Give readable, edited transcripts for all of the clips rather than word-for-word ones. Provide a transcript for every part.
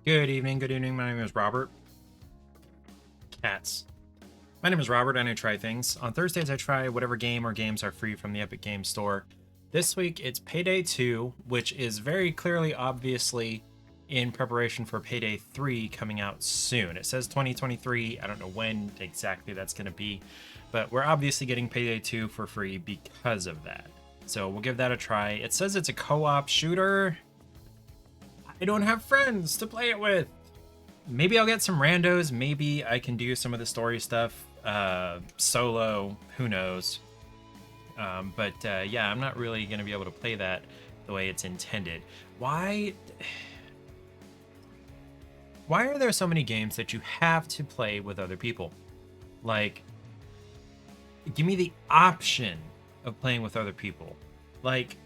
Good evening, good evening. My name is Robert. Cats. My name is Robert, and I try things. On Thursdays, I try whatever game or games are free from the Epic Games Store. This week, it's Payday 2, which is very clearly, obviously, in preparation for Payday 3 coming out soon. It says 2023. I don't know when exactly that's going to be, but we're obviously getting Payday 2 for free because of that. So we'll give that a try. It says it's a co-op shooter. I don't have friends to play it with. Maybe I'll get some randos. Maybe I can do some of the story stuff solo. Who knows? But yeah, I'm not really going to be able to play that the way it's intended. Why are there so many games that you have to play with other people? Like, give me the option of playing with other people. Like,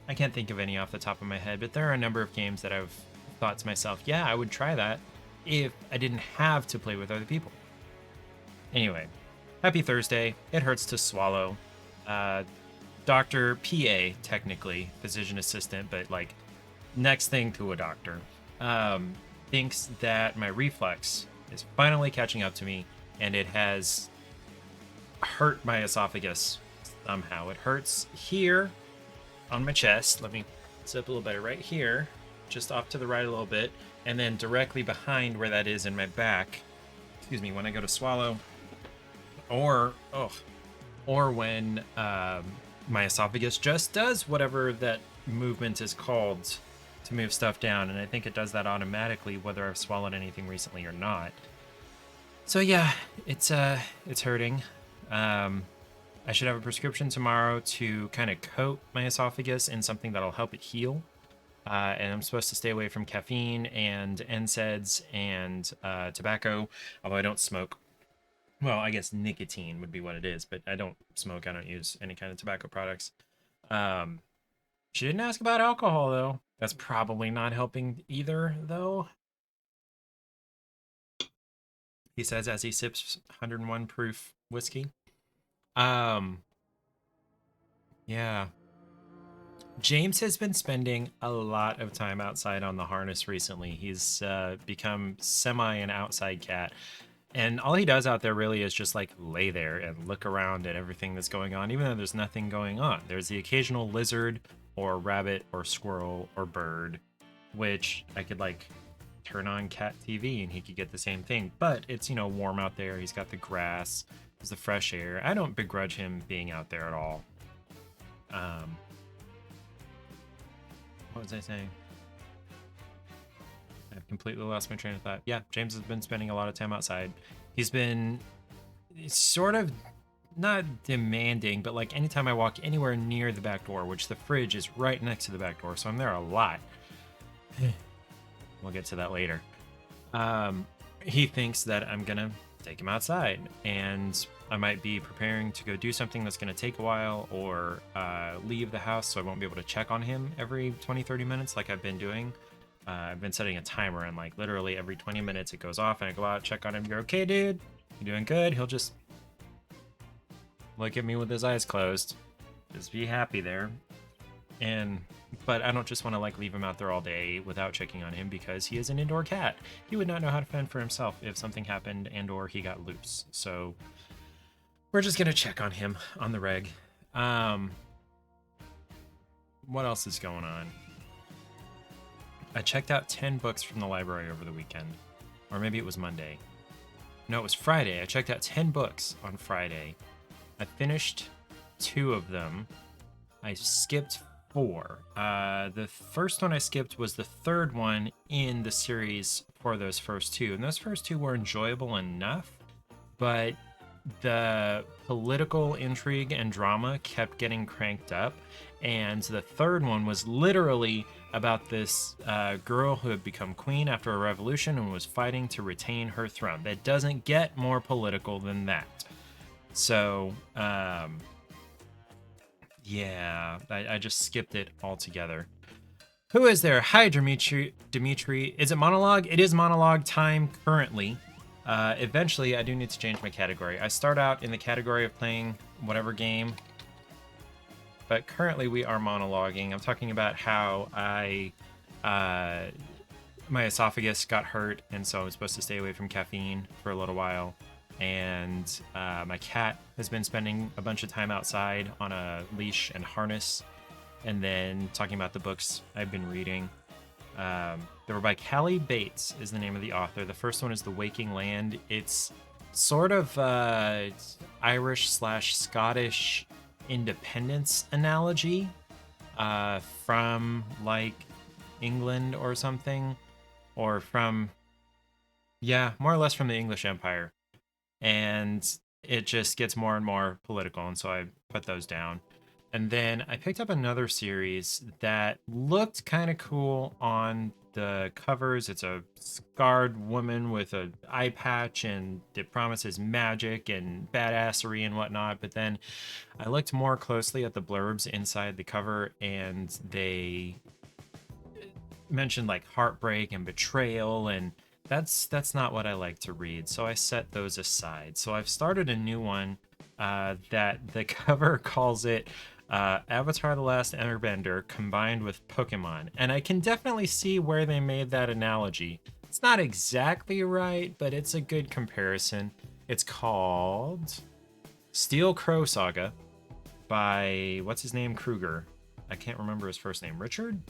I can't think of any off the top of my head, but there are a number of games that I've thought to myself, yeah, I would try that if I didn't have to play with other people. Anyway, happy Thursday. It hurts to swallow. Dr. PA, technically, physician assistant, but like next thing to a doctor, thinks that my reflex is finally catching up to me, and it has hurt my esophagus somehow. It hurts here on my chest. Let me zip a little better right here, just off to the right a little bit, and then directly behind where that is in my back, excuse me, when I go to swallow, or when my esophagus just does whatever that movement is called to move stuff down, and I think it does that automatically whether I've swallowed anything recently or not. So yeah, it's hurting. I should have a prescription tomorrow to kind of coat my esophagus in something that'll help it heal. And I'm supposed to stay away from caffeine and NSAIDs and tobacco, although I don't smoke. Well, I guess nicotine would be what it is, but I don't smoke. I don't use any kind of tobacco products. She didn't ask about alcohol, though. That's probably not helping either, though. He says as he sips 101 proof whiskey. Yeah. James has been spending a lot of time outside on the harness recently. He's become semi an outside cat. And all he does out there really is just like lay there and look around at everything that's going on, even though there's nothing going on. There's the occasional lizard or rabbit or squirrel or bird, which I could like turn on cat TV and he could get the same thing. But it's, you know, warm out there. He's got the grass. It's the fresh air. I don't begrudge him being out there at all. What was I saying? I've completely lost my train of thought. Yeah, James has been spending a lot of time outside. He's been sort of not demanding, but like anytime I walk anywhere near the back door, which the fridge is right next to the back door, so I'm there a lot. We'll get to that later. He thinks that I'm gonna take him outside, and I might be preparing to go do something that's gonna take a while, or leave the house, so I won't be able to check on him every 20-30 minutes like I've been doing. I've been setting a timer, and like literally every 20 minutes it goes off, and I go out, check on him, you're okay, dude? You doing good? He'll just look at me with his eyes closed. Just be happy there. But I don't just want to like leave him out there all day without checking on him, because he is an indoor cat. He would not know how to fend for himself if something happened and or he got loose. So we're just gonna check on him on the reg. What else is going on? I checked out 10 books from the library over the weekend. Or maybe it was Monday. No, it was Friday. I checked out 10 books on Friday. I finished 2 of them. I skipped 4. The first one I skipped was the third one in the series for those first 2. And those first 2 were enjoyable enough, but the political intrigue and drama kept getting cranked up. And the third one was literally about this girl who had become queen after a revolution and was fighting to retain her throne. That doesn't get more political than that. So, yeah, I just skipped it altogether. Who is there? Hi, Dimitri. Is it monologue? It is monologue time currently. Eventually, I do need to change my category. I start out in the category of playing whatever game, but currently we are monologuing. I'm talking about how my esophagus got hurt, and so I was supposed to stay away from caffeine for a little while. And my cat has been spending a bunch of time outside on a leash and harness, and then talking about the books I've been reading. They were by Callie Bates is the name of the author. The first one is The Waking Land. It's sort of Irish/Scottish independence analogy from like England or something, or from, yeah, more or less from the English Empire. And it just gets more and more political, and so I put those down. And then I picked up another series that looked kind of cool on the covers. It's a scarred woman with an eye patch, and it promises magic and badassery and whatnot. But then I looked more closely at the blurbs inside the cover, and they mentioned like heartbreak and betrayal, and that's not what I like to read. So I set those aside. So I've started a new one that the cover calls it Avatar: The Last Airbender combined with Pokemon. And I can definitely see where they made that analogy. It's not exactly right, but it's a good comparison. It's called Steel Crow Saga by, what's his name, Kruger. I can't remember his first name. Richard?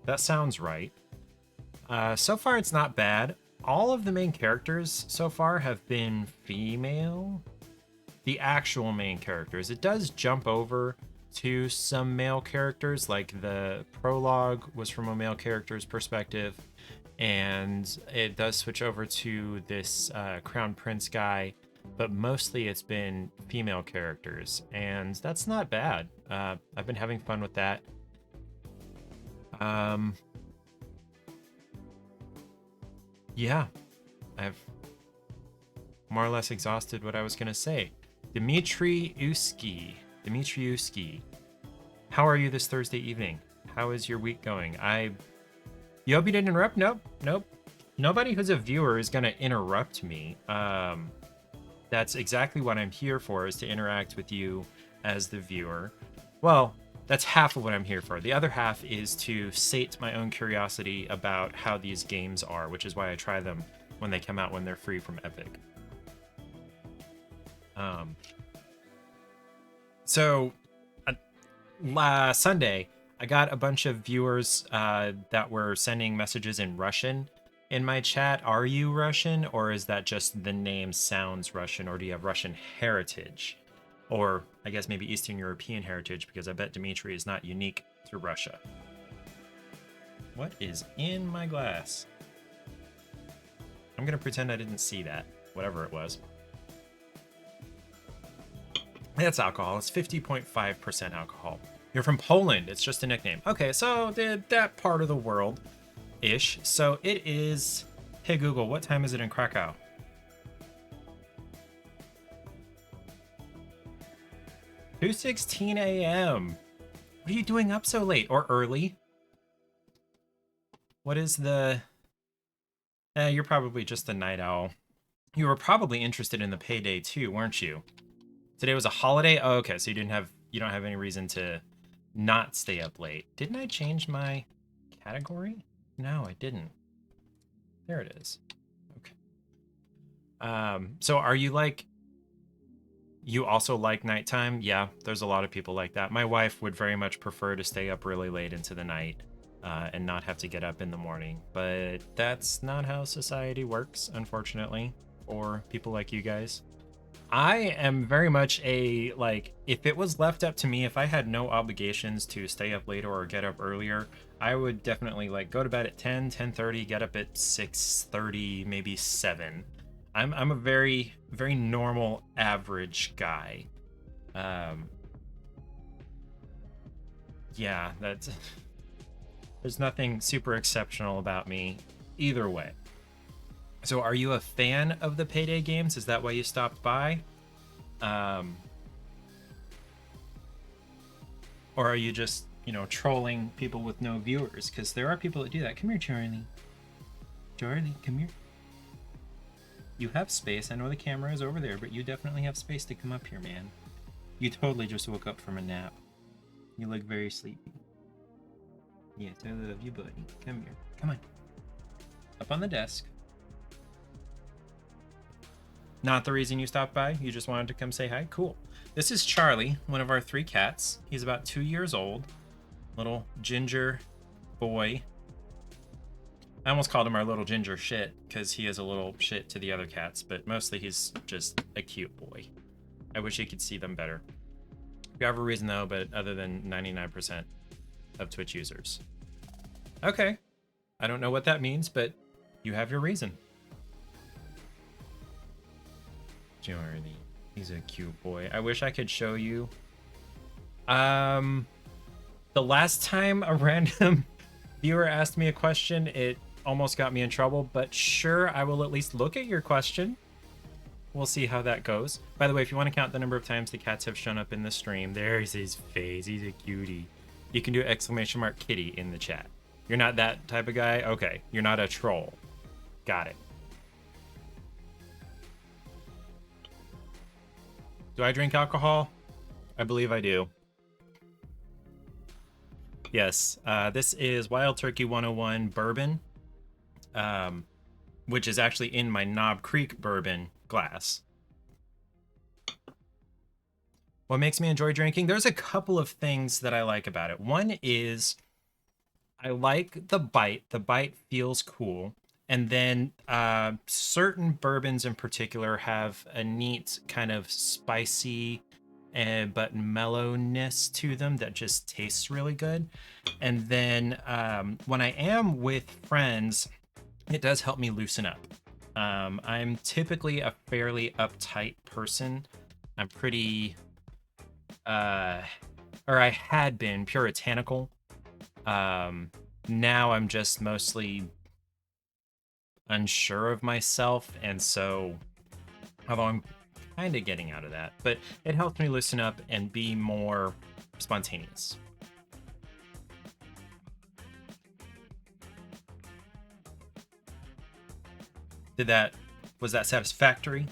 That sounds right. So far, it's not bad. All of the main characters so far have been female. The actual main characters. It does jump over to some male characters, like the prologue was from a male character's perspective, and it does switch over to this Crown Prince guy, but mostly it's been female characters, and that's not bad. I've been having fun with that. Yeah, I've more or less exhausted what I was going to say. Dimitriuski, how are you this Thursday evening? How is your week going? You hope you didn't interrupt? Nope. Nobody who's a viewer is going to interrupt me. That's exactly what I'm here for, is to interact with you as the viewer. Well, that's half of what I'm here for. The other half is to sate my own curiosity about how these games are, which is why I try them when they come out, when they're free from Epic. So last Sunday, I got a bunch of viewers that were sending messages in Russian, in my chat, are you Russian, or is that just the name sounds Russian, or do you have Russian heritage? Or I guess maybe Eastern European heritage, because I bet Dimitri is not unique to Russia. What is in my glass? I'm gonna pretend I didn't see that, whatever it was. That's alcohol. It's 50.5% alcohol. You're from Poland. It's just a nickname. Okay, so that part of the world-ish. So it is... Hey, Google, what time is it in Krakow? 2:16 a.m. What are you doing up so late or early? What is the... you're probably just a night owl. You were probably interested in the Payday too, weren't you? Today was a holiday? Oh, okay, so you don't have any reason to not stay up late. Didn't I change my category? No, I didn't. There it is. Okay. So are you like... You also like nighttime? Yeah, there's a lot of people like that. My wife would very much prefer to stay up really late into the night and not have to get up in the morning. But that's not how society works, unfortunately, for people like you guys. I am very much a, like, if it was left up to me, if I had no obligations to stay up later or get up earlier, I would definitely, like, go to bed at 10, 10:30, get up at 6:30, maybe 7. I'm a very, very normal, average guy. Yeah, that's... There's nothing super exceptional about me either way. So are you a fan of the Payday games? Is that why you stopped by? Or are you just, you know, trolling people with no viewers? Because there are people that do that. Come here, Charlie. Charlie, come here. You have space. I know the camera is over there, but you definitely have space to come up here, man. You totally just woke up from a nap. You look very sleepy. Yes, I love you, buddy. Come here. Come on. Up on the desk. Not the reason you stopped by? You just wanted to come say hi? Cool. This is Charlie, one of our 3 cats. He's about 2 years old. Little ginger boy. I almost called him our little ginger shit, because he is a little shit to the other cats, but mostly he's just a cute boy. I wish you could see them better. You have a reason though, but other than 99% of Twitch users. Okay. I don't know what that means, but you have your reason. Jordy. He's a cute boy. I wish I could show you. The last time a random viewer asked me a question, it almost got me in trouble, but sure, I will at least look at your question. We'll see how that goes. By the way, if you want to count the number of times the cats have shown up in the stream, there's his face. He's a cutie. You can do !kitty in the chat. You're not that type of guy? Okay. You're not a troll. Got it. Do I drink alcohol? I believe I do. Yes. This is Wild Turkey 101 bourbon, which is actually in my Knob Creek bourbon glass. What makes me enjoy drinking? There's a couple of things that I like about it. One is I like the bite. The bite feels cool. And then certain bourbons in particular have a neat kind of spicy but mellowness to them that just tastes really good. And then when I am with friends, it does help me loosen up. I'm typically a fairly uptight person. I'm pretty, or I had been puritanical. Now I'm just mostly unsure of myself, and so, although I'm kind of getting out of that, but it helps me loosen up and be more spontaneous. Was that satisfactory?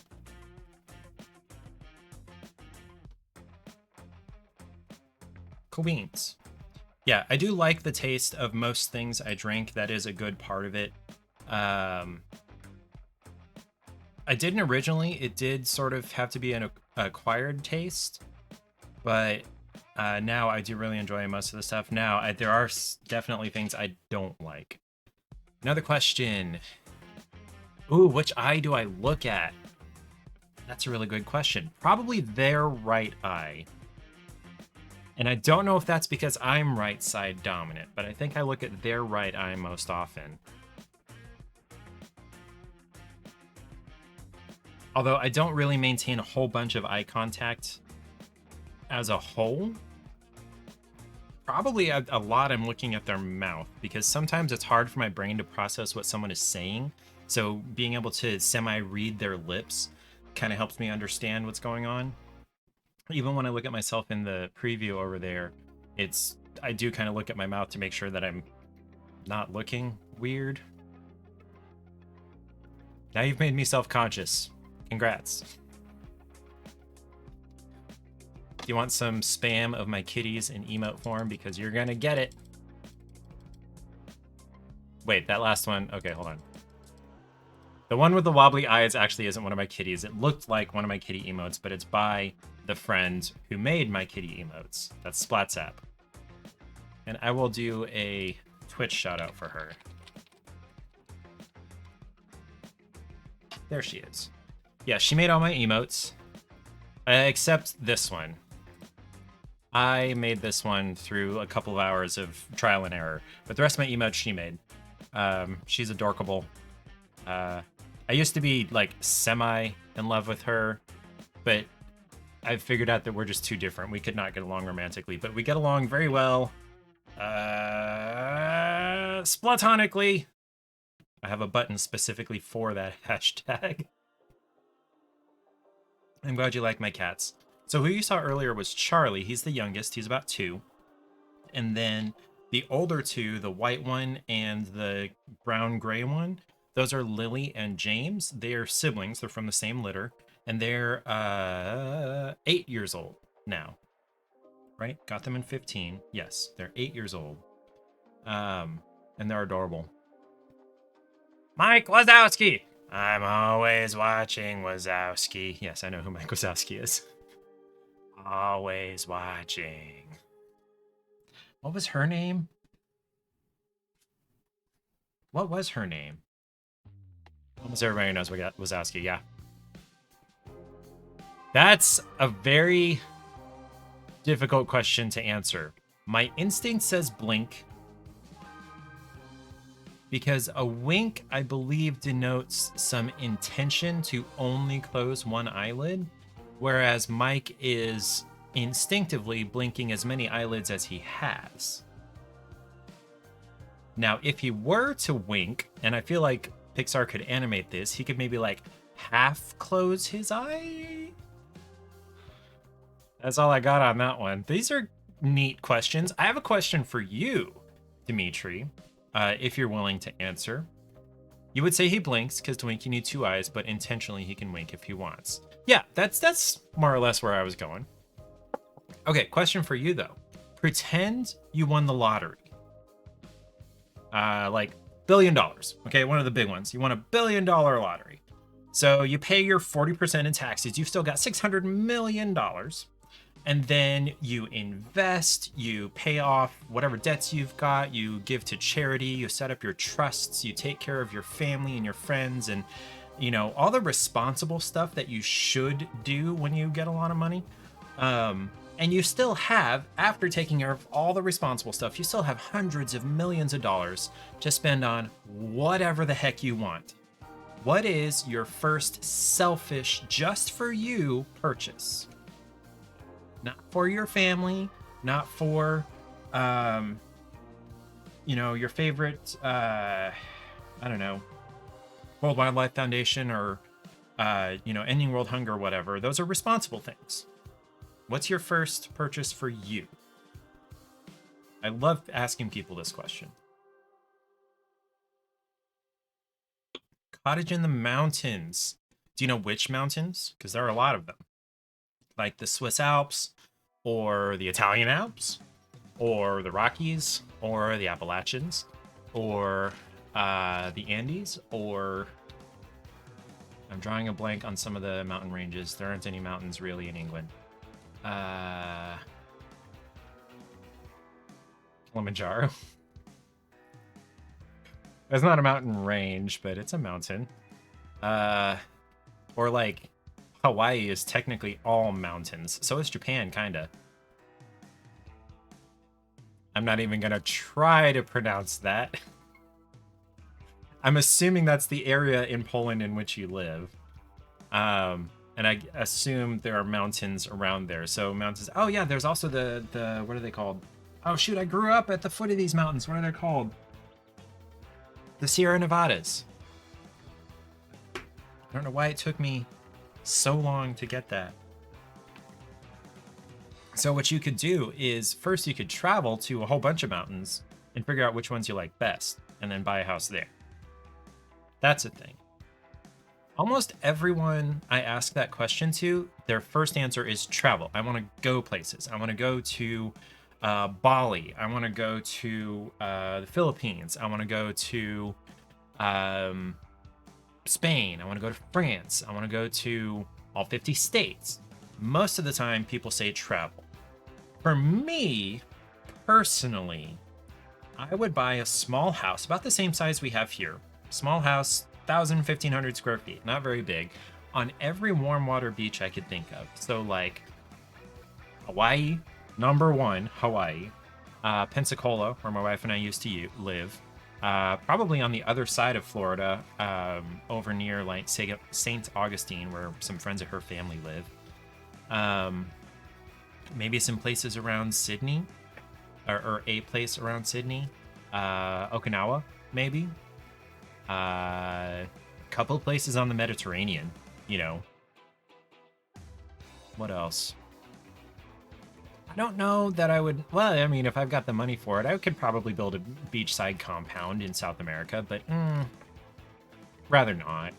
Cool beans. Yeah, I do like the taste of most things I drink. That is a good part of it. I didn't originally. It did sort of have to be an acquired taste, but now I do really enjoy most of the stuff. Now, there are definitely things I don't like. Another question. Ooh, which eye do I look at? That's a really good question. Probably their right eye. And I don't know if that's because I'm right side dominant, but I think I look at their right eye most often. Although I don't really maintain a whole bunch of eye contact as a whole. Probably a lot I'm looking at their mouth, because sometimes it's hard for my brain to process what someone is saying. So being able to semi-read their lips kind of helps me understand what's going on. Even when I look at myself in the preview over there, I do kind of look at my mouth to make sure that I'm not looking weird. Now you've made me self-conscious. Congrats. Do you want some spam of my kitties in emote form? Because you're gonna get it. Wait, that last one. Okay, hold on. The one with the wobbly eyes actually isn't one of my kitties. It looked like one of my kitty emotes, but it's by the friend who made my kitty emotes. That's Splatsap. And I will do a Twitch shout out for her. There she is. Yeah, she made all my emotes, except this one. I made this one through a couple of hours of trial and error, but the rest of my emotes she made. She's adorkable. I used to be like semi in love with her, but I figured out that we're just too different. We could not get along romantically, but we get along very well. Splatonically. I have a button specifically for that hashtag. I'm glad you like my cats. So who you saw earlier was Charlie. He's the youngest. He's about 2. And then the older 2, the white one and the brown-gray one, those are Lily and James. They're siblings. They're from the same litter. And they're 8 years old now. Right? Got them in 15. Yes, they're 8 years old. And they're adorable. Mike Wazowski! I'm always watching Wazowski. Yes, I know who Mike Wazowski is. Always watching. What was her name? What was her name? Almost everybody knows Wazowski, yeah. That's a very difficult question to answer. My instinct says blink, because a wink, I believe, denotes some intention to only close one eyelid, whereas Mike is instinctively blinking as many eyelids as he has. Now, if he were to wink, and I feel like Pixar could animate this, he could maybe like half close his eye. That's all I got on that one. These are neat questions. I have a question for you, Dimitri, if you're willing to answer. You would say he blinks, because to wink you need 2 eyes, but intentionally he can wink if he wants. Yeah, that's more or less where I was going. Okay, question for you though. Pretend you won the lottery. Like $1 billion. Okay, one of the big ones. You won $1 billion lottery. So you pay your 40% in taxes. You've still got $600 million. And then you invest, you pay off whatever debts you've got, you give to charity, you set up your trusts, you take care of your family and your friends, and you know, all the responsible stuff that you should do when you get a lot of money. And you still have, after taking care of all the responsible stuff, you still have hundreds of millions of dollars to spend on whatever the heck you want. What is your first selfish, just for you purchase? Not for your family, not for, you know, your favorite, I don't know, World Wildlife Foundation or, you know, Ending World Hunger or whatever. Those are responsible things. What's your first purchase for you? I love asking people this question. Cottage in the mountains. Do you know which mountains? Because there are a lot of them. Like the Swiss Alps, or the Italian Alps, or the Rockies, or the Appalachians, or the Andes, or I'm drawing a blank on some of the mountain ranges. There aren't any mountains really in England. Kilimanjaro. That's not a mountain range, but it's a mountain. Or like Hawaii is technically all mountains. So is Japan, kinda. I'm not even gonna try to pronounce that. I'm assuming that's the area in Poland in which you live. And I assume there are mountains around there. So mountains. Oh yeah, there's also the what are they called? Oh shoot, I grew up at the foot of these mountains. What are they called? The Sierra Nevadas. I don't know why it took me so long to get that. So what you could do is first you could travel to a whole bunch of mountains and figure out which ones you like best, and then buy a house there. That's a thing. Almost everyone I ask that question to, their first answer is travel. I want to go places. I want to go to Bali. I want to go to the Philippines. I want to go to Spain. I want to go to France. I want to go to all 50 states. Most of the time, people say travel. For me, personally, I would buy a small house, about the same size we have here. Small house, 1,000, 1,500 square feet, not very big, on every warm water beach I could think of. So like Hawaii, number one, Hawaii. Pensacola, where my wife and I used to live. Probably on the other side of Florida, over near like St. Augustine, where some friends of her family live. Maybe some places around Sydney, or a place around Sydney. Okinawa, maybe. A couple places on the Mediterranean, you know. What else? I don't know that I would. Well, I mean, if I've got the money for it, I could probably build a beachside compound in South America, but rather not.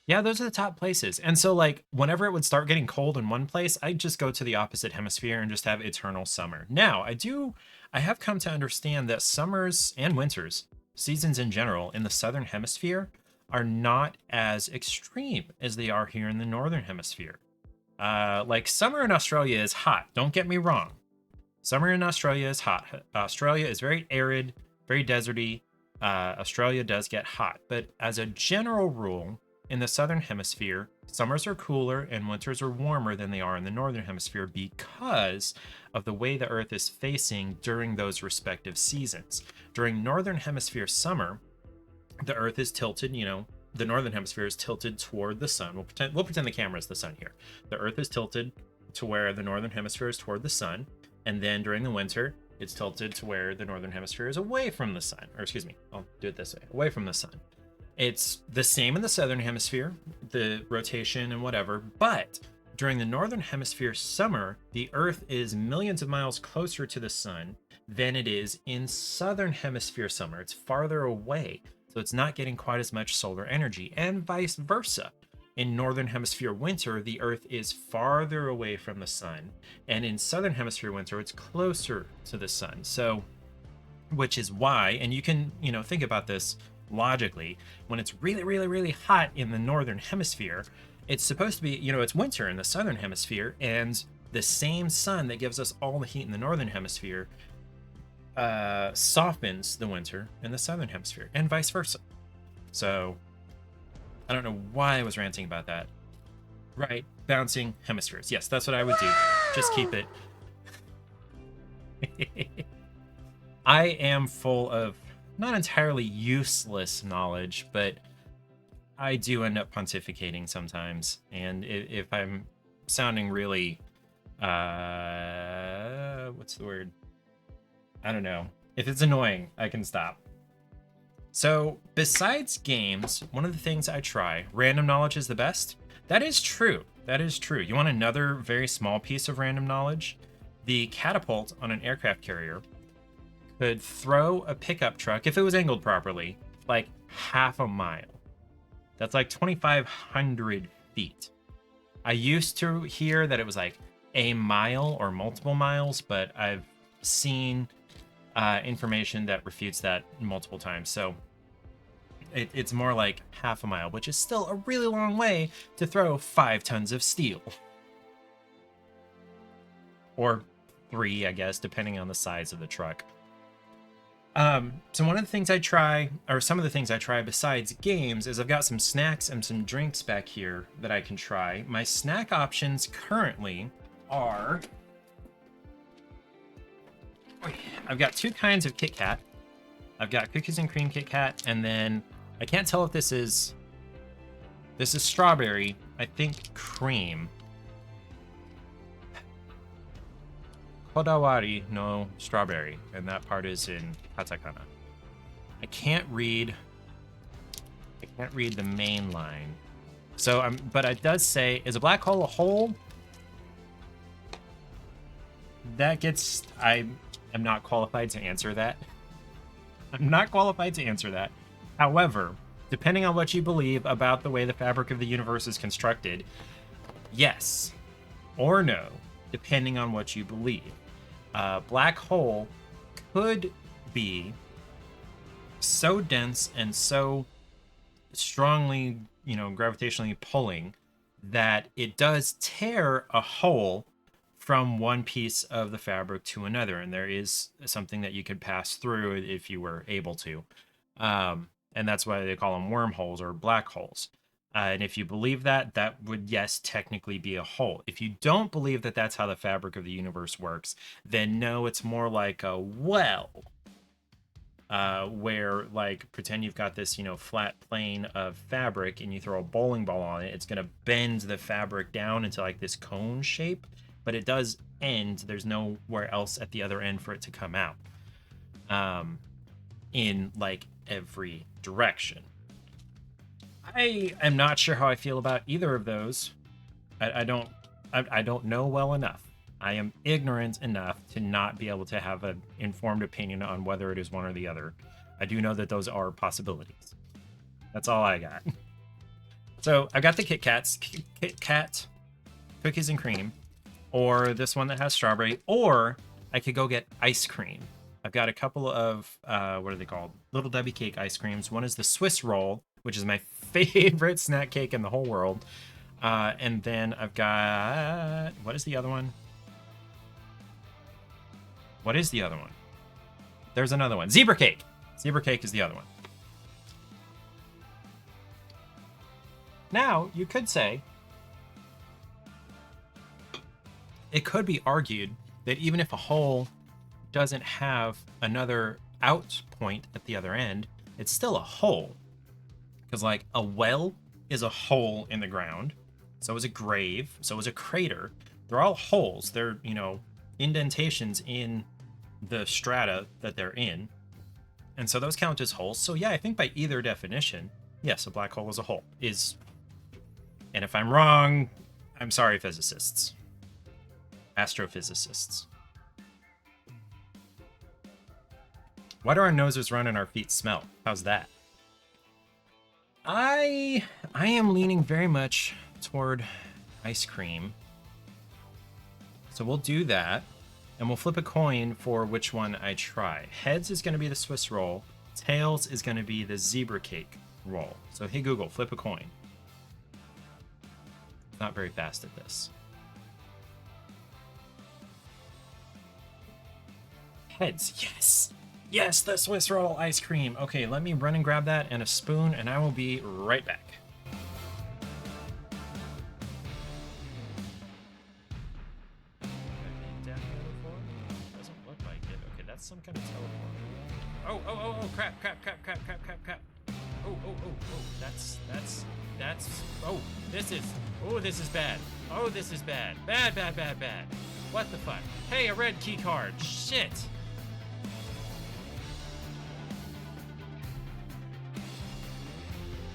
Yeah, those are the top places. And so, like, whenever it would start getting cold in one place, I'd just go to the opposite hemisphere and just have eternal summer. Now, I have come to understand that summers and winters, seasons in general, in the southern hemisphere are not as extreme as they are here in the northern hemisphere. Like, summer in Australia is hot, don't get me wrong. Summer in Australia is hot. Australia is very arid, very deserty. Australia does get hot. But as a general rule, in the southern hemisphere, summers are cooler and winters are warmer than they are in the northern hemisphere because of the way the Earth is facing during those respective seasons. During northern hemisphere summer, the Earth is tilted, the northern hemisphere is tilted toward the sun. We'll pretend the camera is the sun here. The Earth is tilted to where the northern hemisphere is toward the sun, and then during the winter, it's tilted to where the northern hemisphere is away from the sun. Or excuse me, I'll do it this way, away from the sun. It's the same in the southern hemisphere, the rotation and whatever, but during the northern hemisphere summer, the Earth is millions of miles closer to the sun than it is in southern hemisphere summer. It's farther away, so it's not getting quite as much solar energy, and vice versa. In northern hemisphere winter, the Earth is farther away from the sun, and in southern hemisphere winter, it's closer to the sun. So, which is why, and you can, think about this logically, when it's really, really, really hot in the northern hemisphere, it's supposed to be, it's winter in the southern hemisphere, and the same sun that gives us all the heat in the northern hemisphere softens the winter in the southern hemisphere, and vice versa. So, I don't know why I was ranting about that. Right, bouncing hemispheres. Yes, that's what I would do. Just keep it. I am full of not entirely useless knowledge, but I do end up pontificating sometimes. And if I'm sounding really, what's the word? I don't know. If it's annoying, I can stop. So besides games, one of the things I try, random knowledge is the best. That is true. That is true. You want another very small piece of random knowledge? The catapult on an aircraft carrier could throw a pickup truck, if it was angled properly, like half a mile. That's like 2,500 feet. I used to hear that it was like a mile or multiple miles, but I've seen information that refutes that multiple times. So it's more like half a mile, which is still a really long way to throw 5 tons of steel. Or 3, I guess, depending on the size of the truck. So one of the things I try, or some of the things I try besides games, is I've got some snacks and some drinks back here that I can try. My snack options currently are... I've got two kinds of Kit Kat. I've got cookies and cream Kit Kat, and then I can't tell if this is strawberry. I think cream. Kodawari no strawberry, and that part is in katakana. I can't read the main line. So but it does say, is a black hole a hole? That gets, I am not qualified to answer that. I'm not qualified to answer that. However, depending on what you believe about the way the fabric of the universe is constructed, yes or no, depending on what you believe. Black hole could be so dense and so strongly, gravitationally pulling that it does tear a hole from one piece of the fabric to another, and there is something that you could pass through if you were able to. And that's why they call them wormholes or black holes. And if you believe that, that would, yes, technically be a hole. If you don't believe that that's how the fabric of the universe works, then no, it's more like a well. Where, like, pretend you've got this, flat plane of fabric and you throw a bowling ball on it, it's going to bend the fabric down into, like, this cone shape. But it does end. There's nowhere else at the other end for it to come out. In, like, every direction. I am not sure how I feel about either of those. I don't know well enough. I am ignorant enough to not be able to have an informed opinion on whether it is one or the other. I do know that those are possibilities. That's all I got. So I've got the Kit Kat cookies and cream, or this one that has strawberry, or I could go get ice cream. I've got a couple of, what are they called? Little Debbie cake ice creams. One is the Swiss roll, which is my favorite snack cake in the whole world. And then I've got, what is the other one? What is the other one? There's another one. Zebra cake. Zebra cake is the other one. Now, you could say, it could be argued that even if a hole doesn't have another out point at the other end, it's still a hole. Because, like, a well is a hole in the ground. So is a grave. So is a crater. They're all holes. They're, indentations in the strata that they're in. And so those count as holes. So yeah, I think by either definition, yes, a black hole is a hole. And if I'm wrong, I'm sorry, physicists. Astrophysicists. Why do our noses run and our feet smell? How's that? I am leaning very much toward ice cream. So we'll do that, and we'll flip a coin for which one I try. Heads is going to be the Swiss roll. Tails is going to be the zebra cake roll. So hey Google, flip a coin. Not very fast at this. Heads, yes! Yes, the Swiss roll ice cream. Okay, let me run and grab that and a spoon, and I will be right back. Doesn't look like it. Okay, that's some kind of teleport. Oh, crap. Oh, that's, this is bad. Oh, this is bad. Bad. What the fuck? Hey, a red key card. Shit.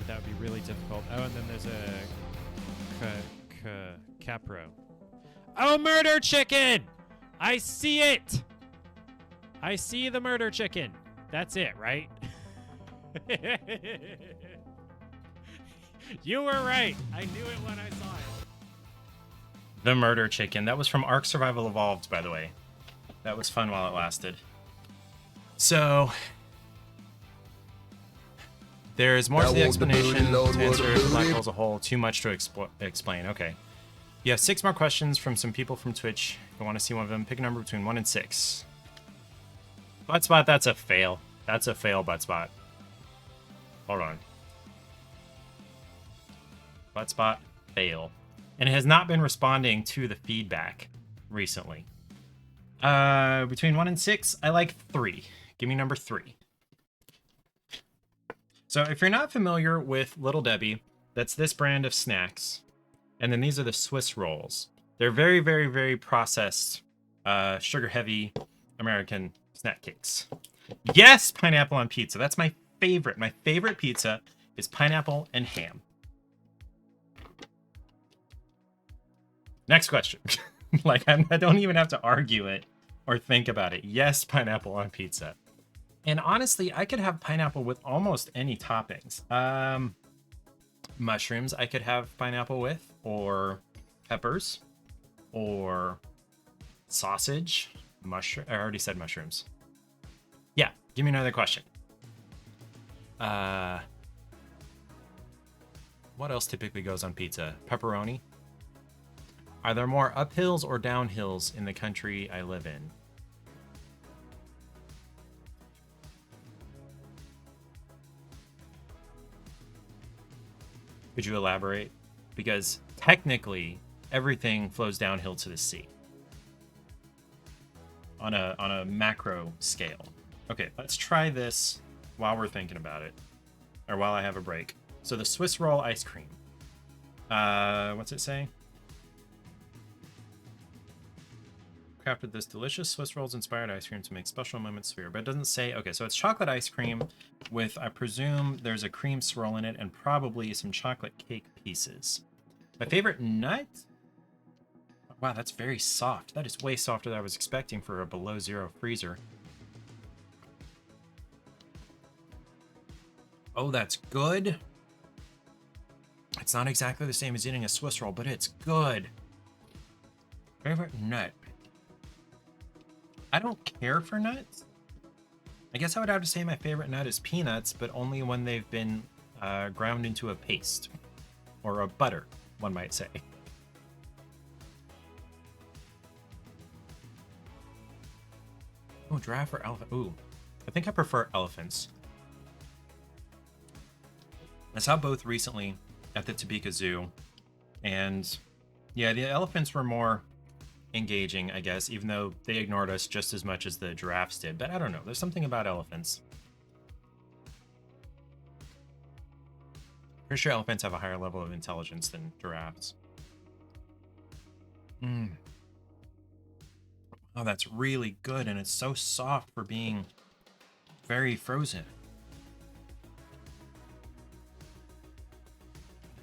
That would be really difficult. Oh, and then there's a Capro. Oh, murder chicken! I see it! I see the murder chicken. That's it, right? You were right. I knew it when I saw it. The murder chicken. That was from Ark Survival Evolved, by the way. That was fun while it lasted. So... there's more to the explanation to answer the black hole as a whole. Too much to explain. Okay. You have 6 more questions from some people from Twitch. If you want to see one of them, pick a number between 1 and 6. Butt spot, that's a fail. That's a fail, butt spot. Hold on. Butt spot, fail. And it has not been responding to the feedback recently. Between 1 and 6, I like 3. Give me number 3. So if you're not familiar with Little Debbie, that's this brand of snacks. And then these are the Swiss rolls. They're very, very, very processed, sugar-heavy American snack cakes. Yes, pineapple on pizza. That's my favorite. My favorite pizza is pineapple and ham. Next question. Like, I don't even have to argue it or think about it. Yes, pineapple on pizza. And honestly, I could have pineapple with almost any toppings. Mushrooms I could have pineapple with, or peppers, or sausage. Mushroom. I already said mushrooms. Yeah, give me another question. What else typically goes on pizza? Pepperoni. Are there more uphills or downhills in the country I live in? Could you elaborate? Because technically, everything flows downhill to the sea. On a macro scale. Okay, let's try this while we're thinking about it. Or while I have a break. So the Swiss roll ice cream. What's it say? Crafted this delicious Swiss rolls inspired ice cream to make special moments sphere, but it doesn't say. Okay, so it's chocolate ice cream with, I presume there's a cream swirl in it and probably some chocolate cake pieces. My favorite nut? Wow, that's very soft. That is way softer than I was expecting for a below zero freezer. Oh, that's good. It's not exactly the same as eating a Swiss roll, but it's good. Favorite nut? I don't care for nuts. I guess I would have to say my favorite nut is peanuts, but only when they've been ground into a paste. Or a butter, one might say. Oh, giraffe or elephant? Ooh, I think I prefer elephants. I saw both recently at the Topeka Zoo. And yeah, the elephants were more engaging, I guess, even though they ignored us just as much as the giraffes did. But I don't know, there's something about elephants. Pretty sure elephants have a higher level of intelligence than giraffes. Oh, that's really good, and it's so soft for being very frozen.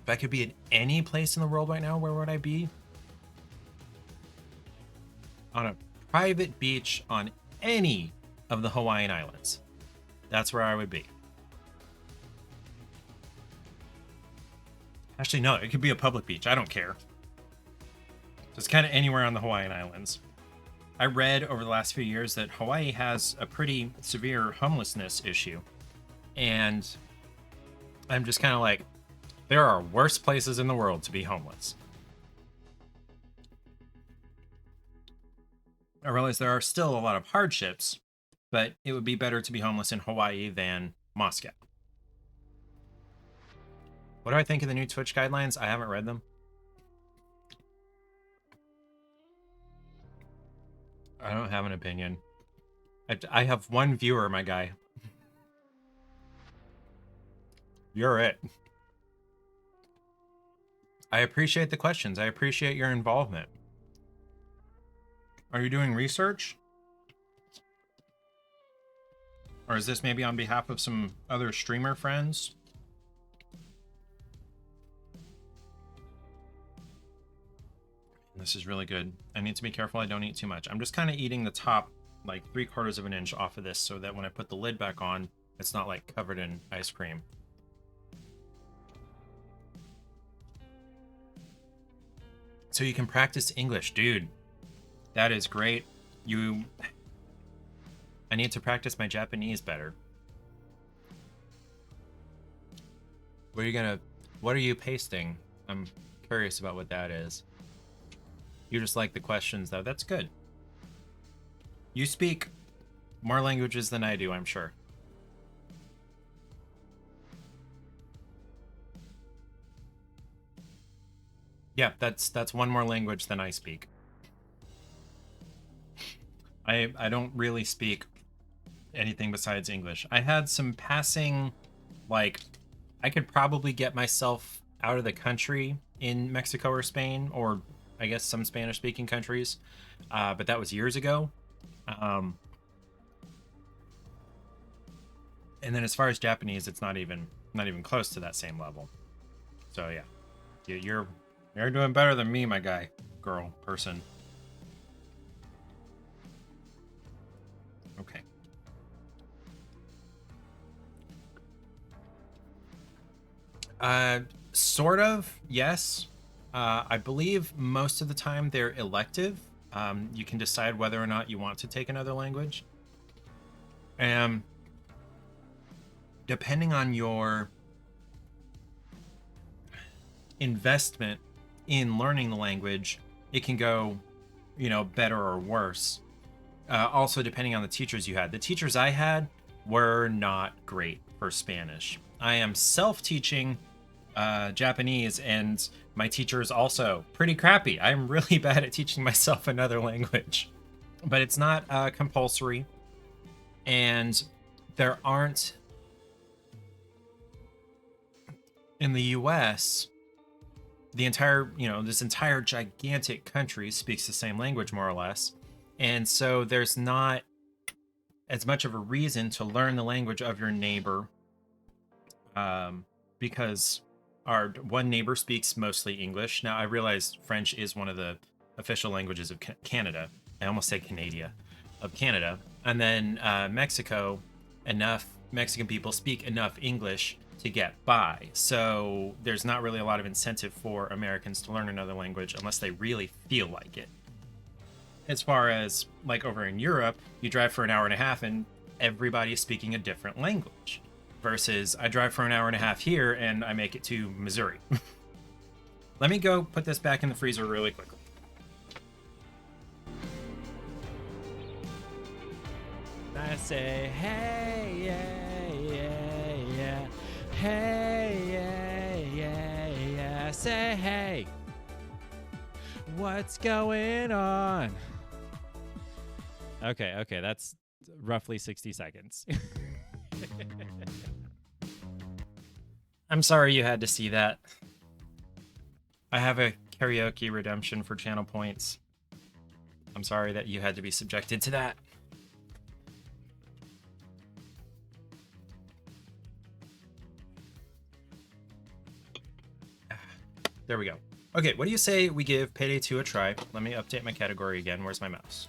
If I could be in any place in the world right now, where would I be? On a private beach on any of the Hawaiian Islands. That's where I would be. Actually, no, it could be a public beach. I don't care. Just kind of anywhere on the Hawaiian Islands. I read over the last few years that Hawaii has a pretty severe homelessness issue. And I'm just kind of like, there are worse places in the world to be homeless. I realize there are still a lot of hardships, but it would be better to be homeless in Hawaii than Moscow. What do I think of the new Twitch guidelines? I haven't read them. I don't have an opinion. I have one viewer, my guy. You're it. I appreciate the questions. I appreciate your involvement. Are you doing research? Or is this maybe on behalf of some other streamer friends? This is really good. I need to be careful I don't eat too much. I'm just kind of eating the top, like 3/4 of an inch off of this so that when I put the lid back on, it's not like covered in ice cream. So you can practice English, dude. That is great. I need to practice my Japanese better. What are you pasting? I'm curious about what that is. You just like the questions, though. That's good. You speak More languages than I do, I'm sure. Yeah, that's one more language than I speak. I don't really speak anything besides English. I had some passing, like, I could probably get myself out of the country in Mexico or Spain, or I guess some Spanish-speaking countries, but that was years ago. Um, and then as far as Japanese, it's not even close to that same level. So yeah, you're doing better than me, my guy, girl, person. Okay. Sort of, yes. I believe most of the time they're elective. You can decide whether or not you want to take another language. And depending on your investment in learning the language, it can go, better or worse. Also, depending on the teachers you had. The teachers I had were not great for Spanish. I am self-teaching Japanese, and my teacher is also pretty crappy. I'm really bad at teaching myself another language, but it's not compulsory, and there aren't in the U.S. The entire, this entire gigantic country speaks the same language more or less, and so there's not as much of a reason to learn the language of your neighbor, because our one neighbor speaks mostly English. Now, I realize French is one of the official languages of Canada. I almost said Canada, of Canada. And then Mexico, enough Mexican people speak enough English to get by. So there's not really a lot of incentive for Americans to learn another language unless they really feel like it. As far as, like, over in Europe, you drive for an hour and a half and everybody is speaking a different language. Versus I drive for an hour and a half here and I make it to Missouri. Let me go put this back in the freezer really quickly. I say, hey, yeah, yeah, yeah. Hey, yeah, yeah, yeah. Say, hey. What's going on? Okay, that's roughly 60 seconds. I'm sorry you had to see that. I have a karaoke redemption for channel points. I'm sorry that you had to be subjected to that. There we go. Okay, what do you say we give Payday 2 a try? Let me update my category again. Where's my mouse?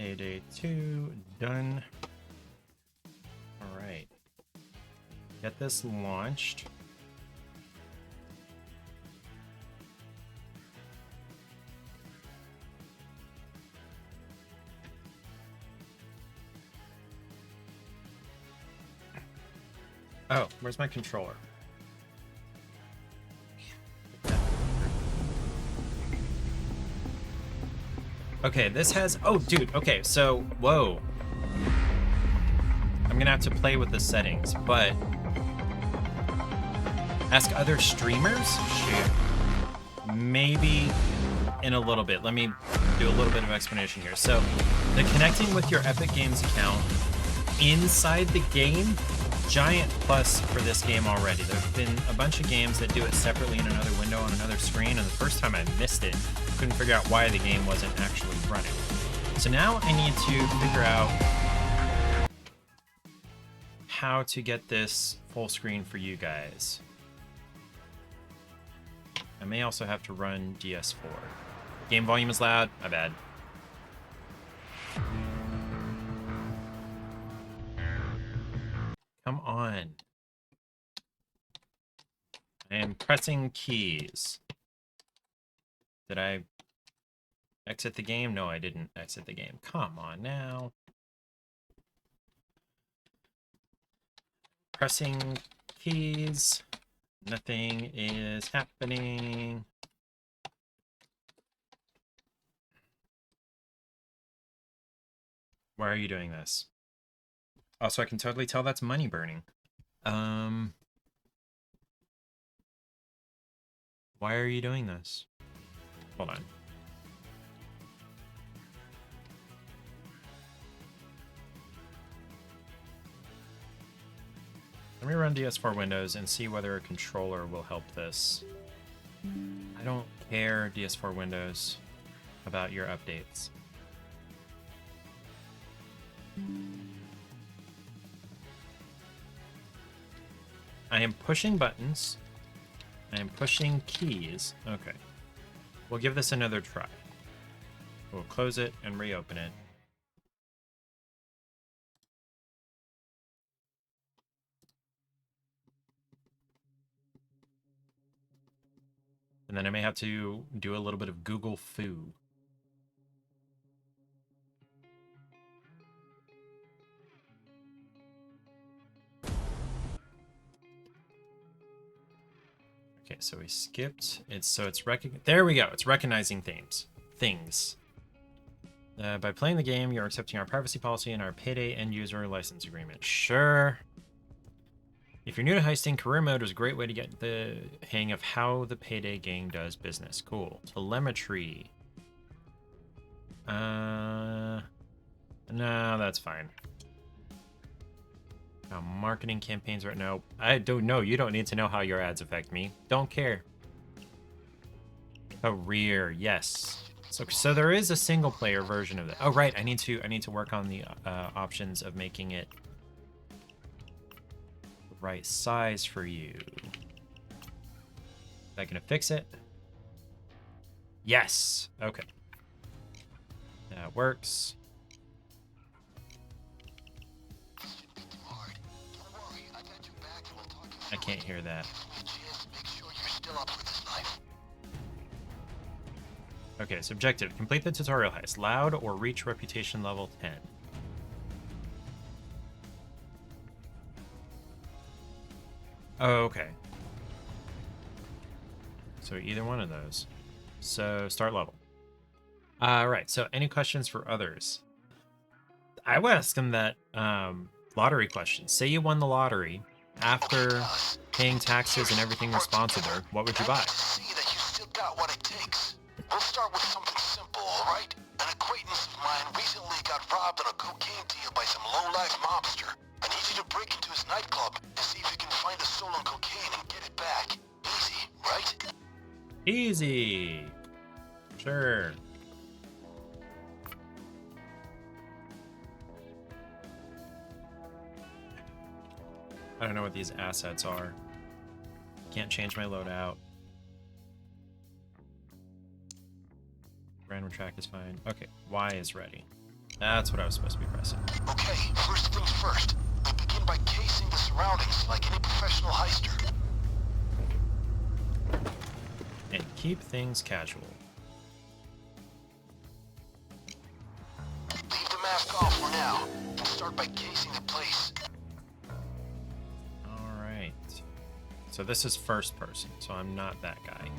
Payday 2, done. All right. Get this launched. Oh, where's my controller? Okay, this has... Oh, dude, okay, so... Whoa. I'm gonna have to play with the settings, but... Ask other streamers? Shoot. Maybe in a little bit. Let me do a little bit of explanation here. So, the connecting with your Epic Games account inside the game, giant plus for this game already. There's been a bunch of games that do it separately in another window on another screen, and the first time I missed it, couldn't figure out why the game wasn't actually running. So now I need to figure out how to get this full screen for you guys. I may also have to run DS4. Game volume is loud, my bad. Come on. I am pressing keys. Did I exit the game? No, I didn't exit the game. Come on now. Pressing keys. Nothing is happening. Why are you doing this? Also, I can totally tell that's money burning. Why are you doing this? Hold on. Let me run DS4 Windows and see whether a controller will help this. I don't care, DS4 Windows, about your updates. I am pushing buttons. I am pushing keys. Okay. We'll give this another try. We'll close it and reopen it. And then I may have to do a little bit of Google foo. Okay, so we skipped. It's there we go. It's recognizing things. By playing the game, you're accepting our privacy policy and our Payday end user license agreement. Sure. If you're new to heisting, career mode is a great way to get the hang of how the Payday gang does business. Cool. Telemetry. No, that's fine. Marketing campaigns right now. I don't know. You don't need to know how your ads affect me. Don't care. Career, yes. So there is a single player version of it. Oh right, I need to work on the options of making it the right size for you. Is that gonna fix it? Yes. Okay. That works. I can't hear that. Okay, so objective. Complete the tutorial heist. Loud or reach reputation level 10. Oh, okay. So either one of those. So start level. Right, so any questions for others? I would ask them that lottery question. Say you won the lottery. After paying taxes and everything responsible, what would you buy? We'll start with something simple, alright? An acquaintance of mine recently got robbed on a cocaine deal by some low-life mobster. I need you to break into his nightclub and see if you can find the stolen cocaine and get it back. Easy, right? Easy. Sure. I don't know what these assets are. Can't change my loadout. Random track is fine. Okay, Y is ready. That's what I was supposed to be pressing. Okay, first things first. I begin by casing the surroundings like any professional heister. And keep things casual. Leave the mask off for now, and start by casing the place. Alright. So this is first person, so I'm not that guy.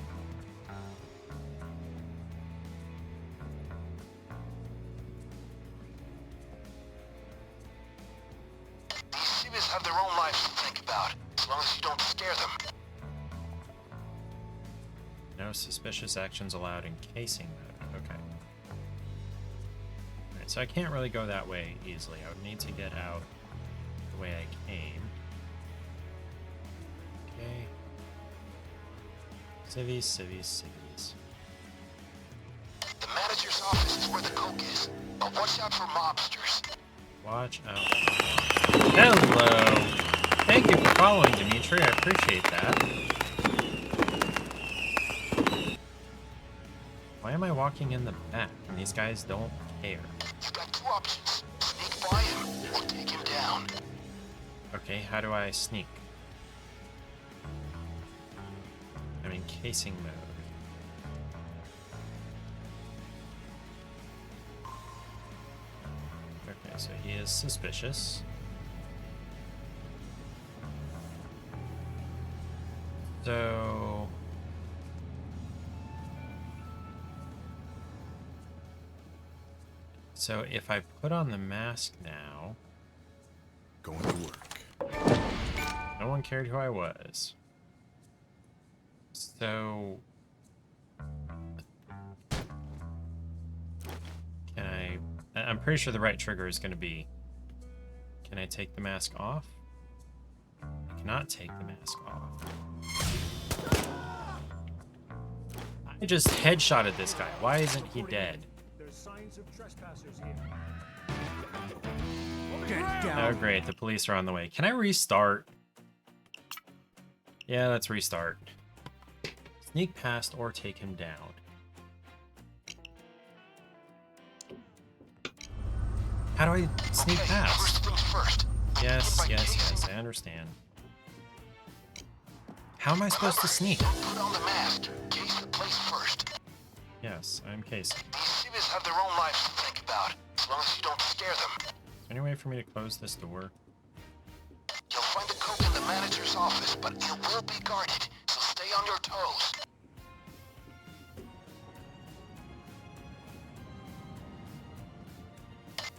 Have their own lives to think about, as long as you don't scare them. No suspicious actions allowed in casing mode. Okay. Alright, so I can't really go that way easily. I would need to get out the way I came. Okay. Civvies. The manager's office is where the coke is, but watch out for mobsters. Watch out. Hello! Thank you for following, Dimitri. I appreciate that. Why am I walking in the back? And these guys don't care. You've got two options. Sneak by him or take him down. Okay, how do I sneak? I'm in casing mode. Okay, so he is suspicious. So... So if I put on the mask now, Going to work. no one cared who I was. So can I'm pretty sure the right trigger is going to be, can I take the mask off? I cannot take the mask off. I just headshotted this guy. Why isn't he dead? There's signs of trespassers here. Oh great, the police are on the way. Can I restart? Yeah, let's restart. Sneak past or take him down. How do I sneak past? First things first. Yes, I understand. How am I supposed to sneak? Don't put on the mask. Case the place first. Yes, I'm casing. These civvies have their own lives to think about, as long as you don't scare them. Is there any way for me to close this door? You'll find the coke in the manager's office, but it will be guarded, so stay on your toes.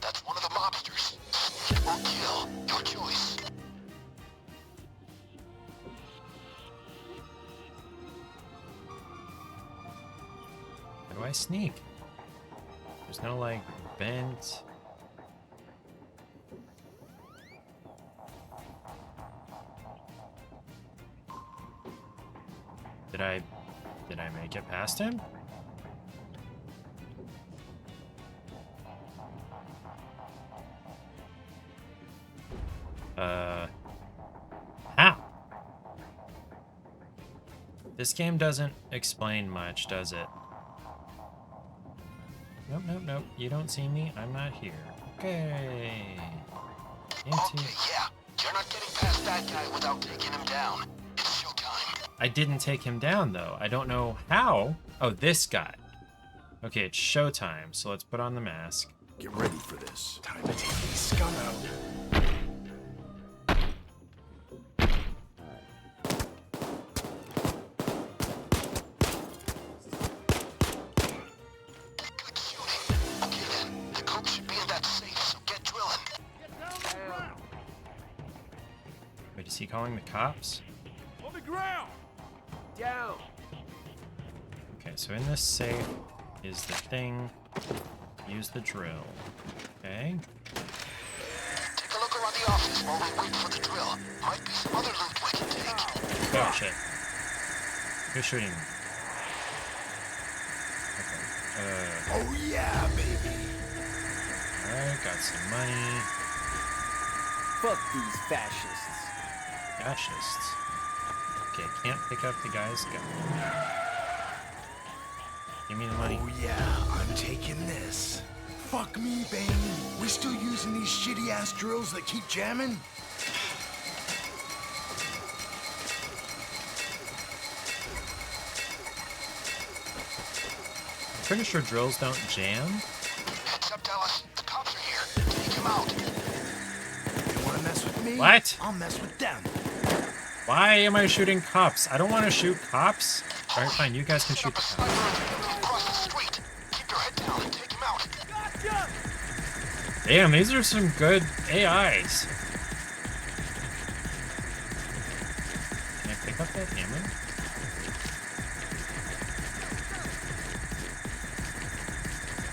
That's one of the mobsters. Sneak or kill, your choice. How do I sneak? There's no, like, vent. Did I make it past him? How? This game doesn't explain much, does it? Nope. You don't see me. I'm not here. Okay. Okay, yeah. You're not getting past that guy without taking him down. It's showtime. I didn't take him down, though. I don't know how. Oh, this guy. Okay, it's showtime, so let's put on the mask. Get ready for this. Time to take these scum out. Good shooting. Okay then, the coke should be in that safe, so get drilling. Wait, is he calling the cops? On the ground! Down! Okay, so in this safe is the thing. Use the drill. Okay. Take a look around the office while we wait for the drill. Might be some other loot we can take. Oh, shit. Who's shooting me? Okay. Oh yeah, baby. Alright, got some money. Fuck these fascists. Fascists. Okay, can't pick up the guy's gun. Give me the money. Oh yeah, I'm taking this. Fuck me, Bane. We still using these shitty-ass drills that keep jamming? I'm pretty sure drills don't jam. Heads up, Dallas. The cops are here. Take him out. You wanna mess with me? What? I'll mess with them. Why am I shooting cops? I don't want to shoot cops. Alright, fine, you guys can shoot the Sniper cops. across the street. Keep your head down and take him out. Damn, these are some good AIs. Can I pick up that ammo?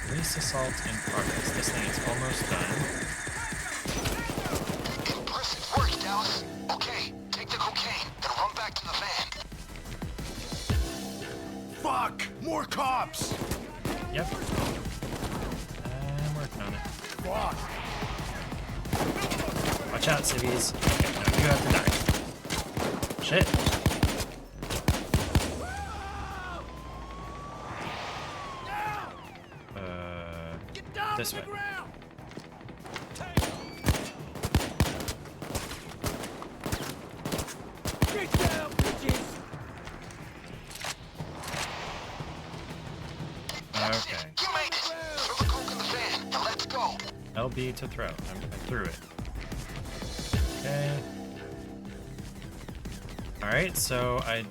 Police assault in progress. This thing is almost done. Impressive work, Dallas. Okay, take the cocaine, then run back to the van. Fuck! More cops! Yep. I'm working on it. Fuck! Watch out, civvies. Okay, now you have to die. Shit. This way. Get down, bitches! Okay. You made it! Throw the coke in the van, and let's go! LB to throw. I threw it. Okay. Alright, so I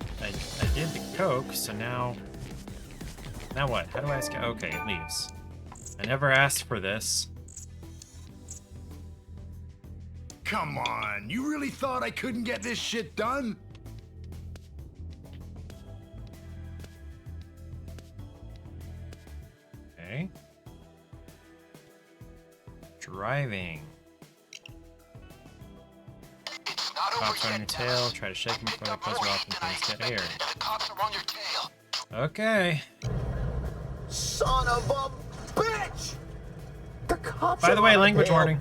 did the coke, so now what? How do I escape? Okay, it leaves. I never asked for this. Come on, you really thought I couldn't get this shit done? Okay. Driving. It's not over Cops on yet, your tail. Dennis. Try to shake them Picked before they up close more you off heat and than I things get expected, here. and the cops are on your tail. Okay. Son of a bitch! The cops By the are way, on our language tail. warning.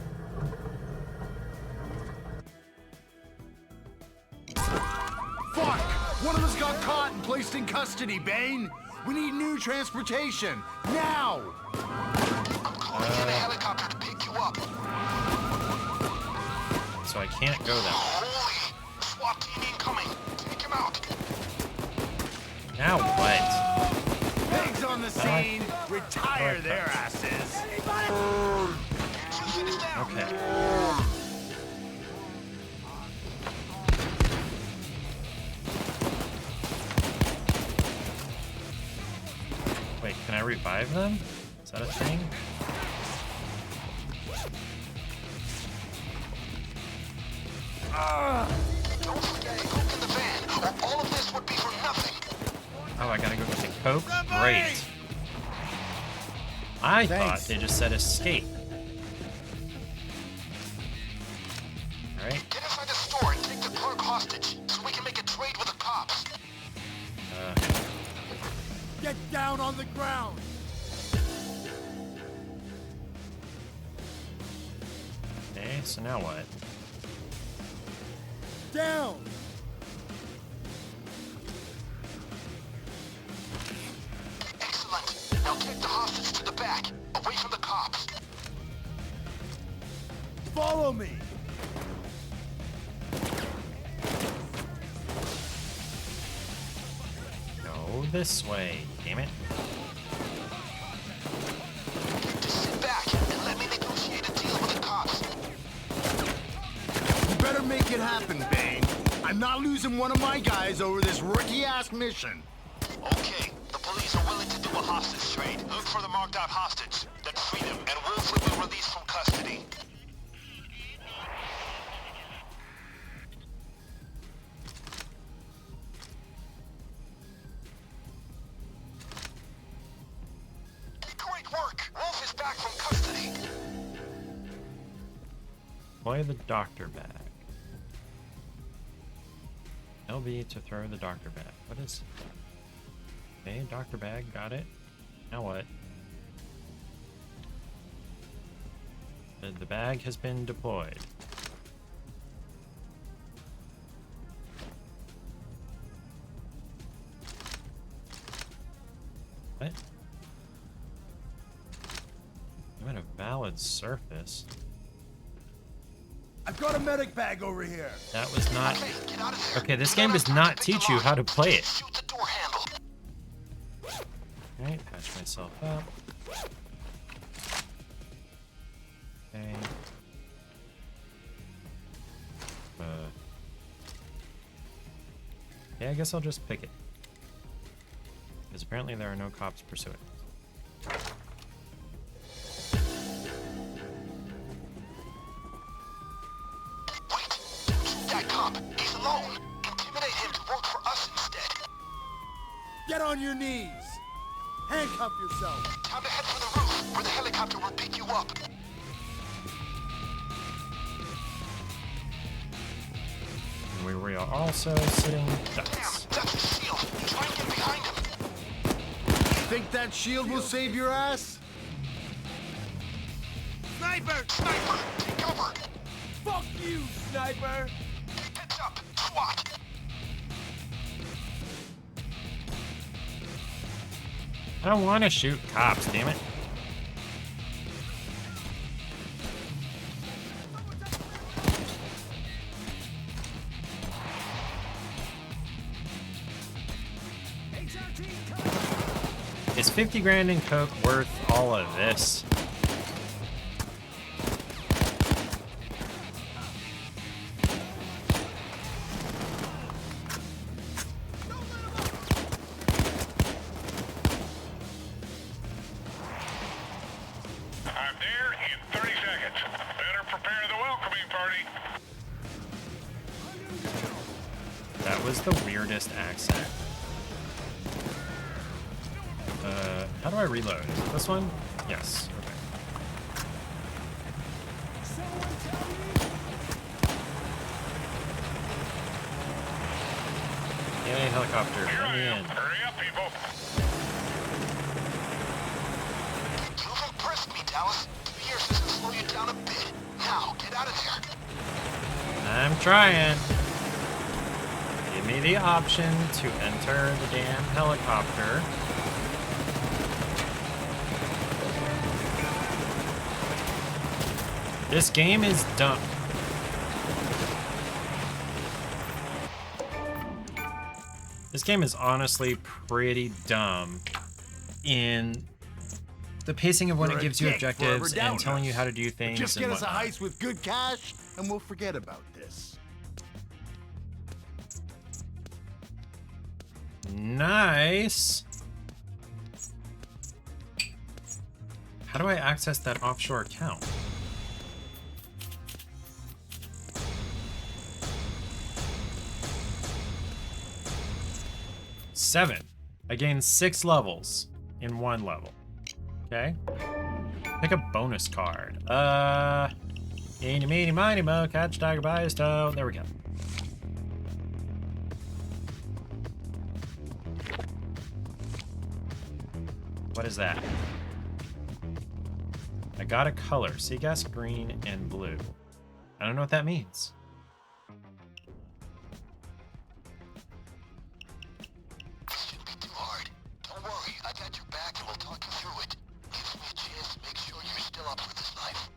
Fuck! One of us got caught and placed in custody, Bane! We need new transportation! Now! I'm calling in a helicopter to pick you up. So I can't go that Holy! SWAT team incoming. Take him out. way. Now what? Pigs on the scene! Retire their asses! Two cities down. Okay. Wait, can I revive them? Is that a thing? Don't forget the coke in the van, or all of this would be for nothing. Oh, I gotta go get the coke? Great. I thought Thanks. they just said escape. Alright. Get inside the store and take the clerk hostage, so we can make a trade with the cops. Get down on the ground! Okay, so now what? Down! Excellent. Now take the hostage to the back, away from the cops. Follow me! Go this way, damn it. Just sit back and let me negotiate a deal with the cops. You better make it happen, Bane. I'm not losing one of my guys over this rookie-ass mission. Okay, the police are willing to do a hostage trade. Look for the marked out hostage, then free them, and Wolf will be released from custody. Great work! Wolf is back from custody. Play the doctor bag. LB to throw the doctor bag. What is... Okay, doctor bag, got it. Now what? The bag has been deployed. What? I'm at a valid surface. I've got a medic bag over here. That was not... Okay, get out of there. Okay, this You game don't does have time not to pick teach the you how to lock. play it. Shoot the door handle. Alright, patch myself up. Okay. Yeah, I guess I'll just pick it. Because apparently there are no cops pursuing it. Wait, don't shoot that cop. He's alone. Intimidate him to work for us instead. Get on your knees. Handcuff yourself. Time to head for the roof, where the helicopter will pick you up. And we were also sitting Damn, ducks. that's a shield. Try and get behind him. Think that shield will save your ass? Sniper! Sniper! Take cover! Fuck you, sniper! Heads up! SWAT! I don't want to shoot cops, damn it. Is 50 grand in coke worth all of this? was the weirdest accent. How do I reload? Is it this one? Yes. Okay. Yay, helicopter. Let me in. Hurry up, people. You've impressed me, Dallas. 2 years doesn't slow you down a bit. Now, get out of there. I'm trying. Give me the option to enter the damn helicopter. This game is dumb. This game is honestly pretty dumb in the pacing of when You're it a gives you dick for ever objectives and doubting telling you us. how to do things Just and get us a whatnot. heist with good cash, and we'll forget about this. Nice. How do I access that offshore account? Seven. I gained 6 levels in 1 level. Okay. Pick a bonus card. Eeny, meeny, miny, mo, catch, tiger, buy a stone. There we go. What is that? I got a color. Sea gas, green, and blue. I don't know what that means. This shouldn't be too hard. Don't worry, I got your back and we'll talk you through it. Gives me a chance to make sure you're still up for this life.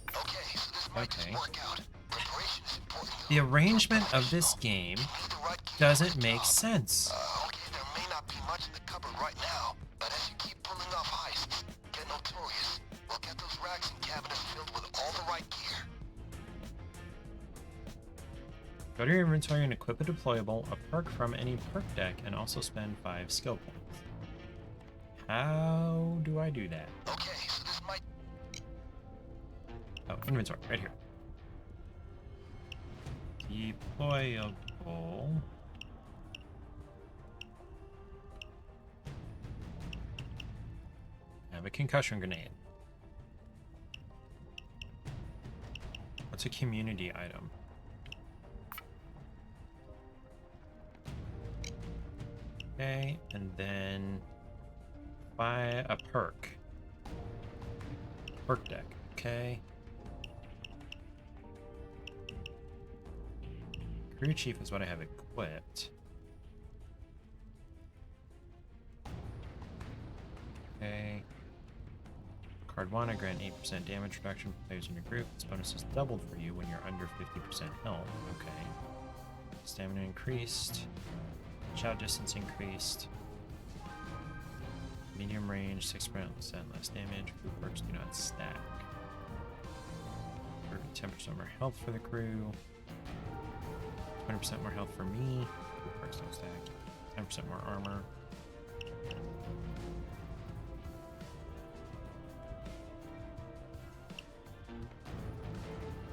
Okay, so this might just work out. Preparation is important though. The arrangement of this game You need the right gear for doesn't the make job. sense. Okay, there may not be much in the cupboard right now, but as you keep pulling off heists, get notorious. We'll get those racks and cabinets filled with all the right gear. Go to your inventory and equip a deployable, a perk from any perk deck, and also spend 5 skill points. How do I do that? Okay, so this might... Oh, inventory, right here. Deployable. I have a concussion grenade. What's a community item? Okay, and then buy a perk. Perk deck, okay. Crew Chief is what I have equipped. Okay. Card 1, I grant 8% damage reduction for players in your group. This bonus is doubled for you when you're under 50% health. Okay. Stamina increased. Shout distance increased. Medium range, 6% less damage. Crew perks do not stack. 10% more health for the crew. 20% more health for me. Crew perks don't stack. 10% more armor.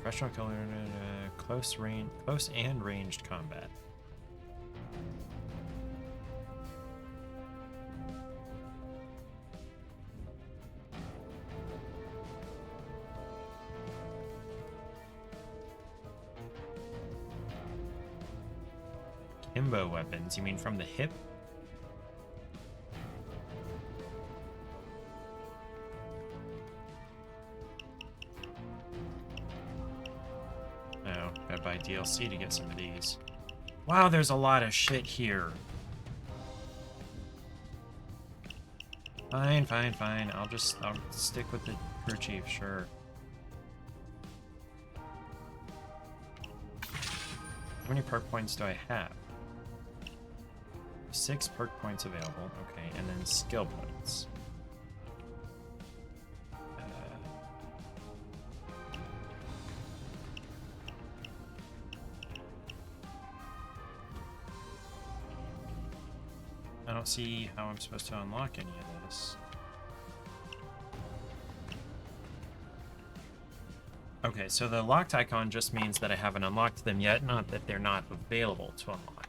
Professional killer, close and ranged combat. Kimbo weapons, you mean from the hip? Oh, gotta buy DLC to get some of these. Wow, there's a lot of shit here. Fine, fine, fine. I'll stick with the crew chief, sure. How many perk points do I have? 6 perk points available, okay, and then skill points. I don't see how I'm supposed to unlock any of this. Okay, so the locked icon just means that I haven't unlocked them yet, not that they're not available to unlock.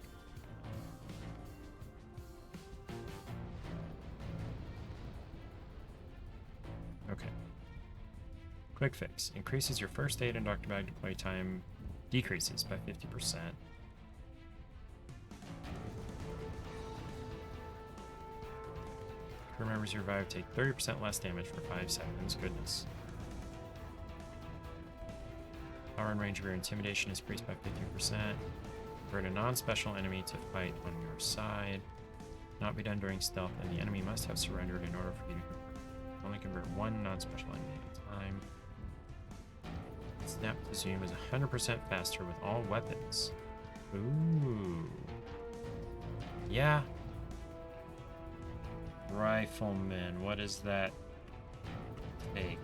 Okay. Quick fix. Increases your first aid and Dr. Bag deploy time decreases by 50%. Crew members you revive take 30% less damage for 5 seconds. Goodness. Power and range of your intimidation is increased by 50%. Convert a non-special enemy to fight on your side. Not be done during stealth, and the enemy must have surrendered in order for you to convert. Only convert one non-special enemy at a time. Snap to zoom is 100% faster with all weapons. Ooh. Yeah. Rifleman, what is that take?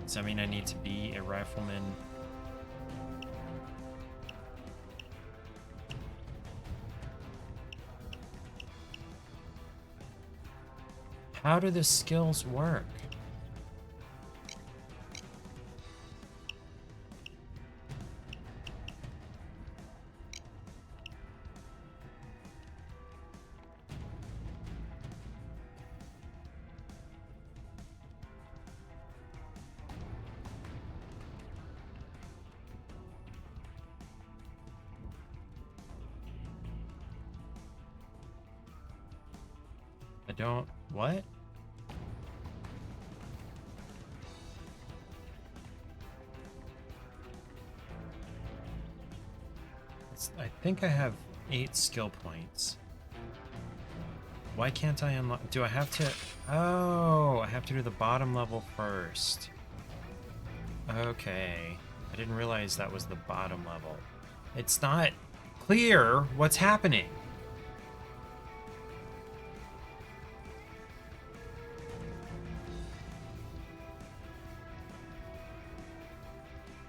Does that mean I need to be a rifleman? How do the skills work? I don't... What? I think I have 8 skill points. Why can't I unlock... Do I have to... Oh, I have to do the bottom level first. Okay. I didn't realize that was the bottom level. It's not clear what's happening.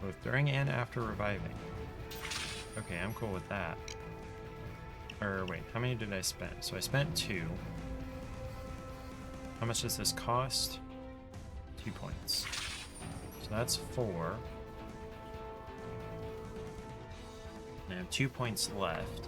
Both during and after reviving. Okay, I'm cool with that. Or wait, how many did I spend? So I spent 2. How much does this cost? 2 points. So that's 4. And I have 2 points left.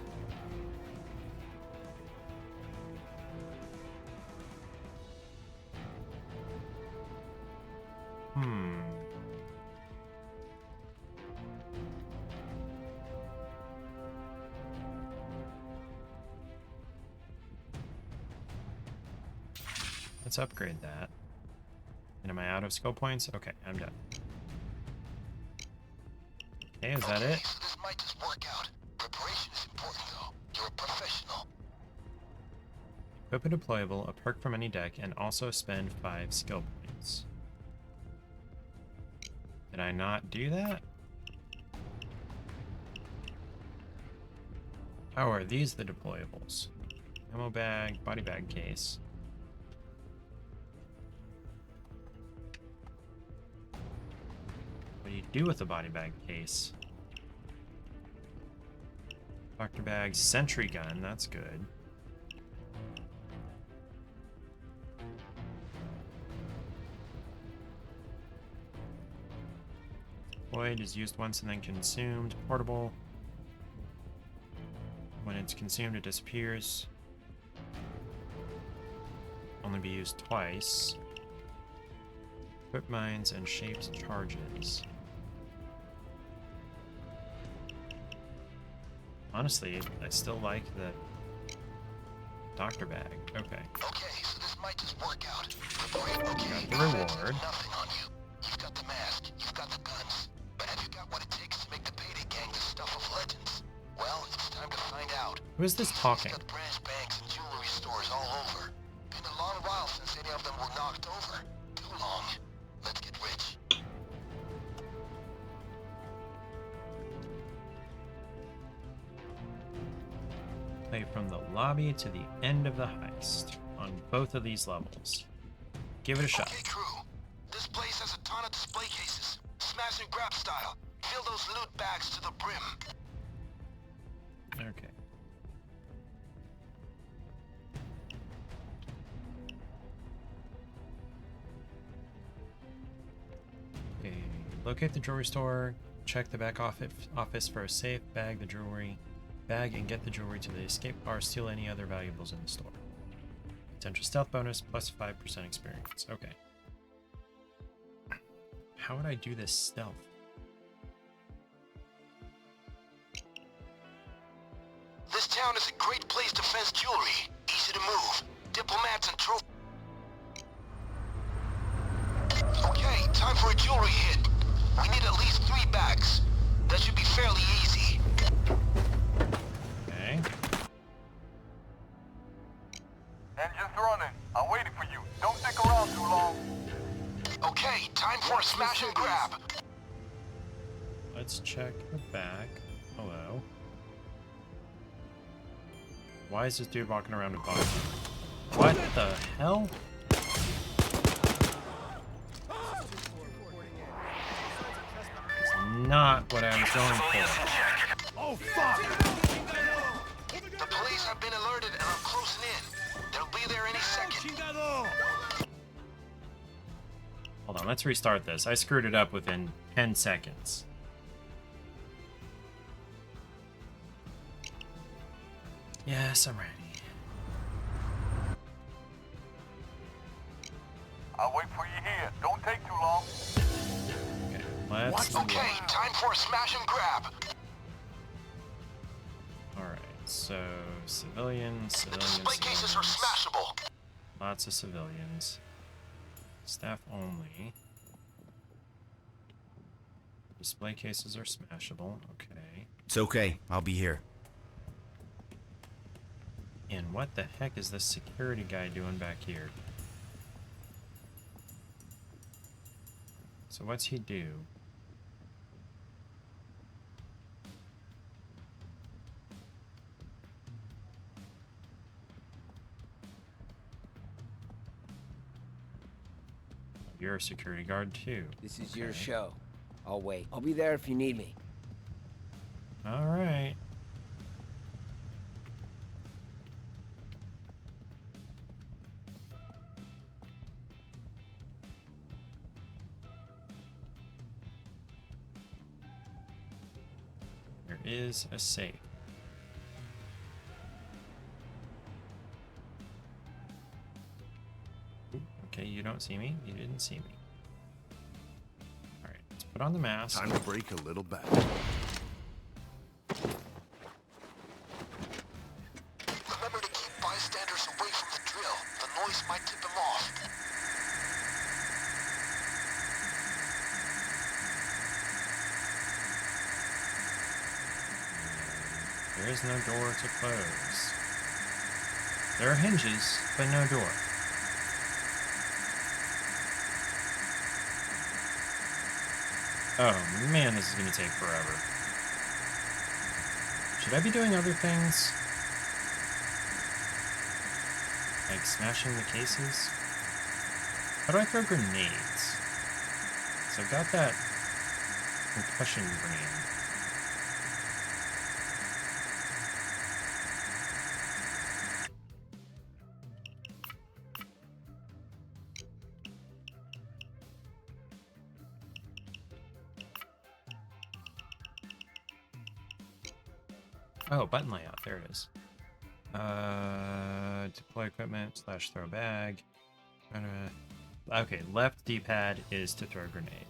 Let's upgrade that. And am I out of skill points? Okay, I'm done. Okay, is that it? So this might just work out. Preparation is important though. You're a professional. Equip a deployable, a perk from any deck, and also spend 5 skill points. Did I not do that? How are these the deployables? Ammo bag, body bag case. What do you do with the body bag case? Doctor bag, sentry gun, that's good. Void is used once and then consumed. Portable. When it's consumed, it disappears. Only be used twice. Equip mines and shaped charges. Honestly, I still like the doctor bag. Okay. Okay, so this might just work out. Great, okay. Got the reward. Nothing on you. You've got the mask, you've got the guns, but have you got what it takes to make the Payday gang the stuff of legends? Well, it's time to find out. Who is this talking? Got branch banks and jewelry stores all over. Been a long while since any of them were knocked over. Too long. Let's get rich. Play from the lobby to the end of the heist on both of these levels. Give it a shot. Okay, crew. This place has a ton of display cases. Smash and grab style. Fill those loot bags to the brim. Okay. Locate the jewelry store. Check the back office for a safe. Bag the jewelry. Bag and get the jewelry to the escape bar. Steal any other valuables in the store. Potential stealth bonus plus 5% experience. Okay. How would I do this stealth? This town is a great place to fence jewelry. Easy to move. Diplomats and trophies. Okay, time for a jewelry hit. We need at least 3 bags. That should be fairly easy. Okay. Engine's running. I'm waiting for you. Don't stick around too long. Okay, time for a smash and grab. Let's check the back. Hello. Why is this dude walking around with bombs? What the hell? It's not what I was going for. Oh, fuck! The police have been alerted and are closing in. They'll be there any second. Hold on, let's restart this. I screwed it up within 10 seconds. Yes, I'm ready. I'll wait for you here. Don't take too long. Okay, let's... Okay, time for a smash and grab. Alright, so civilians, The display cases are smashable. Lots of civilians. Staff only. Display cases are smashable. Okay. It's okay. I'll be here. And what the heck is this security guy doing back here? So what's he do? You're a security guard too. This is your show. I'll wait. I'll be there if you need me. All right. There is a safe. Okay, you don't see me. You didn't see me. All right, let's put on the mask. Time to break a little back. Remember to keep bystanders away from the drill. The noise might tip them off. There is no door to close. There are hinges, but no door. Oh man, this is gonna take forever. Should I be doing other things? Like smashing the cases? How do I throw grenades? So I've got that concussion grenade. Oh, button layout. There it is. Deploy equipment / throw bag. Okay, left D-pad is to throw a grenade.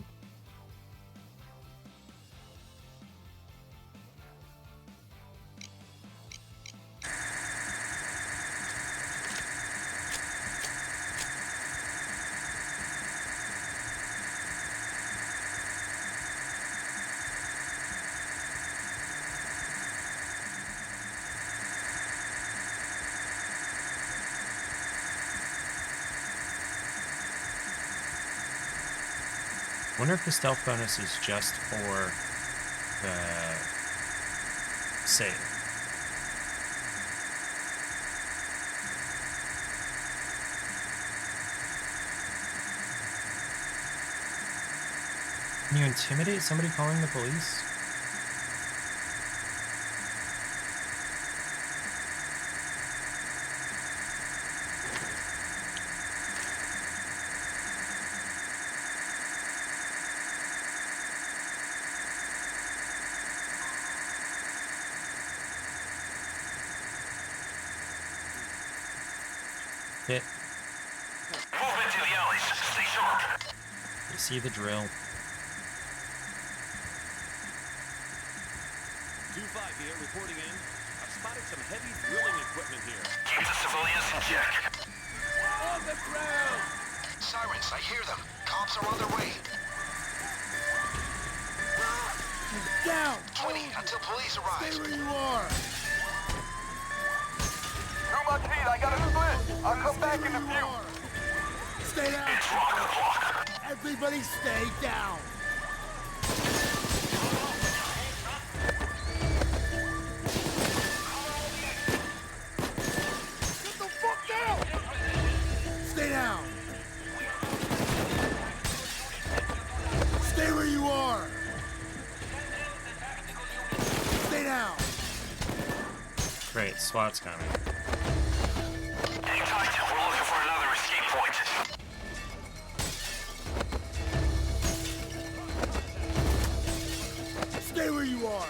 Wonder if the stealth bonus is just for the save. Can you intimidate somebody calling the police? Hit. Movement to the alleys. Stay sharp. You see the drill. 2-5 here, reporting in. I've spotted some heavy drilling equipment here. Keep the civilians in check. On the ground! Sirens, I hear them. Cops are on their way. Down! 20 until police Stay arrive. where you are! Through my teeth, I got a split. I'll come back in a few. Stay down! It's rock o'clock. Everybody stay down! Get the fuck down! Stay down! Stay where you are! Stay down! Great, SWAT's coming. Hang tight. We're looking for another escape point. Stay where you are!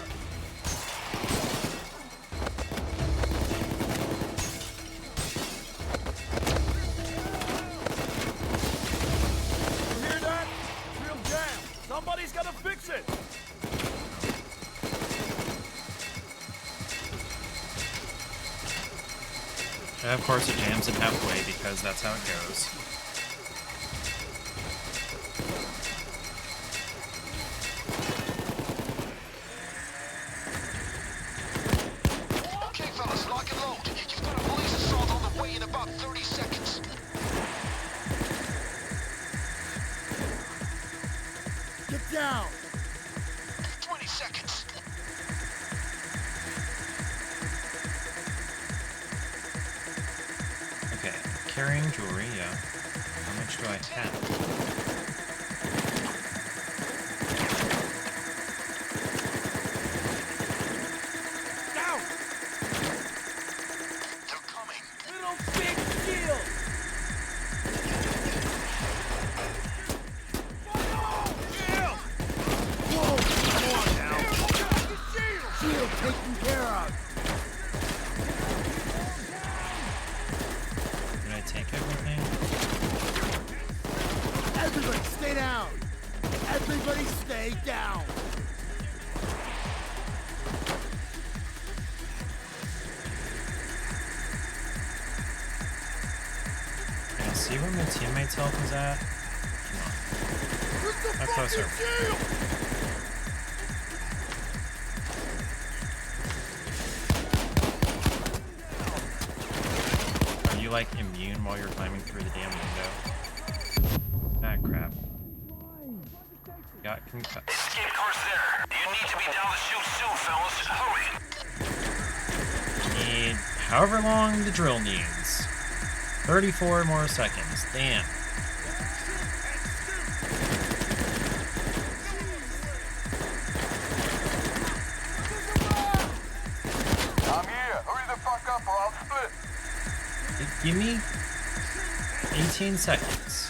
You hear that? Real jam. Somebody's gotta fix it. And of course, it jams it halfway because that's how it goes. Okay, fellas, lock and load. You've got a police assault on the way in about 30 seconds. Get down! 20 seconds. Okay, carrying jewelry, yeah. How much do I have? Down! They're coming. Little big deal! Yeah! Whoa! Come on now! Shield taken care of! Did I take everything? Everybody stay down! Everybody stay down! Can I see where my teammate's health is at? Come on. How closer? Are you like immune while you're climbing through the damn window? Ah, crap. Got concussed. Escape car's there. You need to be down the chute soon, fellas. Hurry. Need however long the drill needs. 34 more seconds. Damn. I'm here. Hurry the fuck up or I'll split. Give me 18 seconds.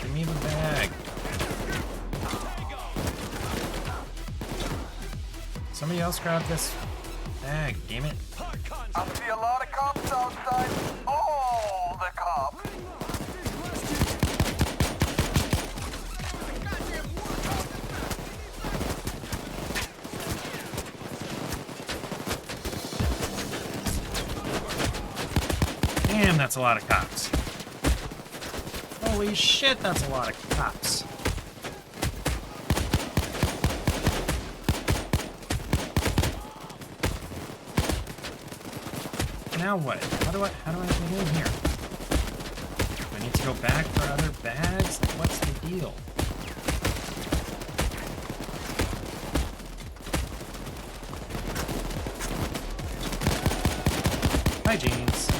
Give me the bag. Somebody else grab this bag, damn it. I see a lot of cops outside. All the cops. Damn, that's a lot of cops. Holy shit, that's a lot of cops. Now what? How do I get in here? Do I need to go back for other bags? Like, what's the deal? Hi, Jeans.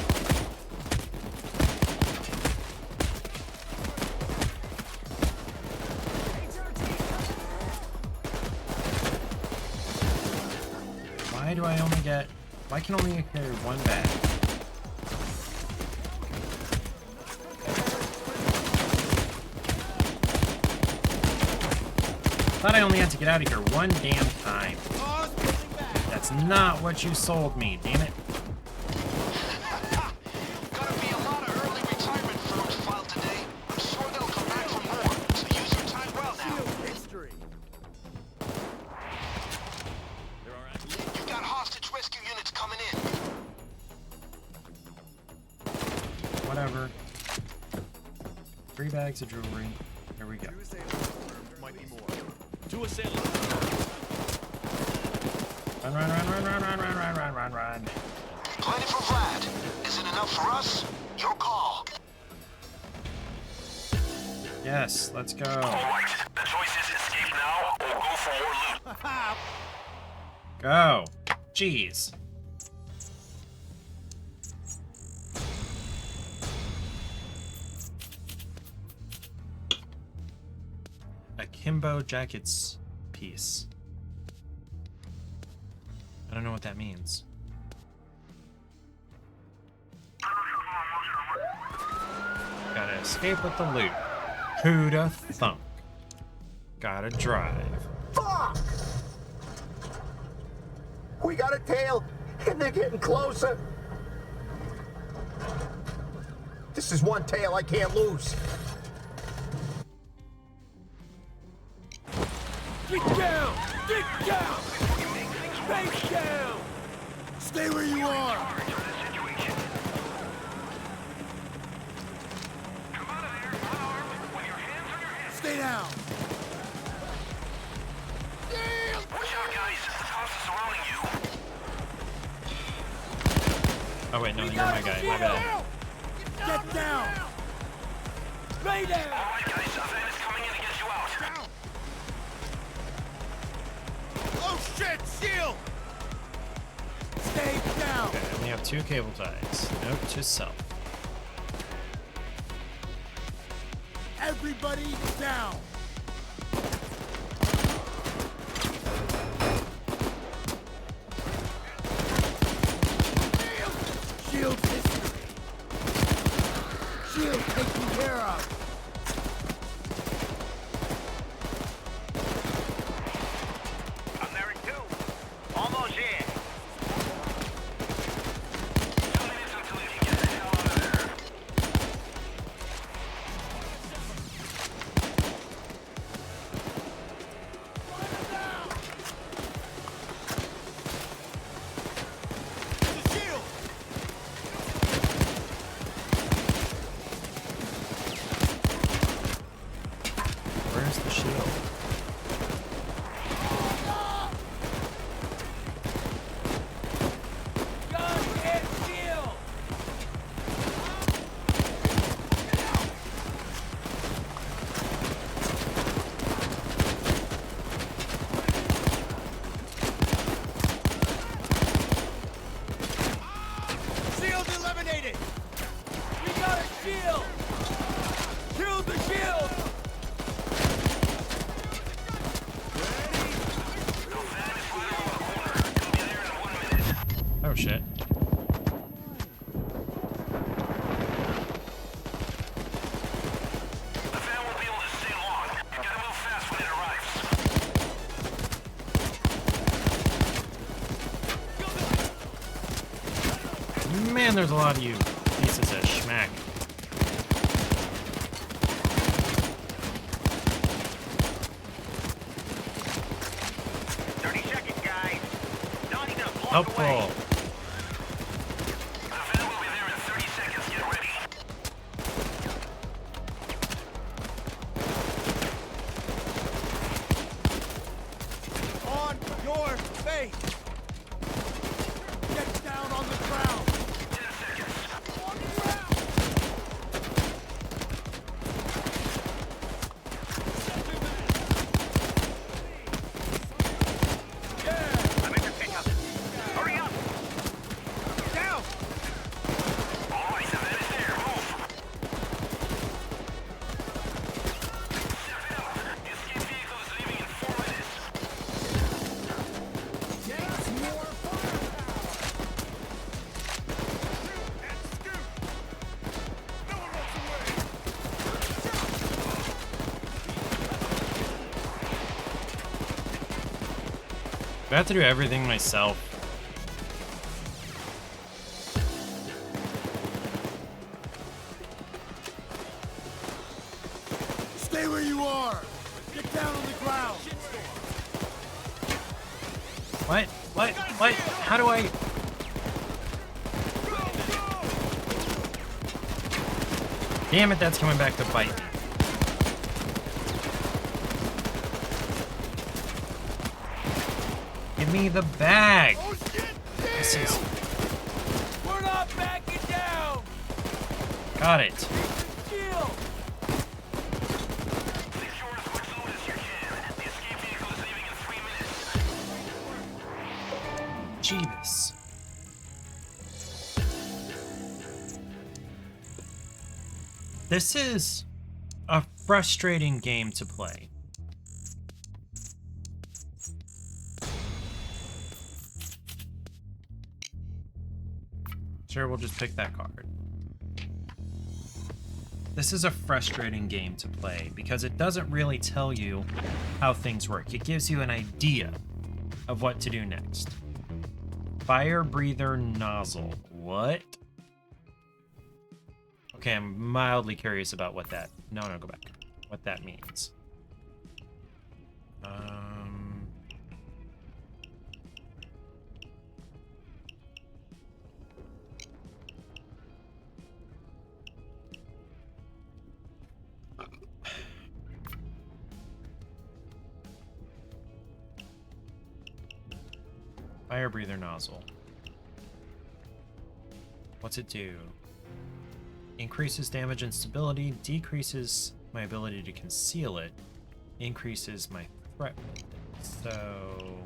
do I only get... Why can only carry one bag? Thought I only had to get out of here one damn time. That's not what you sold me, damn it. Gonna be a lot of early retirement firms filed today. I'm sure they'll come back for more, so use your time well now. History. You've got hostage rescue units coming in. Whatever. 3 bags of jewelry. There we go. Might be more. 2 assailants. Run, run, run, run, run, run, run, run, run, run, run. Plenty for Vlad. Is it enough for us? Your call. Yes, let's go. Alright, the choice is escape now or go for more loot. Go. Jeez. Akimbo jackets piece. I don't know what that means. Gotta escape with the loot. Who'da thunk? Gotta drive. Fuck! We got a tail, and they're getting closer. This is one tail I can't lose. Get down! Get down! Face down! Stay where you are. Stay down. Watch out, guys. The cops are surrounding you. Oh wait, no, you're my guy. My bad. Get down. Payday! Alright, guys. A van is coming in to get you out. Oh shit! Shield. Stay down. Okay, I only have 2 cable ties. Note to self. Everybody down. Shield history. Shield taken care of. I'm there in 2. Almost here. 2 minutes until you can get the hell out of there. Shield. Where's the shield? Gun and shield! Shield eliminated. We got a shield! Kill the shield! Oh shit. The van won't be able to stay long. You gotta move fast when it arrives. Man, there's a lot of you pieces of schmack. Helpful. The van will be there in 30 seconds. Get ready. On your face! Get down on the ground. 10 seconds. On the ground. I'm in your pickup. Hurry up. Down. All right, the van is there. Move. Step it up. The escape vehicle is leaving in 4 minutes. Get I have to do everything myself. Stay where you are. Get down on the ground. What? What? How do I... Damn it, that's coming back to bite me. Give me the bag. This is... We're not backing down! Got it. Shield! Secure as much loot as you can. The escape vehicle is leaving in 3 minutes. Jeebus. This is a frustrating game to play. Sure, we'll just pick that card. This is a frustrating game to play because it doesn't really tell you how things work. It gives you an idea of what to do next. Fire breather nozzle. What? Okay, I'm mildly curious about what that... No, go back. What that means. Fire breather nozzle. What's it do? Increases damage and stability, decreases my ability to conceal it, increases my threat. So...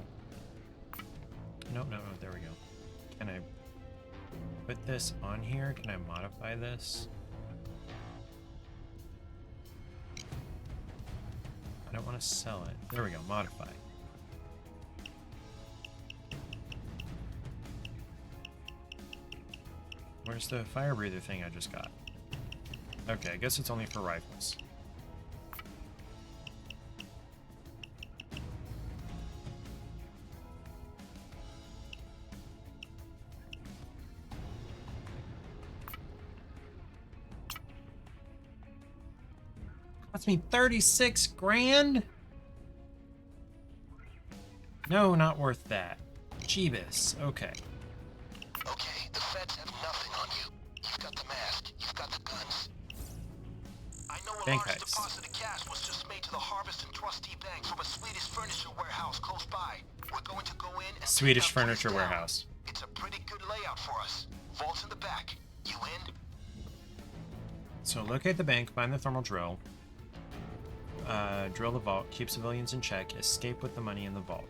No, there we go. Can I put this on here? Can I modify this? I don't want to sell it. There we go, modify. Where's the fire breather thing I just got? Okay, I guess it's only for rifles. Cost me 36 grand? No, not worth that. Jeebus, okay. Okay, the feds have nothing on you. You've got the mask, you've got the guns. I know a Bank large heist. deposit of cash was just made to the Harvest and Trustee Bank from a Swedish furniture warehouse close by. We're going to go in and Swedish take that place furniture down. warehouse. It's a pretty good layout for us. Vault's in the back. You in? So locate the bank, find the thermal drill, drill the vault, keep civilians in check, escape with the money in the vault.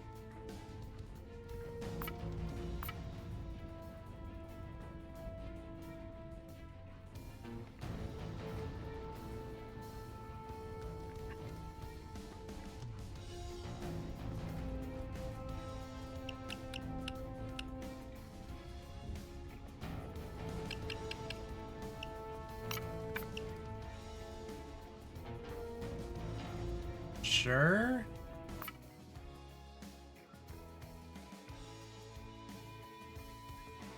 Sure.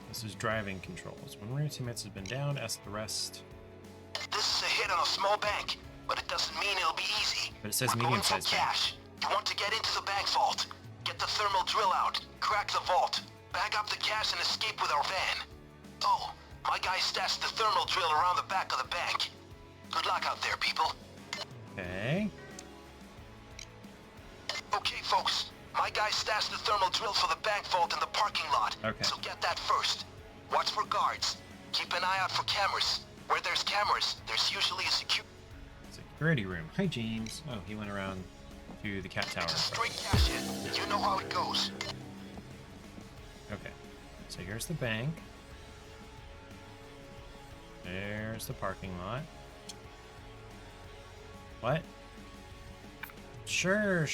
This is driving controls. When one of your teammates has been down, ask the rest. This is a hit on a small bank, but it doesn't mean it'll be easy. But it says We're going for medium-sized bank. cash. You want to get into the bank vault. Get the thermal drill out. Crack the vault. Bag up the cash and escape with our van. Oh, my guy stashed the thermal drill around the back of the bank. Good luck out there, people. Okay. Okay, folks. My guy stashed the thermal drill for the bank vault in the parking lot. Okay. So get that first. Watch for guards. Keep an eye out for cameras. Where there's cameras, there's usually a Security room. Hi, James. Oh, he went around to the cat tower. It's a straight cash in. You know how it goes. Okay. So here's the bank. There's the parking lot. What? Sure.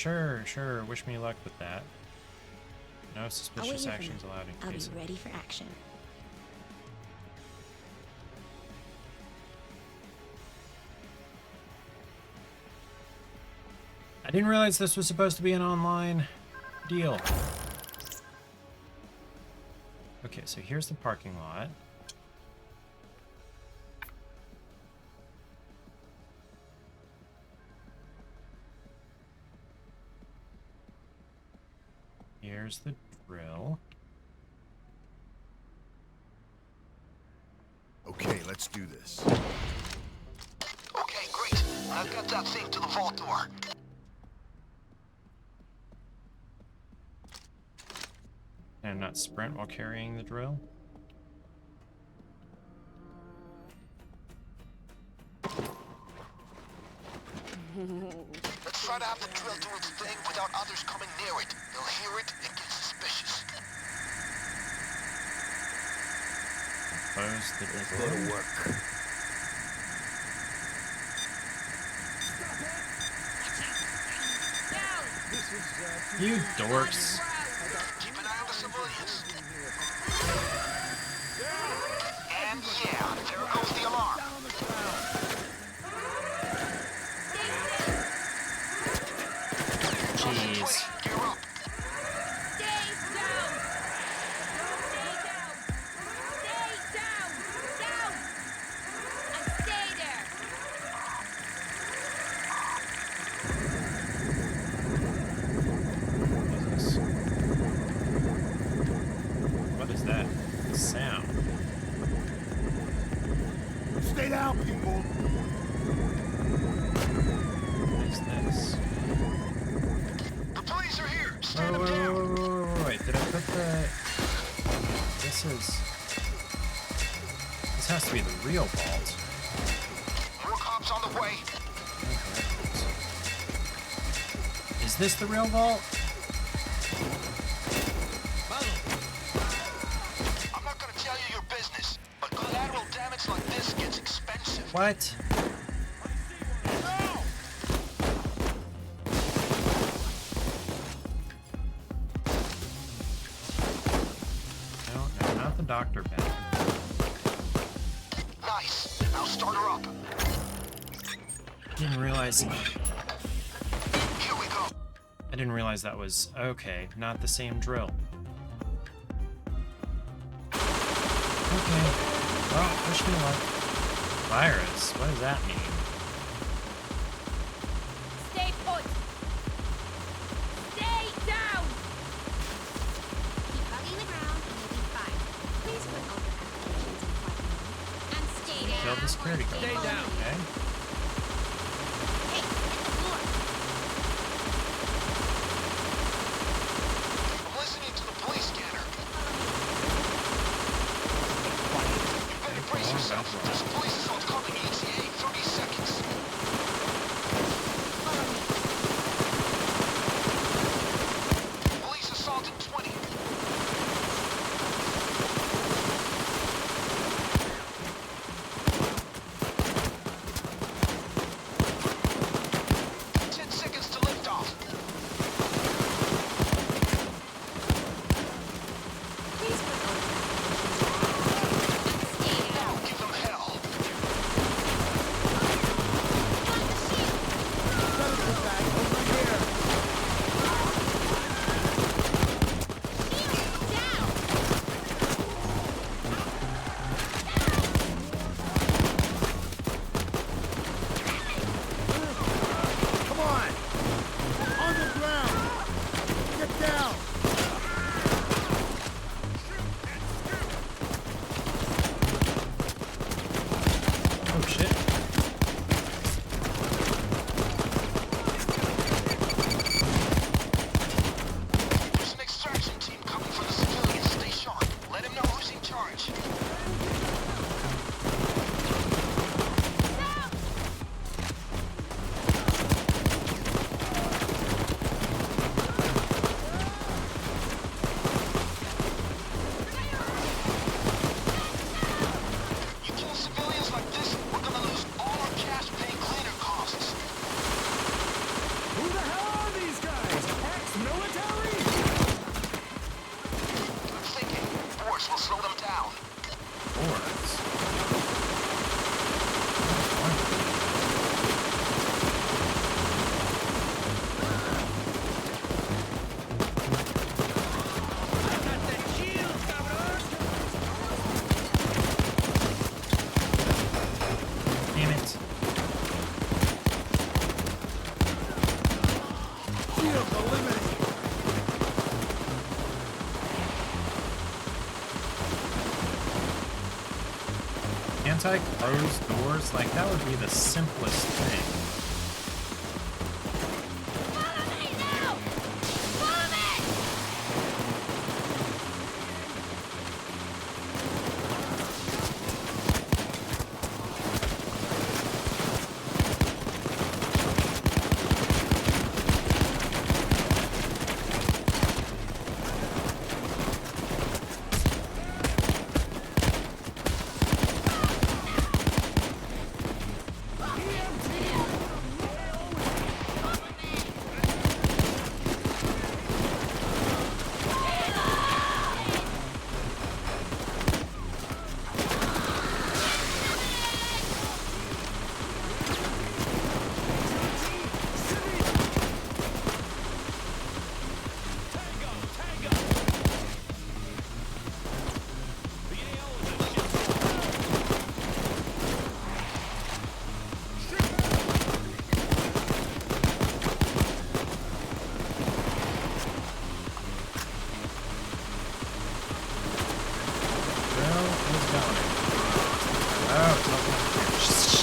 Wish me luck with that. No suspicious actions allowed in I'll be case of... ready for action. I didn't realize this was supposed to be an online deal. Okay, so here's the parking lot. Here's the drill. Okay, let's do this. Okay, great. I've got that thing to the vault door. And not sprint while carrying the drill. Let's try to have the drill do its thing without others coming near it. They'll hear it and get suspicious. Close the Let's door. go to work. You dorks. Keep an eye on the civilians. And yeah, there goes the alarm. Jeez. Gear up. What is that sound? Stay down, people. What is this? The police are here. Oh, Stand them down. wait, did I put the... This has to be the real vault. More cops on the way. Is this the real vault? I'm not gonna tell you your business, but collateral damage like this gets expensive. What? No, not the doctor bed. Nice. Now start her up. Didn't realize... Here we go. I didn't realize that was... Okay, not the same drill. Okay. Well, wish me luck. Virus? What does that mean? Stay put. Stay down. Keep hugging the ground and you'll be fine. Please put all your applications in flight mode. And stay down. Kill the security or guard. stay down. Okay. Hey, hit the floor. I'm listening to the police scanner. You better brace yourself. There's a police assault coming ETA in 30 seconds. Police assault in 20. Shield eliminated. Can't I close doors? Like, that would be the simplest thing. Follow me now! Follow me!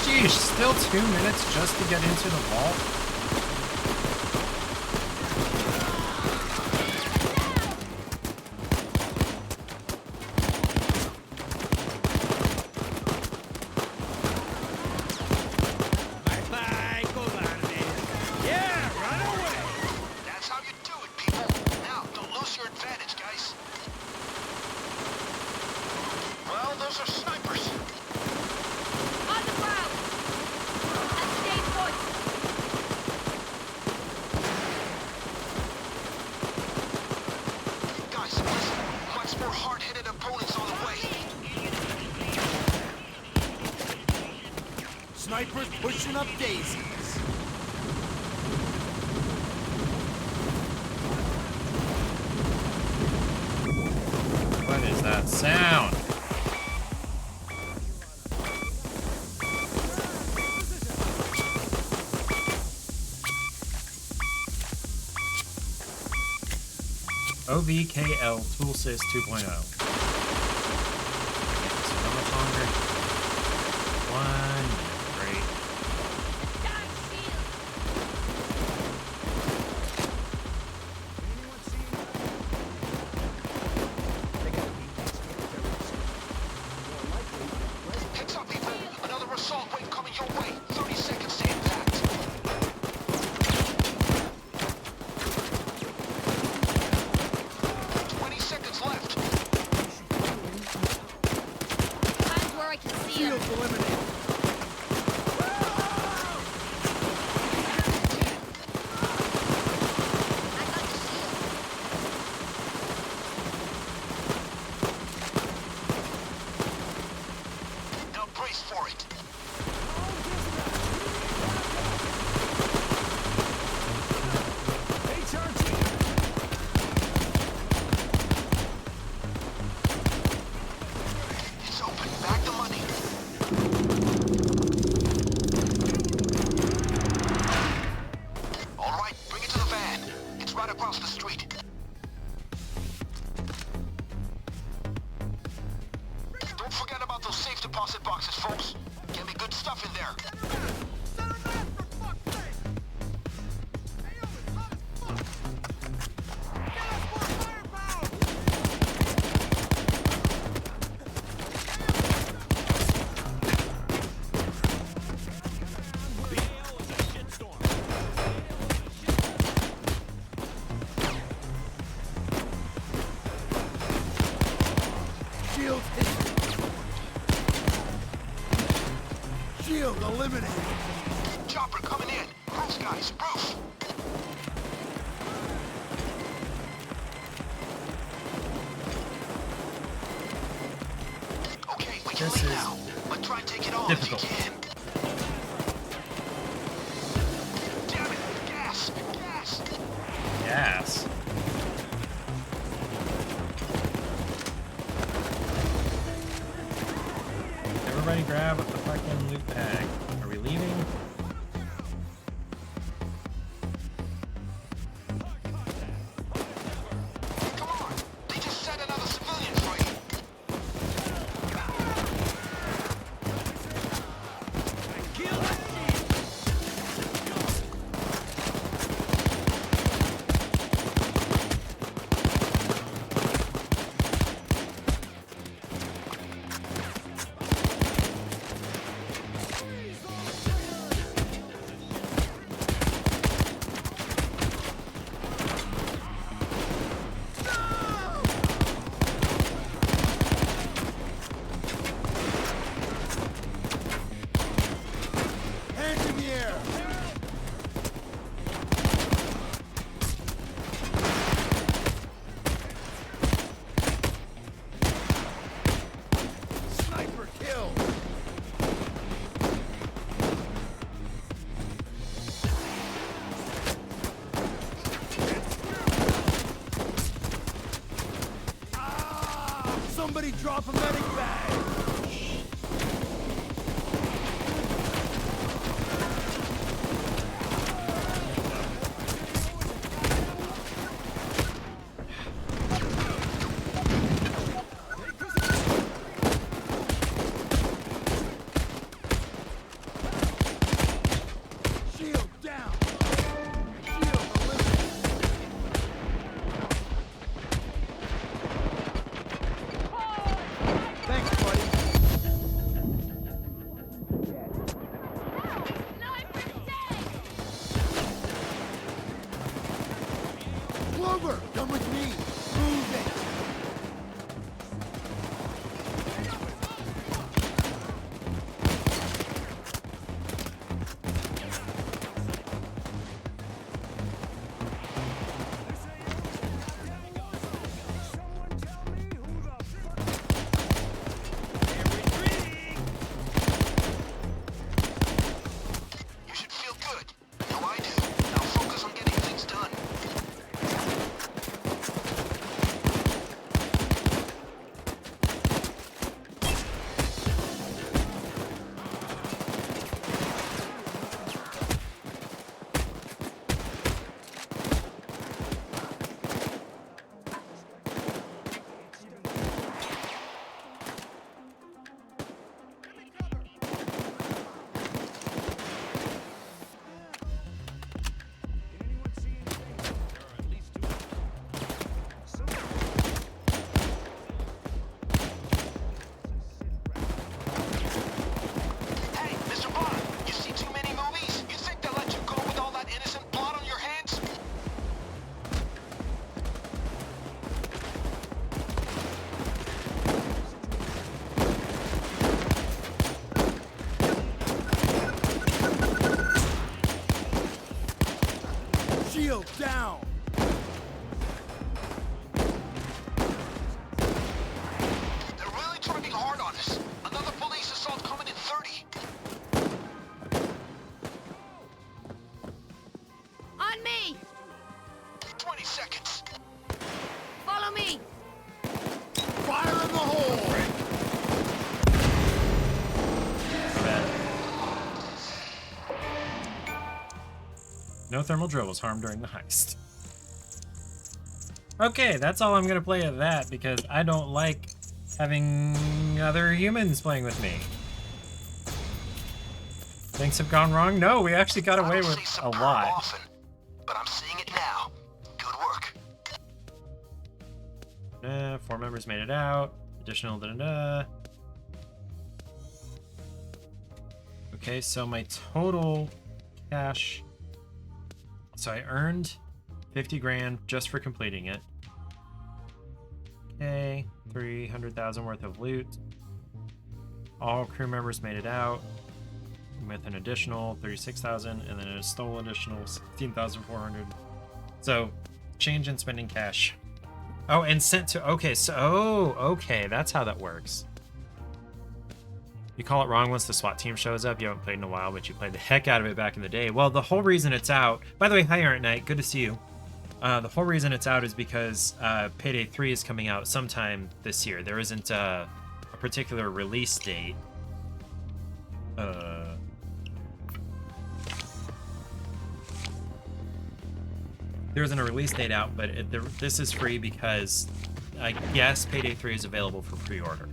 Sheesh, still 2 minutes just to get into the vault? Bye-bye, cobarde. Yeah, run away. That's how you do it, people. Now, don't lose your advantage, guys. Well, those are snipers. On the ground! And stay put! Guys, listen. Much more hard-headed opponents on the way. Snipers pushing up daisies. What is that sound? OVKL Toolsys 2.0. So how much longer? 1 minute. Great. Time shield! Heads up, people. Another assault wave coming your way. 30 seconds to impact. Times where I can see him. Shield eliminated. I got the shield. Now brace for it. It's open. Back the money. All right, bring it to the van. It's right across the street. Don't forget about those safe deposit boxes, folks. Can be good stuff in there. The AO is a shitstorm. Shield hit. Shield eliminated. Chopper coming in. Roof, guys, roof. Okay, we can This leave is now. But try and take it all difficult. if you can. Damn it! Gas! Gas! Gas. Everybody grab the fucking loot bag. Are we leaving? Somebody drop a medic bag! Shield down! Shield eliminated! Thanks, buddy. Clover, come with me. Move it. You should feel good. No, I do. Now focus on getting things done. Hey, Mr. Bond, you see too many movies? You think they'll let you go with all that innocent blood on your hands? Shield down! They're really trying hard on us. Another police assault coming in 30. On me! 20 seconds. Follow me! Fire in the hole! No thermal drill was harmed during the heist. Okay, that's all I'm going to play of that because I don't like having other humans playing with me. Things have gone wrong? No, we actually got away I don't with say a superb lot. often, but I'm seeing it now. Good work. 4 members made it out. Additional da-da-da. Okay, so my total cash. So I earned 50 grand just for completing it. Okay, 300,000 worth of loot. All crew members made it out with an additional 36,000 and then a stolen additional 16,400. So change in spending cash. Oh, and sent to, okay, so, okay, that's how that works. You call it wrong once the SWAT team shows up. You haven't played in a while, but you played the heck out of it back in the day. Well, the whole reason it's out, by the way, hi Errant Knight, good to see you. The whole reason it's out is because Payday 3 is coming out sometime this year. There isn't a particular release date. There isn't a release date out, but this is free because I guess Payday 3 is available for pre-order.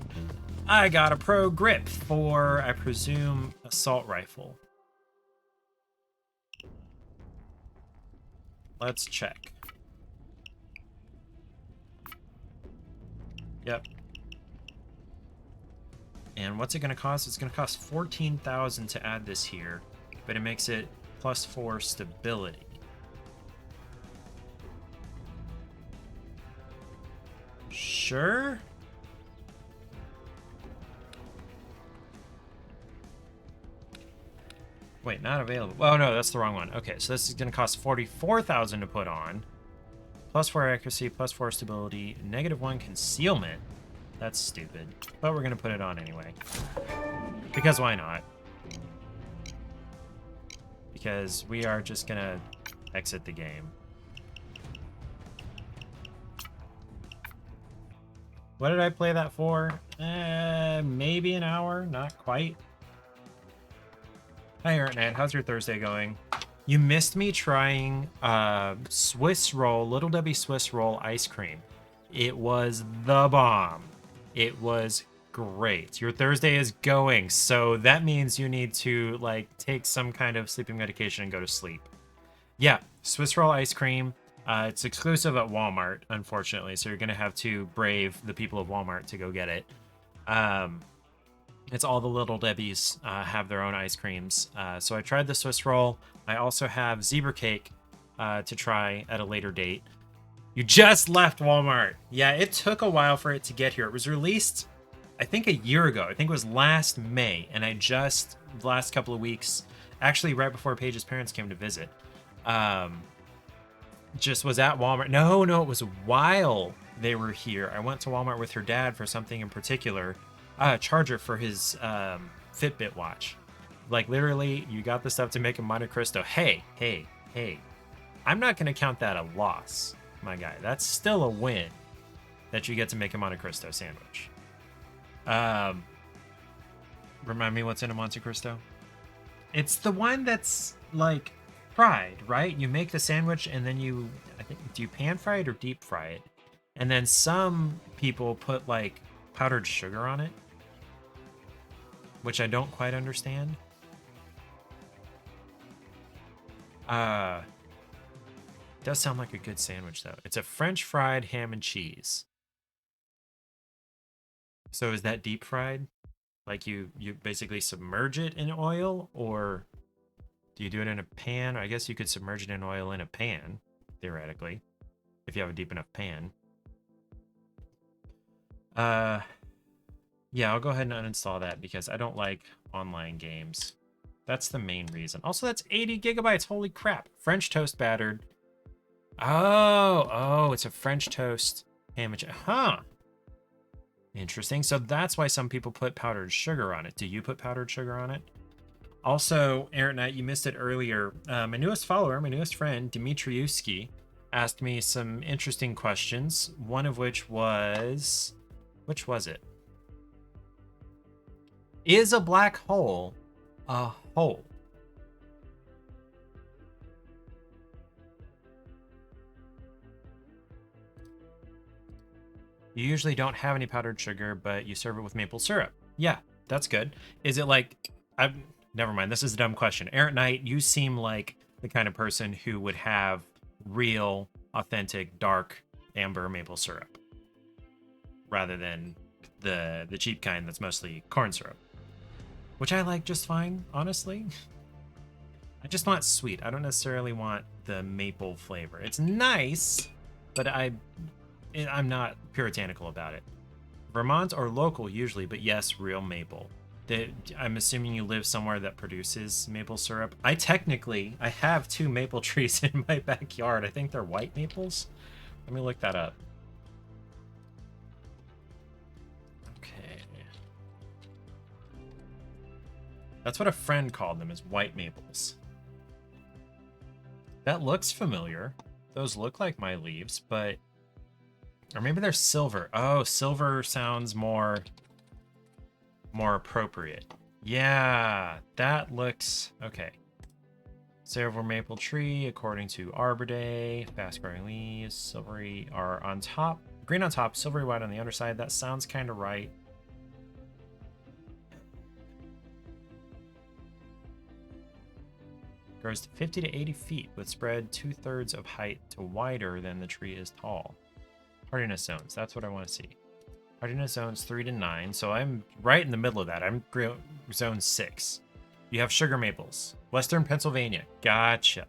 I got a pro grip for, I presume, assault rifle. Let's check. Yep. And what's it going to cost? It's going to cost 14,000 to add this here, but it makes it +4 stability. Sure. Wait, not available. Oh no, that's the wrong one. Okay, so this is going to cost 44,000 to put on. +4 accuracy, +4 stability, -1 concealment. That's stupid, but we're going to put it on anyway. Because why not? Because we are just going to exit the game. What did I play that for? Maybe an hour, not quite. Hi, Ernest. How's your Thursday going? You missed me trying Swiss roll, Little Debbie Swiss roll ice cream. It was the bomb. It was great. Your Thursday is going, so that means you need to like take some kind of sleeping medication and go to sleep. Yeah, Swiss roll ice cream. It's exclusive at Walmart, unfortunately, so you're gonna have to brave the people of Walmart to go get it. It's all the Little Debbies have their own ice creams. So I tried the Swiss roll. I also have zebra cake to try at a later date. You just left Walmart. Yeah, it took a while for it to get here. It was released, I think, a year ago. I think it was last May, and I just, the last couple of weeks, actually right before Paige's parents came to visit, just was at Walmart. No, it was while they were here. I went to Walmart with her dad for something in particular, a charger for his Fitbit watch. Like, literally, you got the stuff to make a Monte Cristo. Hey. I'm not going to count that a loss, my guy. That's still a win that you get to make a Monte Cristo sandwich. Remind me what's in a Monte Cristo? It's the one that's, like, fried, right? You make the sandwich and then you, I think, do you pan fry it or deep fry it? And then some people put, like, powdered sugar on it, which I don't quite understand. Does sound like a good sandwich, though. It's a French fried ham and cheese. So is that deep fried? Like you basically submerge it in oil, or do you do it in a pan? I guess you could submerge it in oil in a pan, theoretically, if you have a deep enough pan. Yeah, I'll go ahead and uninstall that because I don't like online games. That's the main reason. Also, that's 80 gigabytes. Holy crap. French toast battered. Oh, it's a French toast ham and cheese. Huh. Interesting. So that's why some people put powdered sugar on it. Do you put powdered sugar on it? Also, Aaron Knight, you missed it earlier. My newest follower, my newest friend, Dimitriuski, asked me some interesting questions. One of which was... Which was it? Is a black hole a hole? You usually don't have any powdered sugar, but you serve it with maple syrup. Yeah, that's good. Is it like... Never mind, this is a dumb question. Aaron Knight, you seem like the kind of person who would have real, authentic, dark amber maple syrup, rather than the cheap kind that's mostly corn syrup, which I like just fine, honestly. I just want sweet. I don't necessarily want the maple flavor. It's nice, but I'm not puritanical about it. Vermont or local usually, but yes, real maple. I'm assuming you live somewhere that produces maple syrup. I have 2 maple trees in my backyard. I think they're white maples. Let me look that up. Okay. That's what a friend called them, is white maples. That looks familiar. Those look like my leaves, but... Or maybe they're silver. Oh, silver sounds more appropriate. Yeah, that looks... Okay. Silver maple tree, according to Arbor Day. Fast-growing leaves, silvery are on top. Green on top, silvery white on the underside. That sounds kind of right. Grows to 50 to 80 feet, with spread 2/3 of height to wider than the tree is tall. Hardiness zones, that's what I want to see. Hardiness zones 3 to 9, so I'm right in the middle of that. I'm zone 6. You have sugar maples. Western Pennsylvania. Gotcha.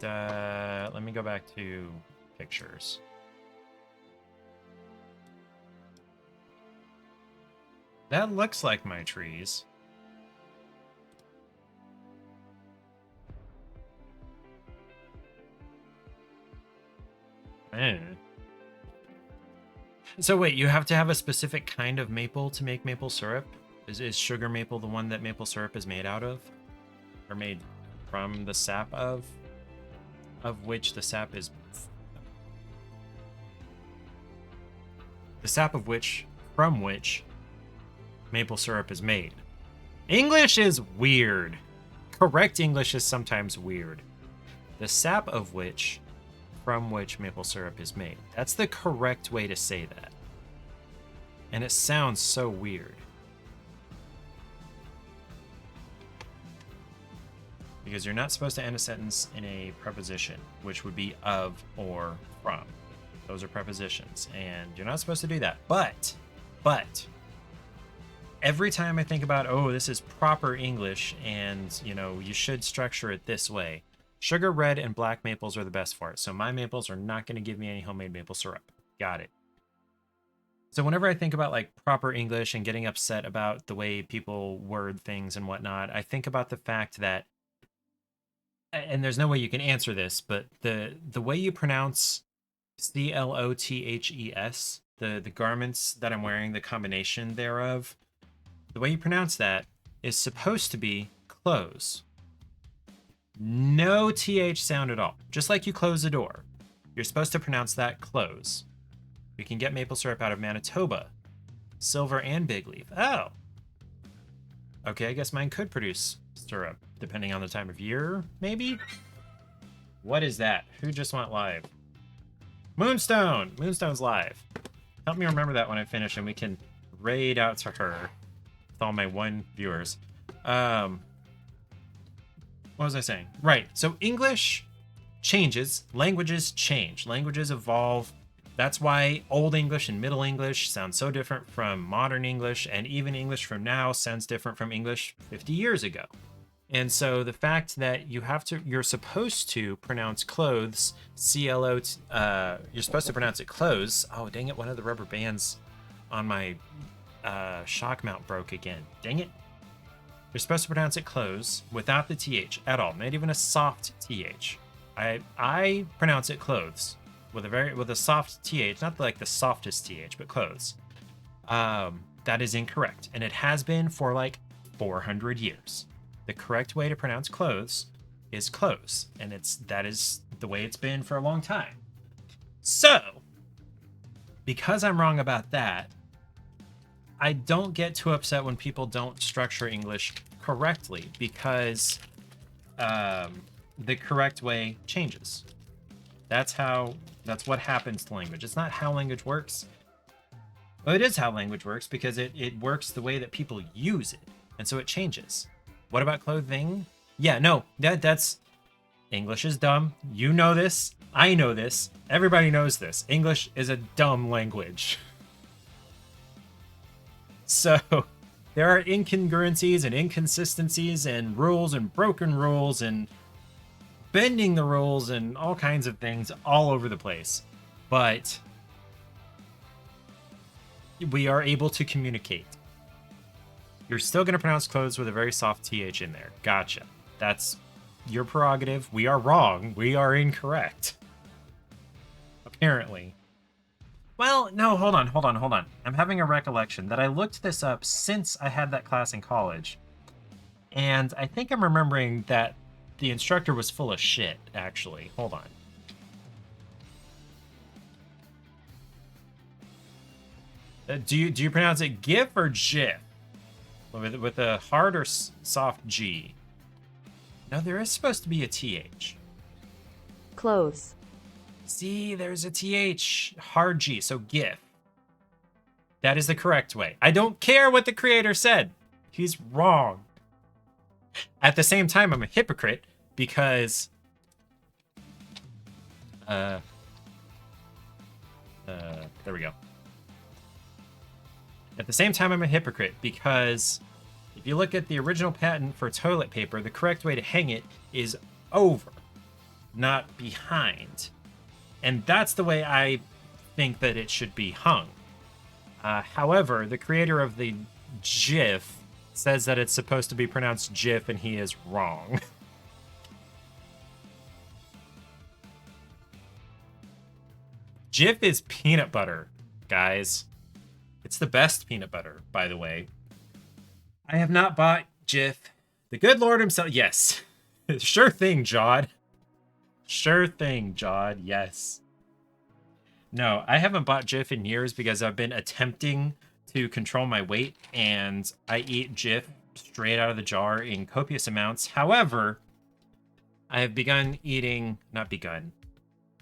Let me go back to pictures. That looks like my trees. Man. So wait, you have to have a specific kind of maple to make maple syrup? Is sugar maple the one that maple syrup is made out of? Or made from the sap of? Of which the sap is... The sap of which, from which, maple syrup is made. English is weird. Correct English is sometimes weird. The sap of which, from which maple syrup is made. That's the correct way to say that. And it sounds so weird. Because you're not supposed to end a sentence in a preposition, which would be of or from. Those are prepositions, and you're not supposed to do that. But, every time I think about, oh, this is proper English, and, you know, you should structure it this way. Sugar, red, and black maples are the best for it. So my maples are not going to give me any homemade maple syrup. Got it. So whenever I think about like proper English and getting upset about the way people word things and whatnot, I think about the fact that, and there's no way you can answer this, but the way you pronounce clothes, the garments that I'm wearing, the combination thereof, the way you pronounce that is supposed to be close. No th sound at all. Just like you close a door. You're supposed to pronounce that close. You can get maple syrup out of Manitoba, silver, and big leaf. Oh. Okay, I guess mine could produce syrup, depending on the time of year, maybe? What is that? Who just went live? Moonstone! Moonstone's live. Help me remember that when I finish, and we can raid out to her with all my 1 viewers. What was I saying? Right, so English changes, languages change, languages evolve. That's why Old English and Middle English sound so different from modern English, and even English from now sounds different from English 50 years ago. And so the fact that you're supposed to pronounce clothes, you're supposed to pronounce it clothes. Oh, dang it, one of the rubber bands on my shock mount broke again. Dang it. You're supposed to pronounce it clothes without the th at all, not even a soft th. I pronounce it clothes with a soft th, not like the softest th, but clothes. That is incorrect, and it has been for like 400 years. The correct way to pronounce clothes is clothes, and that is the way it's been for a long time. So, because I'm wrong about that, I don't get too upset when people don't structure English correctly, because the correct way changes. That's what happens to language. It's not how language works. Well, it is how language works, because it works the way that people use it, and so it changes. What about clothing? Yeah, no, that's English is dumb. You know this. I know this. Everybody knows this. English is a dumb language. So there are incongruencies and inconsistencies and rules and broken rules and bending the rules and all kinds of things all over the place. But we are able to communicate. You're still going to pronounce clothes with a very soft th in there. Gotcha. That's your prerogative. We are wrong. We are incorrect. Apparently. Well, no, hold on. I'm having a recollection that I looked this up since I had that class in college. And I think I'm remembering that the instructor was full of shit, actually. Hold on. Do you pronounce it GIF or GIF? With a hard or soft G? No, there is supposed to be a TH. Clothes. See, there's a TH. Hard G, so GIF. That is the correct way. I don't care what the creator said. He's wrong. At the same time, I'm a hypocrite because... there we go. At the same time, I'm a hypocrite because if you look at the original patent for toilet paper, the correct way to hang it is over, not behind. And that's the way I think that it should be hung. However, the creator of the GIF says that it's supposed to be pronounced GIF, and he is wrong. GIF is peanut butter, guys. It's the best peanut butter, by the way. I have not bought Jif. The good Lord himself. Yes. Sure thing, Jod. Sure thing, Jod. Yes. No, I haven't bought Jif in years because I've been attempting to control my weight, and I eat Jif straight out of the jar in copious amounts. However, I have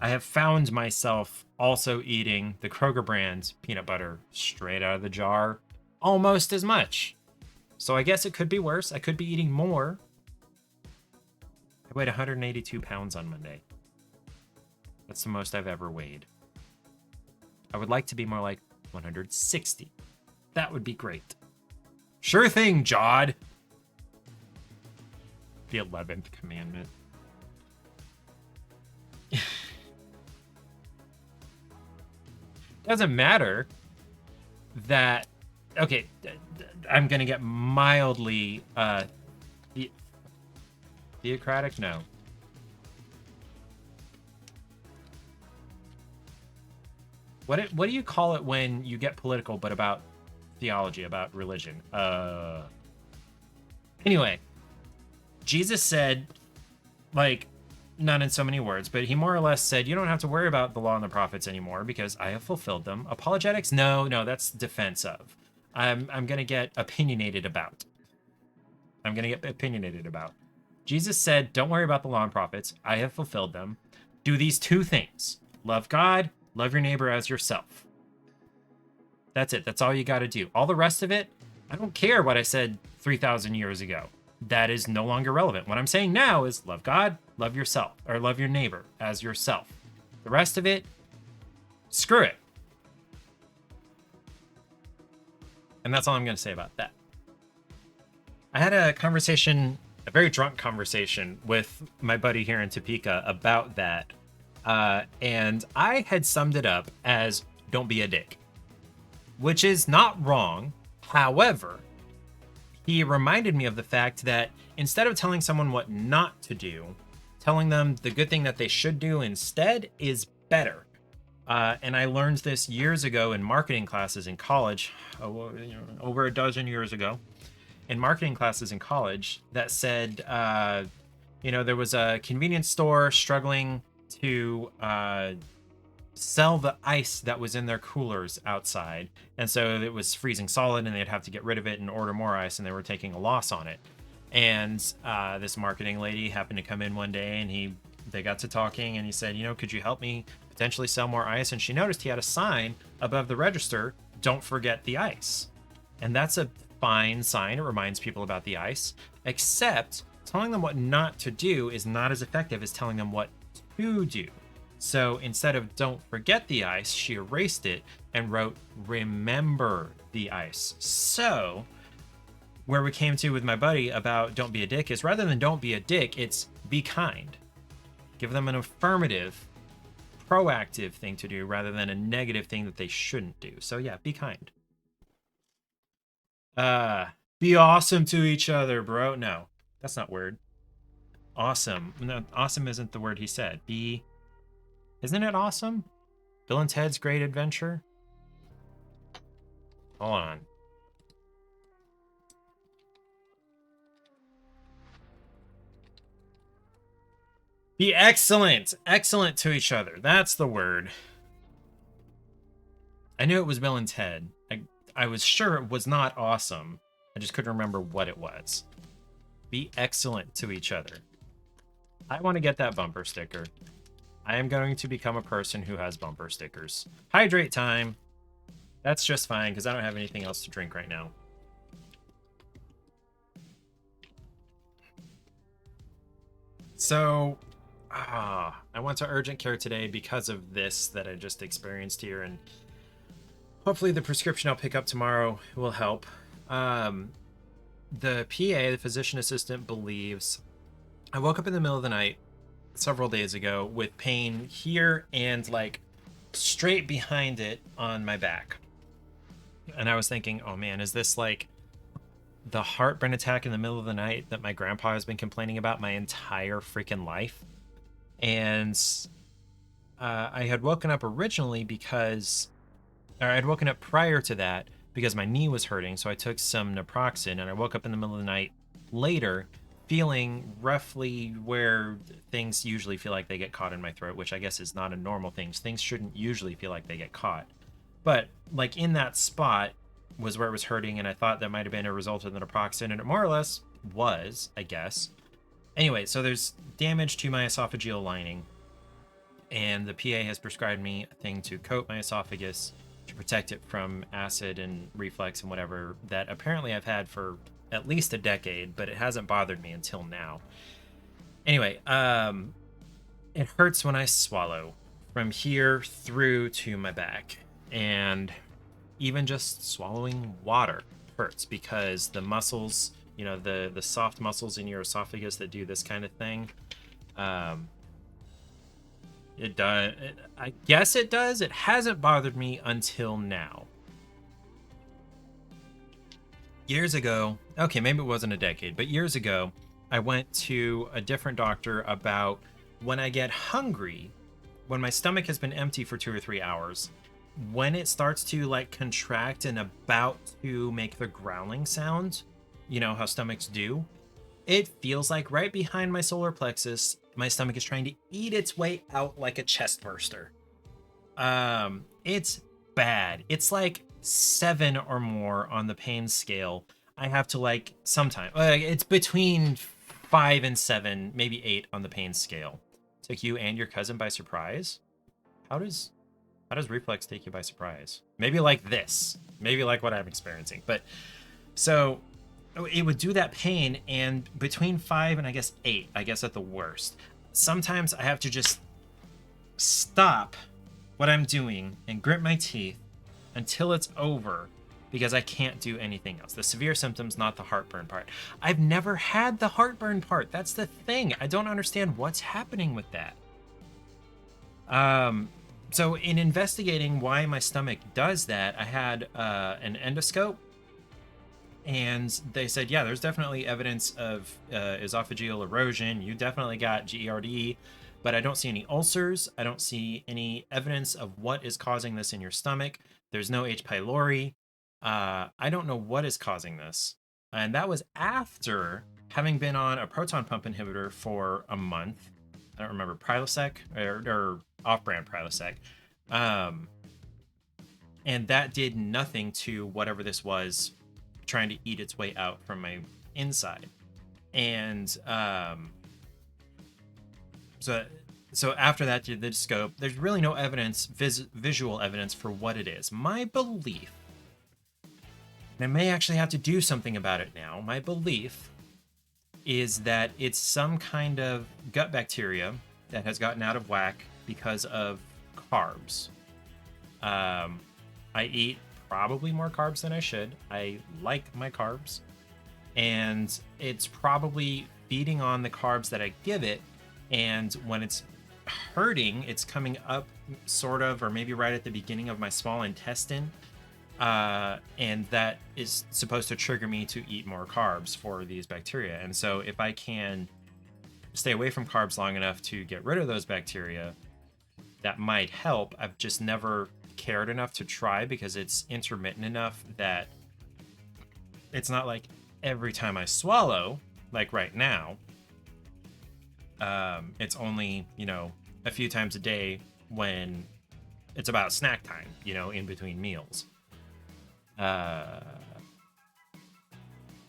I have found myself also eating the Kroger brand peanut butter straight out of the jar almost as much. So I guess it could be worse. I could be eating more. I weighed 182 pounds on Monday. That's the most I've ever weighed. I would like to be more like 160. That would be great. Sure thing, Jod. The 11th commandment. Doesn't matter that... Okay, I'm going to get mildly... theocratic? No. What do you call it when you get political, but about theology, about religion? Anyway, Jesus said, like, not in so many words, but he more or less said, you don't have to worry about the law and the prophets anymore because I have fulfilled them. Apologetics? No, that's defense of. I'm going to get opinionated about. Jesus said, don't worry about the law and prophets. I have fulfilled them. Do these two things. Love God, love your neighbor as yourself. That's it. That's all you got to do. All the rest of it, I don't care what I said 3,000 years ago. That is no longer relevant. What I'm saying now is love God, love yourself, or love your neighbor as yourself. The rest of it, screw it. And that's all I'm going to say about that. I had a conversation, a very drunk conversation with my buddy here in Topeka about that. And I had summed it up as don't be a dick, which is not wrong. However, he reminded me of the fact that instead of telling someone what not to do, telling them the good thing that they should do instead is better. And I learned this years ago in marketing classes in college, over a dozen years ago, in marketing classes in college that said, there was a convenience store struggling to sell the ice that was in their coolers outside. And so it was freezing solid and they'd have to get rid of it and order more ice, and they were taking a loss on it. And this marketing lady happened to come in one day, and they got to talking, and he said, could you help me potentially sell more ice? And she noticed he had a sign above the register, don't forget the ice. And that's a fine sign. It reminds people about the ice, except telling them what not to do is not as effective as telling them what to do. So instead of don't forget the ice, she erased it and wrote remember the ice. So where we came to with my buddy about don't be a dick is rather than don't be a dick, it's be kind. Give them an affirmative, proactive thing to do rather than a negative thing that they shouldn't do. So yeah, be kind. Be awesome to each other, bro. No, that's not word. Awesome. No, awesome isn't the word he said. Isn't it awesome? Bill and Ted's Great Adventure? Hold on. Be excellent. Excellent to each other. That's the word. I knew it was Bill and Ted. I was sure it was not awesome. I just couldn't remember what it was. Be excellent to each other. I want to get that bumper sticker. I am going to become a person who has bumper stickers. Hydrate time. That's just fine because I don't have anything else to drink right now. So, I went to urgent care today because of this that I just experienced here, and hopefully the prescription I'll pick up tomorrow will help. The PA, the physician assistant, believes I woke up in the middle of the night several days ago with pain here and like straight behind it on my back. And I was thinking, oh man, is this like the heartburn attack in the middle of the night that my grandpa has been complaining about my entire freaking life? And I had woken up originally I'd woken up prior to that because my knee was hurting. So I took some naproxen and I woke up in the middle of the night later feeling roughly where things usually feel like they get caught in my throat, which I guess is not a normal thing. Things shouldn't usually feel like they get caught. But like in that spot was where it was hurting, and I thought that might have been a result of the naproxen, and it more or less was, I guess. Anyway, so there's damage to my esophageal lining, and the PA has prescribed me a thing to coat my esophagus to protect it from acid and reflux and whatever that apparently I've had for at least a decade, but it hasn't bothered me until now. Anyway, it hurts when I swallow from here through to my back, and even just swallowing water hurts because the muscles, you know, the soft muscles in your esophagus that do this kind of thing, it does. I guess it does. It hasn't bothered me until now. Years ago, okay, maybe it wasn't a decade, but years ago, I went to a different doctor about when I get hungry, when my stomach has been empty for 2 or 3 hours, when it starts to like contract and about to make the growling sound, you know how stomachs do, it feels like right behind my solar plexus, my stomach is trying to eat its way out like a chest burster. It's bad. It's like 7 or more on the pain scale. I have to like sometimes it's between 5 and 7, maybe 8 on the pain scale. Took you and your cousin by surprise? How does reflex take you by surprise? Maybe like this. Maybe like what I'm experiencing. But so it would do that pain, and between 5 and I guess 8, I guess at the worst. Sometimes I have to just stop what I'm doing and grit my teeth until it's over because I can't do anything else. The severe symptoms, not the heartburn part. I've never had the heartburn part. That's the thing. I don't understand what's happening with that. So in investigating why my stomach does that, I had an endoscope, and they said, yeah, there's definitely evidence of esophageal erosion. You definitely got GERD, but I don't see any ulcers. I don't see any evidence of what is causing this in your stomach. There's no H. pylori. I don't know what is causing this. And that was after having been on a proton pump inhibitor for a month. I don't remember, Prilosec or off-brand Prilosec. And that did nothing to whatever this was trying to eat its way out from my inside. And so after that, did the scope, there's really no evidence, visual evidence for what it is. My belief, and I may actually have to do something about it now, my belief is that it's some kind of gut bacteria that has gotten out of whack because of carbs. I eat probably more carbs than I should. I like my carbs, and it's probably feeding on the carbs that I give it, and when it's hurting, it's coming up sort of, or maybe right at the beginning of my small intestine, and that is supposed to trigger me to eat more carbs for these bacteria. And so if I can stay away from carbs long enough to get rid of those bacteria, that might help. I've just never cared enough to try because it's intermittent enough that it's not like every time I swallow, like right now. It's only, you know, a few times a day when it's about snack time, you know, in between meals.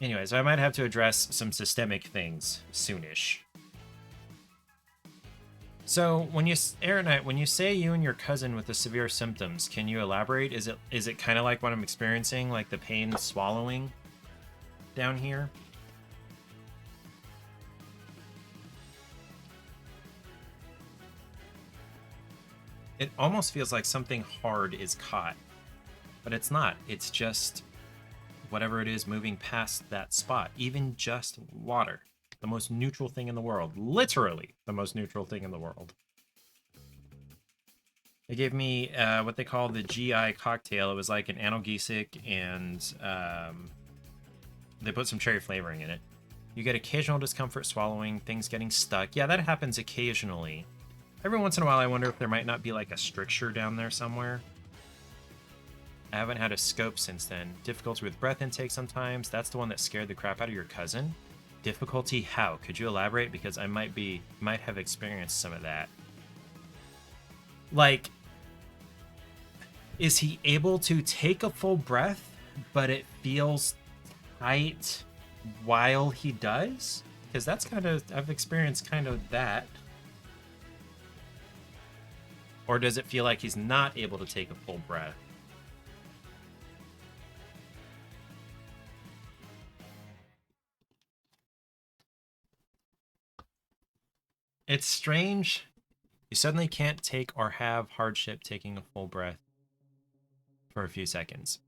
Anyway, so I might have to address some systemic things soonish. So when you, Aaron, when you say you and your cousin with the severe symptoms, can you elaborate? Is it kind of like what I'm experiencing, like the pain swallowing down here? It almost feels like something hard is caught, but it's not. It's just whatever it is moving past that spot, even just water. The most neutral thing in the world. Literally the most neutral thing in the world. They gave me what they call the GI cocktail. It was like an analgesic, and they put some cherry flavoring in it. You get occasional discomfort swallowing, things getting stuck. Yeah, that happens occasionally. Every once in a while, I wonder if there might not be like a stricture down there somewhere. I haven't had a scope since then. Difficulty with breath intake sometimes. That's the one that scared the crap out of your cousin. Difficulty how? Could you elaborate? Because I might have experienced some of that. Like, is he able to take a full breath, but it feels tight while he does? Because that's kind of, I've experienced kind of that. Or does it feel like he's not able to take a full breath? It's strange. You suddenly can't take or have hardship taking a full breath for a few seconds.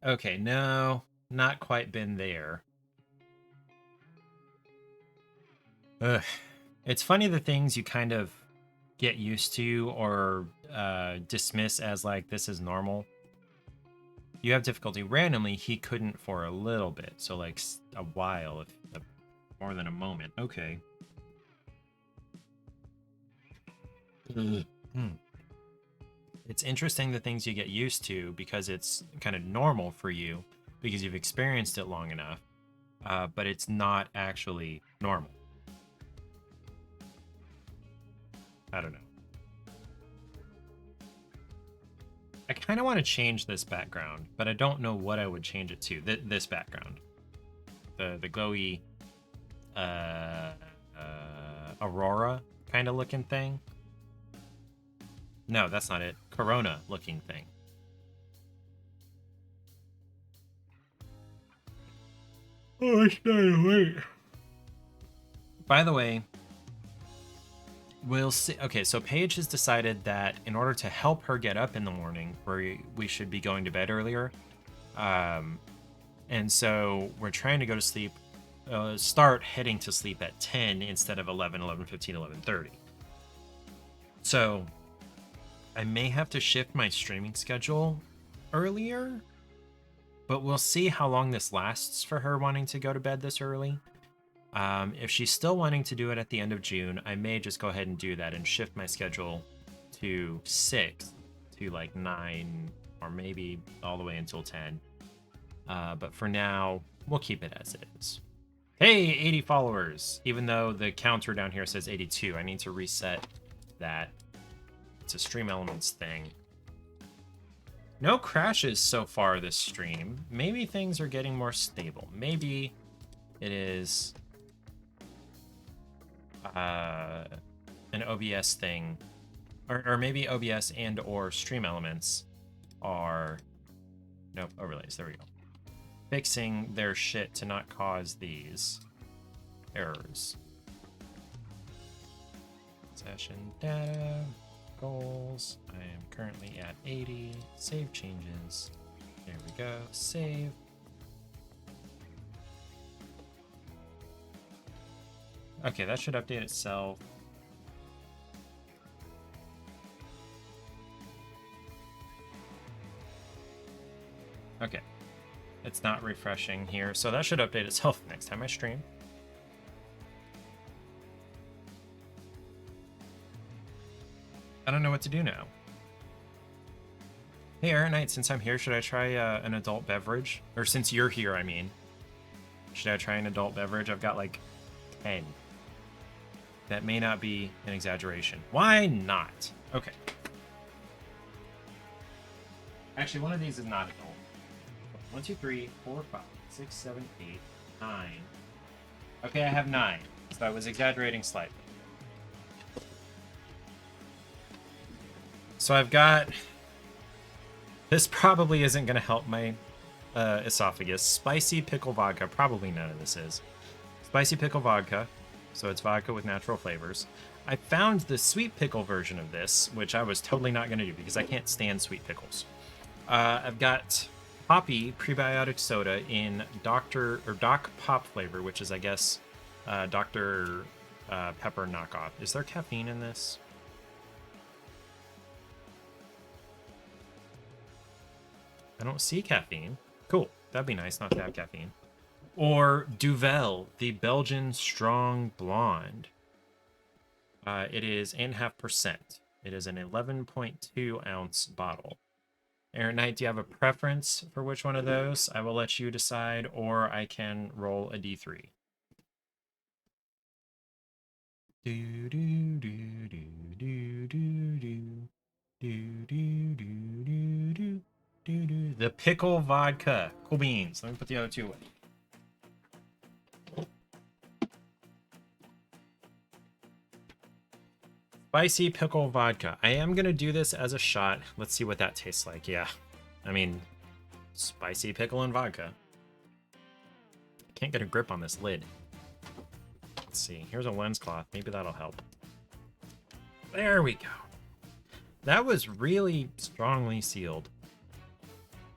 Okay, no, not quite been there. Ugh. It's funny the things you kind of get used to or dismiss as like this is normal. You have difficulty randomly. He couldn't for a little bit, so like a while, if more than a moment. Okay. It's interesting the things you get used to because it's kind of normal for you because you've experienced it long enough, but it's not actually normal. I don't know. I kind of want to change this background, but I don't know what I would change it to. This background. The glowy Aurora kind of looking thing. No, that's not it. Corona looking thing. Oh, I started late. By the way, we'll see. Okay, so Paige has decided that in order to help her get up in the morning, we should be going to bed earlier. And so we're trying to go to sleep, start heading to sleep at 10 instead of 11, 11:15, 11:30. So I may have to shift my streaming schedule earlier, but we'll see how long this lasts for her wanting to go to bed this early. If she's still wanting to do it at the end of June, I may just go ahead and do that and shift my schedule to 6 to like 9 or maybe all the way until 10. But for now, we'll keep it as it is. Hey, 80 followers! Even though the counter down here says 82, I need to reset that. It's a Stream Elements thing. No crashes so far this stream. Maybe things are getting more stable. Maybe it is an OBS thing, or maybe OBS and or Stream Elements are, nope, overlays, there we go, fixing their shit to not cause these errors. Session data, goals, I am currently at 80, save changes, there we go, save. Okay, that should update itself. Okay, it's not refreshing here, so that should update itself next time I stream. I don't know what to do now. Hey, Aaron Knight, since I'm here, should I try an adult beverage? Or since you're here, I mean. Should I try an adult beverage? I've got like 10. That may not be an exaggeration. Why not? Okay. Actually, one of these is not adult. 1, 2, 3, 4, 5, 6, 7, 8, 9. Okay, I have 9. So I was exaggerating slightly. So I've got... This probably isn't going to help my esophagus. Spicy pickle vodka. Probably none of this is. Spicy pickle vodka. So it's vodka with natural flavors. I found the sweet pickle version of this, which I was totally not going to do because I can't stand sweet pickles. I've got Poppy prebiotic soda in Doc Pop flavor, which is, I guess, Dr. Pepper knockoff. Is there caffeine in this? I don't see caffeine. Cool. That'd be nice not to have caffeine. Or Duvel, the Belgian Strong Blonde. It is 8.5%. It is an 11.2 ounce bottle. Aaron Knight, do you have a preference for which one of those? I will let you decide, or I can roll a d3. Do do do do do do do do do do do do. The pickle vodka. Cool beans. Let me put the other two away. Spicy pickle vodka. I am gonna do this as a shot. Let's see what that tastes like. Yeah. I mean, spicy pickle and vodka. Can't get a grip on this lid. Let's see. Here's a lens cloth. Maybe that'll help. There we go. That was really strongly sealed.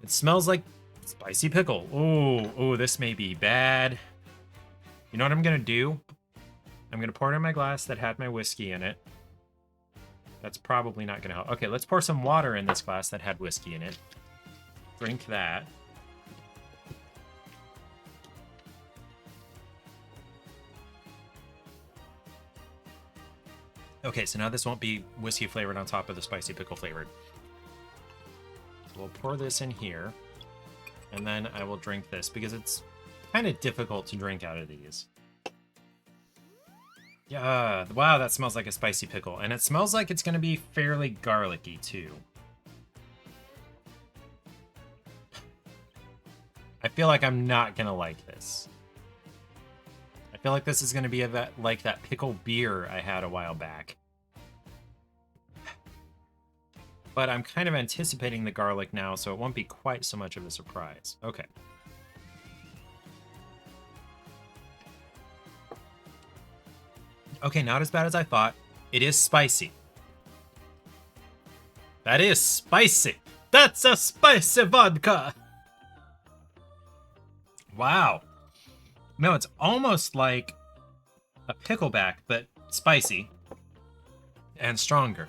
It smells like spicy pickle. Oh, this may be bad. You know what I'm gonna do? I'm gonna pour it in my glass that had my whiskey in it. That's probably not gonna help. Okay, let's pour some water in this glass that had whiskey in it. Drink that. Okay, so now this won't be whiskey flavored on top of the spicy pickle flavored. So we'll pour this in here, and then I will drink this because it's kind of difficult to drink out of these. Yeah, wow, that smells like a spicy pickle, and it smells like it's going to be fairly garlicky too. I feel like I'm not going to like this. I feel like this is going to be like that pickle beer I had a while back. But I'm kind of anticipating the garlic now, so it won't be quite so much of a surprise. Okay. Okay, not as bad as I thought. It is spicy. That is spicy. That's a spicy vodka. Wow. No, it's almost like a pickleback, but spicy and stronger.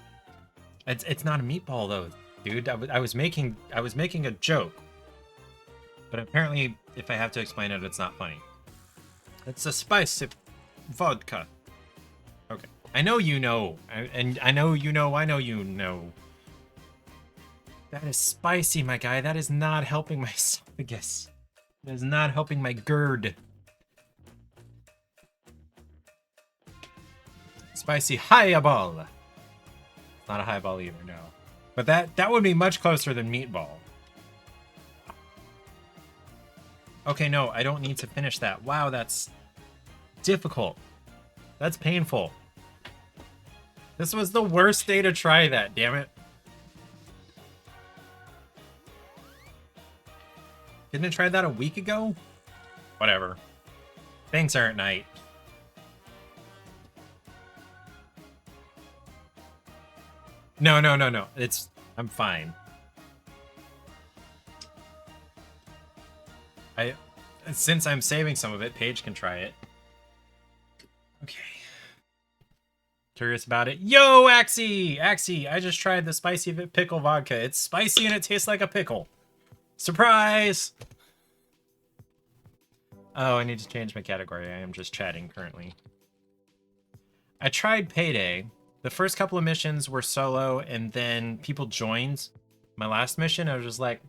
It's not a meatball though, dude. I was making a joke, but apparently, if I have to explain it, it's not funny. It's a spicy vodka. Okay, I know you know, and I know you know. I know you know. That is spicy, my guy. That is not helping my esophagus. That is not helping my GERD. Spicy highball. It's not a highball either, no. But that would be much closer than meatball. Okay, no, I don't need to finish that. Wow, that's difficult. That's painful. This was the worst day to try that, damn it. Didn't I try that a week ago? Whatever. Thanks, Errant Knight. No. I'm fine. Since I'm saving some of it, Paige can try it. Okay. Curious about it. Yo, Axie! Axie, I just tried the spicy pickle vodka. It's spicy and it tastes like a pickle. Surprise! Oh, I need to change my category. I am just chatting currently. I tried Payday. The first couple of missions were solo, and then people joined my last mission. I was just like,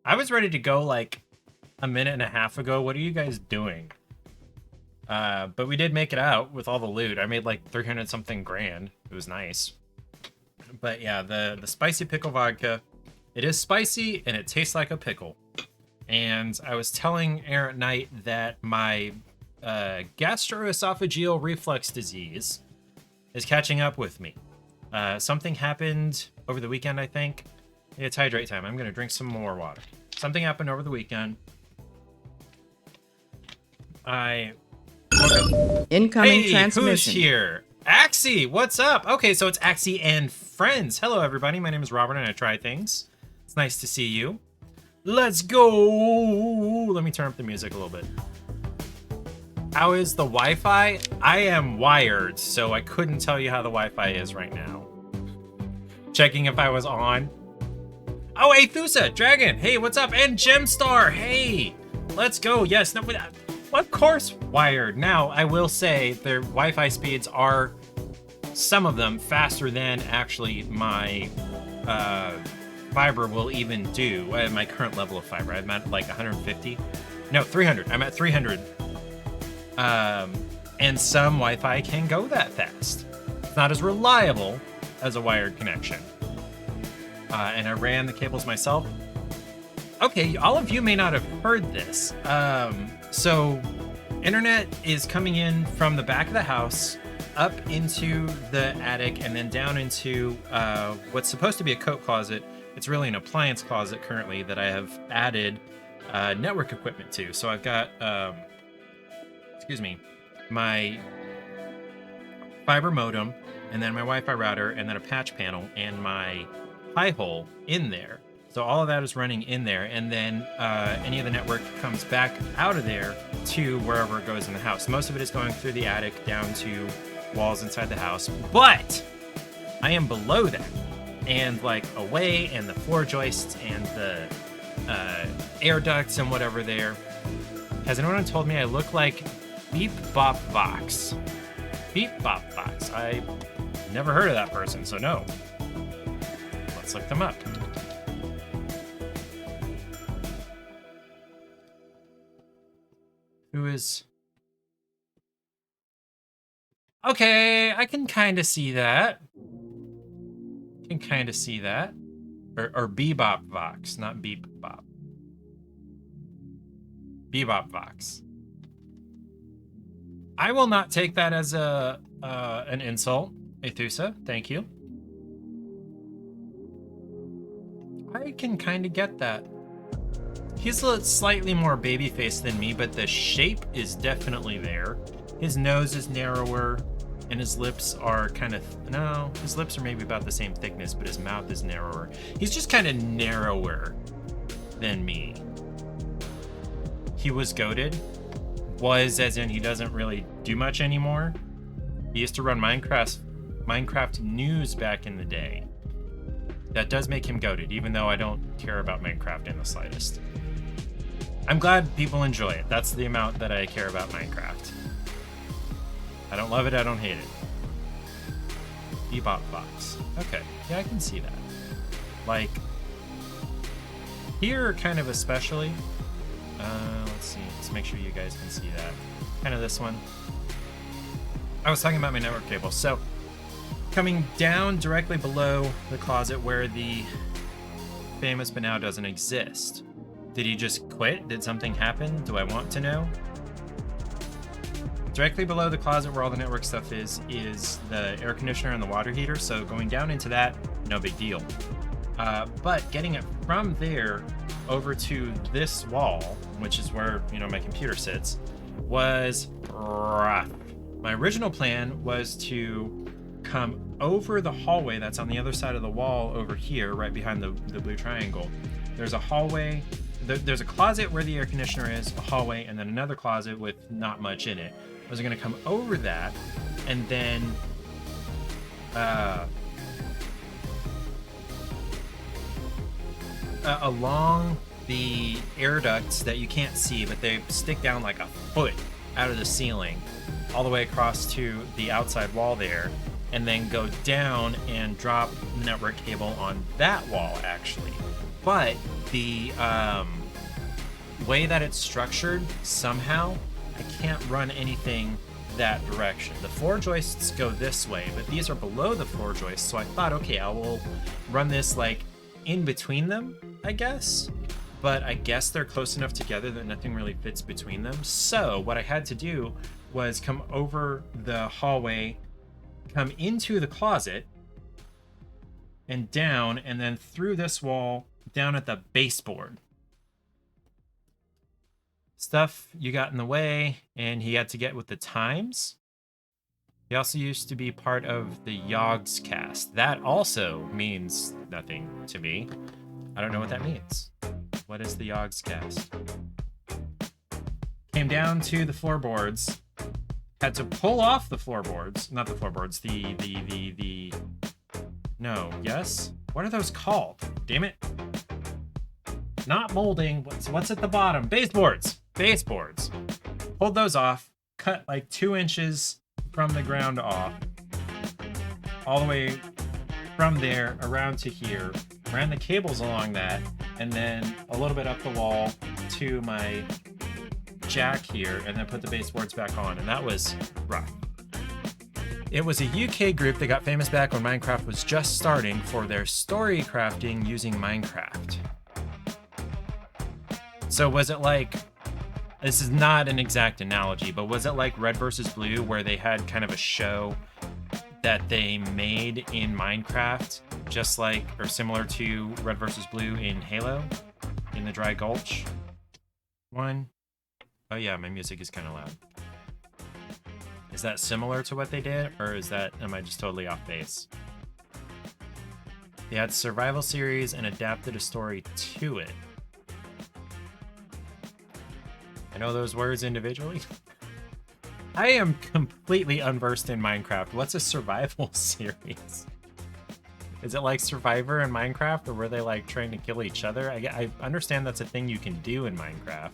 I was ready to go like a minute and a half ago. What are you guys doing? But we did make it out with all the loot. I made like 300 something grand. It was nice. But yeah, the spicy pickle vodka, it is spicy and it tastes like a pickle. And I was telling Errant Knight that my gastroesophageal reflux disease is catching up with me. Something happened over the weekend, I think. It's hydrate time. I'm gonna drink some more water. Something happened over the weekend. Incoming hey, transmission. Who's here? Axie, what's up? Okay, so it's Axie and friends. Hello, everybody. My name is Robert, and I try things. It's nice to see you. Let's go. Let me turn up the music a little bit. How is the Wi-Fi? I am wired, so I couldn't tell you how the Wi-Fi is right now. Checking if I was on. Oh, hey, Thusa, Dragon. Hey, what's up? And Gemstar. Hey, let's go. Yes, no, of course, wired. Now, I will say their Wi-Fi speeds are, some of them, faster than actually my fiber will even do at my current level of fiber. I'm at like 150. No, 300. I'm at 300. And some Wi-Fi can go that fast. It's not as reliable as a wired connection. And I ran the cables myself. Okay, all of you may not have heard this. So internet is coming in from the back of the house up into the attic and then down into what's supposed to be a coat closet. It's really an appliance closet currently that I have added network equipment to. So I've got, my fiber modem, and then my Wi-Fi router, and then a patch panel, and my high hole in there. So all of that is running in there, and then any of the network comes back out of there to wherever it goes in the house. Most of it is going through the attic down to walls inside the house, but I am below that, and like away, and the floor joists and the air ducts and whatever there. Has anyone told me I look like Beep Bop Vox? Beep Bop Vox. I never heard of that person, so no. Let's look them up. Who is... Okay, I can kind of see that. Or Bebop Vox, not Beep Bop. Bebop Vox. I will not take that as an insult, Ethusa. Thank you. I can kind of get that. He's slightly more baby-faced than me, but the shape is definitely there. His nose is narrower, and his lips are kind of... No, his lips are maybe about the same thickness, but his mouth is narrower. He's just kind of narrower than me. He was goated. Was as in he doesn't really do much anymore. He used to run Minecraft news back in the day. That does make him goated, even though I don't care about Minecraft in the slightest. I'm glad people enjoy it. That's the amount that I care about Minecraft. I don't love it, I don't hate it. Bebop Box. Okay, yeah, I can see that. Like, here kind of especially. Let's see, let's make sure you guys can see that. Kind of this one. I was talking about my network cable. So, coming down directly below the closet where the famous but now doesn't exist. Did he just quit? Did something happen? Do I want to know? Directly below the closet where all the network stuff is the air conditioner and the water heater. So going down into that, no big deal. But getting it from there over to this wall, which is where, you know, my computer sits, was rough. My original plan was to come over the hallway that's on the other side of the wall over here, right behind the blue triangle. There's a hallway. There's a closet where the air conditioner is, a hallway, and then another closet with not much in it. I was going to come over that and then along the air ducts that you can't see, but they stick down like a foot out of the ceiling all the way across to the outside wall there, and then go down and drop the network cable on that wall actually. But the way that it's structured, somehow I can't run anything that direction. The floor joists go this way, but these are below the floor joists, so I thought, okay, I will run this like in between them, I guess. But I guess they're close enough together that nothing really fits between them. So what I had to do was come over the hallway, come into the closet, and down, and then through this wall, down at the baseboard. Stuff you got in the way, and he had to get with the times. He also used to be part of the Yogs cast. That also means nothing to me. I don't know what that means. What is the Yogs cast? Came down to the floorboards. Had to pull off the floorboards. Not the floorboards. No, yes? What are those called? Damn it. Not molding. What's at the bottom? Baseboards. Baseboards. Pulled those off. Cut like 2 inches from the ground off. All the way from there around to here. Ran the cables along that. And then a little bit up the wall to my jack here and then put the baseboards back on, and that was rough. It was a UK group that got famous back when Minecraft was just starting for their story crafting using Minecraft. So was it like, this is not an exact analogy, but was it like Red vs. Blue where they had kind of a show that they made in Minecraft, just like, or similar to Red vs. Blue in Halo, in the Dry Gulch one? Oh yeah, my music is kind of loud. Is that similar to what they did, or is that, am I just totally off base? They had survival series and adapted a story to it. I know those words individually. I am completely unversed in Minecraft. What's a survival series? Is it like Survivor in Minecraft, or were they like trying to kill each other? I understand that's a thing you can do in Minecraft.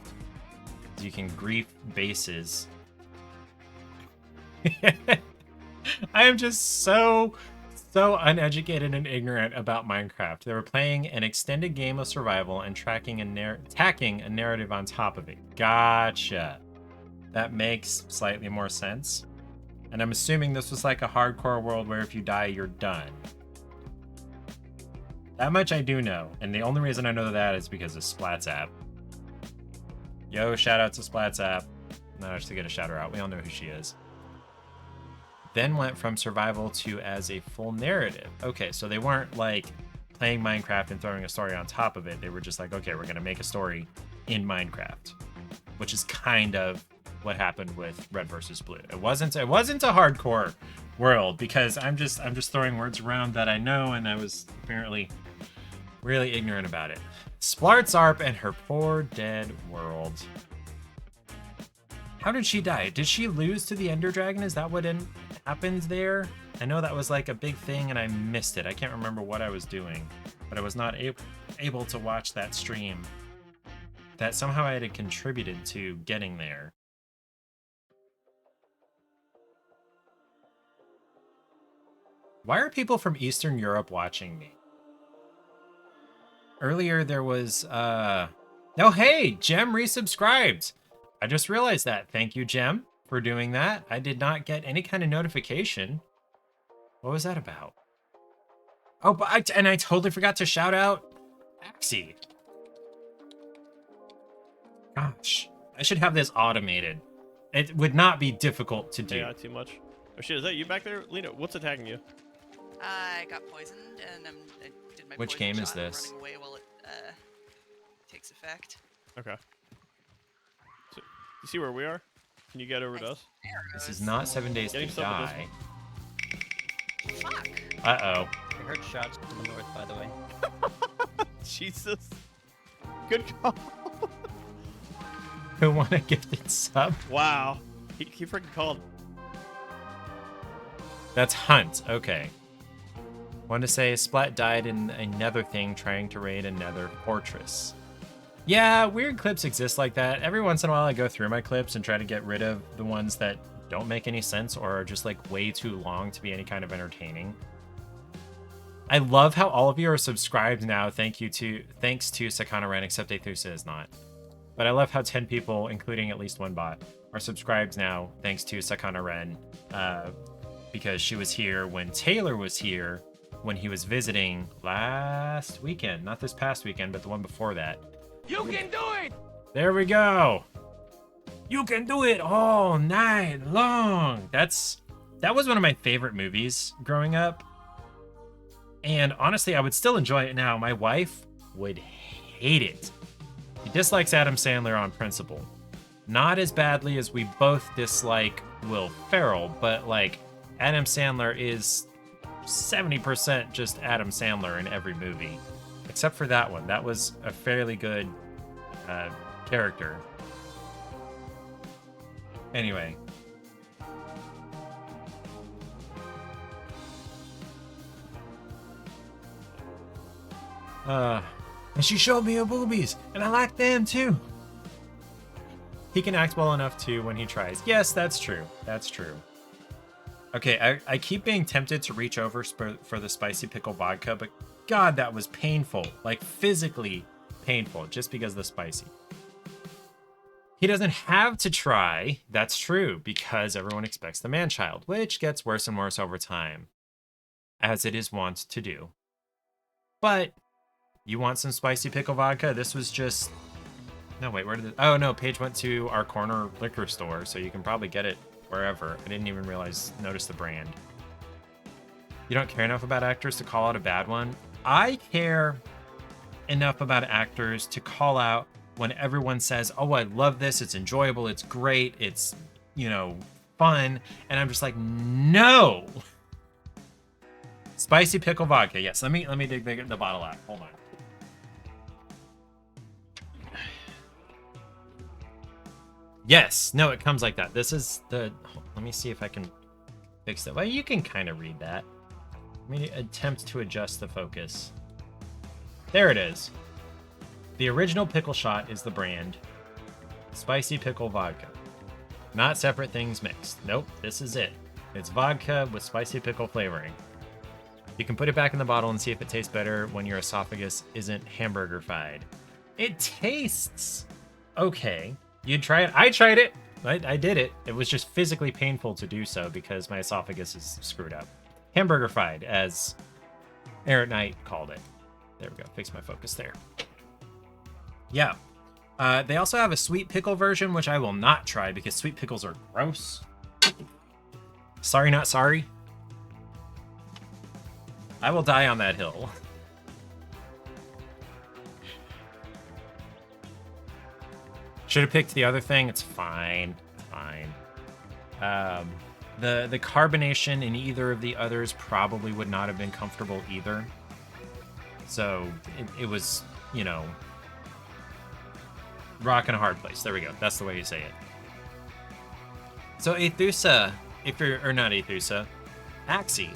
You can grief bases. I am just so uneducated and ignorant about Minecraft. They were playing an extended game of survival and tacking a narrative on top of it. Gotcha. That makes slightly more sense. And I'm assuming this was like a hardcore world where if you die, you're done. That much I do know. And the only reason I know that is because of Splats app. Yo, shout out to Splats app. Not actually gonna shout her out. We all know who she is. Then went from survival to as a full narrative. Okay, so they weren't like playing Minecraft and throwing a story on top of it. They were just like, okay, we're gonna make a story in Minecraft, which is kind of what happened with Red vs. Blue. It wasn't a hardcore world, because I'm just throwing words around that I know, and I was apparently really ignorant about it. Splartzarp and her poor dead world. How did she die? Did she lose to the Ender Dragon? Is that what happened there? I know that was like a big thing and I missed it. I can't remember what I was doing, but I was not able to watch that stream. That somehow I had contributed to getting there. Why are people from Eastern Europe watching me? Earlier there was, oh hey, Gem resubscribed. I just realized that. Thank you, Gem, for doing that. I did not get any kind of notification. What was that about? Oh, but I totally forgot to shout out Axie. Gosh, I should have this automated. It would not be difficult to do. Yeah, too much. Oh shit, is that you back there? Lena, what's attacking you? I got poisoned, and I did my Which poison game is shot, this? running away while it takes effect. Okay. So, you see where we are? Can you get over to us? This is not 7 Days to Die. Fuck. Uh-oh. I heard shots from the north, by the way. Jesus. Good call. Who want a gifted sub? Wow. He freaking called. That's Hunt. Okay. Want to say Splat died in another thing trying to raid another fortress. Yeah, weird clips exist like that. Every once in a while I go through my clips and try to get rid of the ones that don't make any sense or are just like way too long to be any kind of entertaining. I love how all of you are subscribed now. Thanks to Sakana Ren, except Aethusa is not. But I love how 10 people, including at least one bot, are subscribed now thanks to Sakana Ren, because she was here when Taylor was here when he was visiting last weekend. Not this past weekend, but the one before that. You can do it! There we go. You can do it all night long. That was one of my favorite movies growing up. And honestly, I would still enjoy it now. My wife would hate it. She dislikes Adam Sandler on principle. Not as badly as we both dislike Will Ferrell, but like Adam Sandler is 70% just Adam Sandler in every movie. Except for that one. That was a fairly good character. Anyway. And she showed me her boobies, and I like them too. He can act well enough too when he tries. Yes, that's true. That's true. Okay, I keep being tempted to reach over for the spicy pickle vodka, but God, that was painful. Like physically painful, just because of the spicy. He doesn't have to try. That's true, because everyone expects the man-child, which gets worse and worse over time, as it is wont to do. But you want some spicy pickle vodka? This was just... No, wait, where did it... Oh, no, Paige went to our corner liquor store, so you can probably get it wherever. I didn't even notice the brand. You don't care enough about actors to call out a bad one? I care enough about actors to call out when everyone says, oh, I love this, it's enjoyable, it's great, it's, you know, fun, and I'm just like, no! Spicy pickle vodka, yes, let me dig the bottle out, hold on. Yes, no, it comes like that. This is the, let me see if I can fix that. Well, you can kind of read that. Let me attempt to adjust the focus. There it is. The original pickle shot is the brand. Spicy pickle vodka. Not separate things mixed. Nope, this is it. It's vodka with spicy pickle flavoring. You can put it back in the bottle and see if it tastes better when your esophagus isn't hamburger-fied. It tastes okay. You'd try it? I tried it. I did it. It was just physically painful to do so because my esophagus is screwed up. Hamburger-fied, as Eric Knight called it. There we go. Fix my focus there. Yeah. They also have a sweet pickle version, which I will not try because sweet pickles are gross. Sorry, not sorry. I will die on that hill. Should have picked the other thing. It's fine. It's fine. The carbonation in either of the others probably would not have been comfortable either. So it was, you know, rock and a hard place. There we go. That's the way you say it. So Aethusa, or not Aethusa, Axie,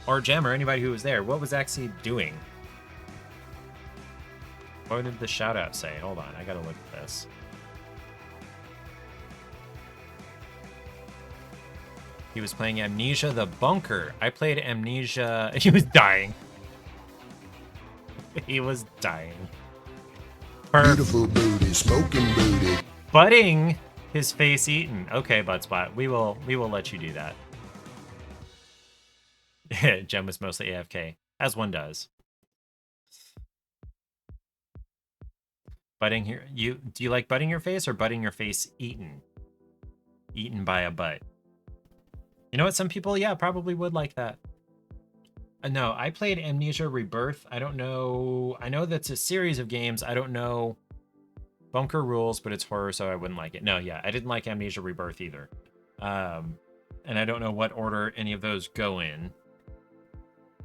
or Jem, or anybody who was there, what was Axie doing? What did the shout out say? Hold on, I gotta look at this. He was playing Amnesia the Bunker. I played Amnesia. He was dying. He was dying. Beautiful booty, smoking booty. Butting his face eaten. Okay, Buttspot. We will let you do that. Jem was mostly AFK, as one does. Butting here. Do you like butting your face or butting your face eaten? Eaten by a butt. You know what? Some people, yeah, probably would like that. No, I played Amnesia Rebirth. I don't know. I know that's a series of games. I don't know Bunker rules, but it's horror, so I wouldn't like it. No, yeah, I didn't like Amnesia Rebirth either. And I don't know what order any of those go in.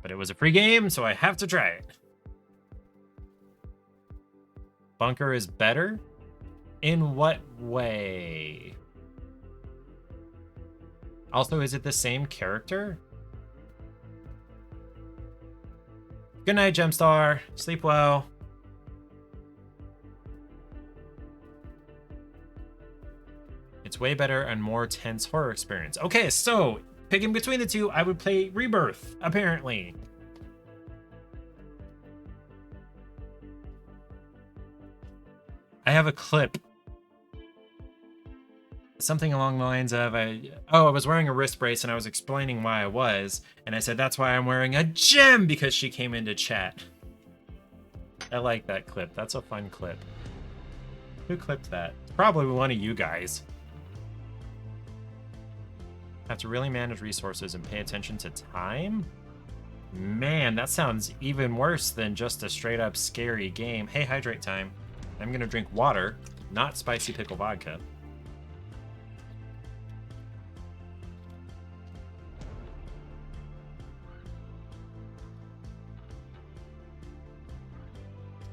But it was a free game, so I have to try it. Bunker is better? In what way? Also, is it the same character? Good night, Gemstar. Sleep well. It's way better and more tense horror experience. Okay, so picking between the two, I would play Rebirth, apparently. I have a clip. Something along the lines of, I was wearing a wrist brace and I was explaining why I was, and I said, that's why I'm wearing a gem, because she came into chat. I like that clip. That's a fun clip. Who clipped that? Probably one of you guys. Have to really manage resources and pay attention to time? Man, that sounds even worse than just a straight up scary game. Hey, hydrate time. I'm gonna drink water, not spicy pickle vodka.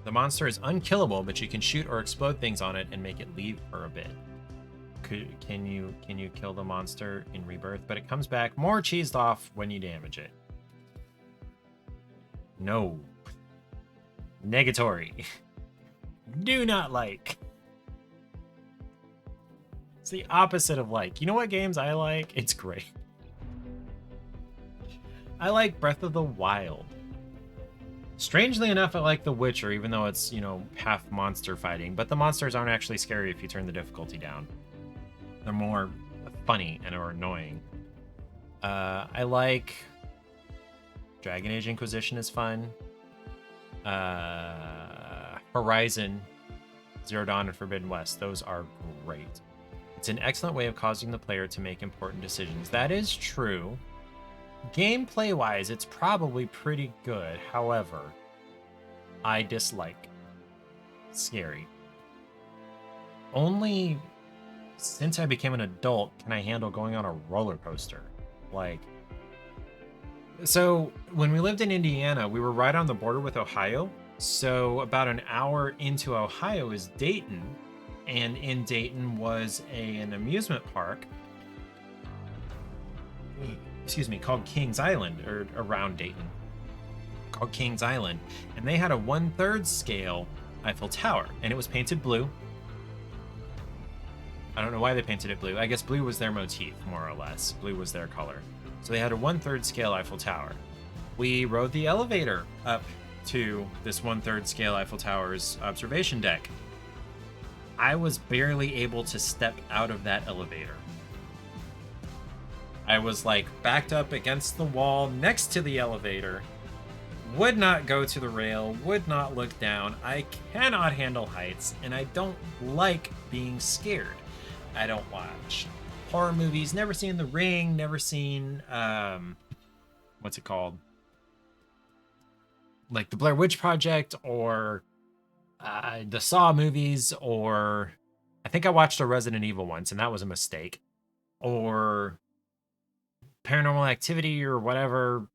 The monster is unkillable, but you can shoot or explode things on it and make it leave for a bit. Can you kill the monster in Rebirth? But it comes back more cheesed off when you damage it. No. Negatory. Do not like. It's the opposite of like. You know what games I like? It's great. I like Breath of the Wild. Strangely enough, I like The Witcher, even though it's, half monster fighting. But the monsters aren't actually scary if you turn the difficulty down. They're more funny and or annoying. I like Dragon Age Inquisition is fun. Horizon, Zero Dawn, and Forbidden West. Those are great. It's an excellent way of causing the player to make important decisions. That is true. Gameplay-wise, it's probably pretty good. However, I dislike scary. Only since I became an adult can I handle going on a roller coaster. So when we lived in Indiana, we were right on the border with Ohio. So about an hour into Ohio is Dayton. And in Dayton was an amusement park, called Kings Island, or around Dayton, called Kings Island. And they had a 1/3 scale Eiffel Tower, and it was painted blue. I don't know why they painted it blue. I guess blue was their motif, more or less. Blue was their color. So they had a 1/3 scale Eiffel Tower. We rode the elevator up to this 1/3 scale Eiffel Tower's observation deck. I was barely able to step out of that elevator. I was backed up against the wall next to the elevator, would not go to the rail, would not look down. I cannot handle heights, and I don't like being scared. I don't watch horror movies, never seen The Ring, never seen, what's it called? The Blair Witch Project, or the Saw movies, or I think I watched a Resident Evil once, and that was a mistake. Or Paranormal Activity or whatever.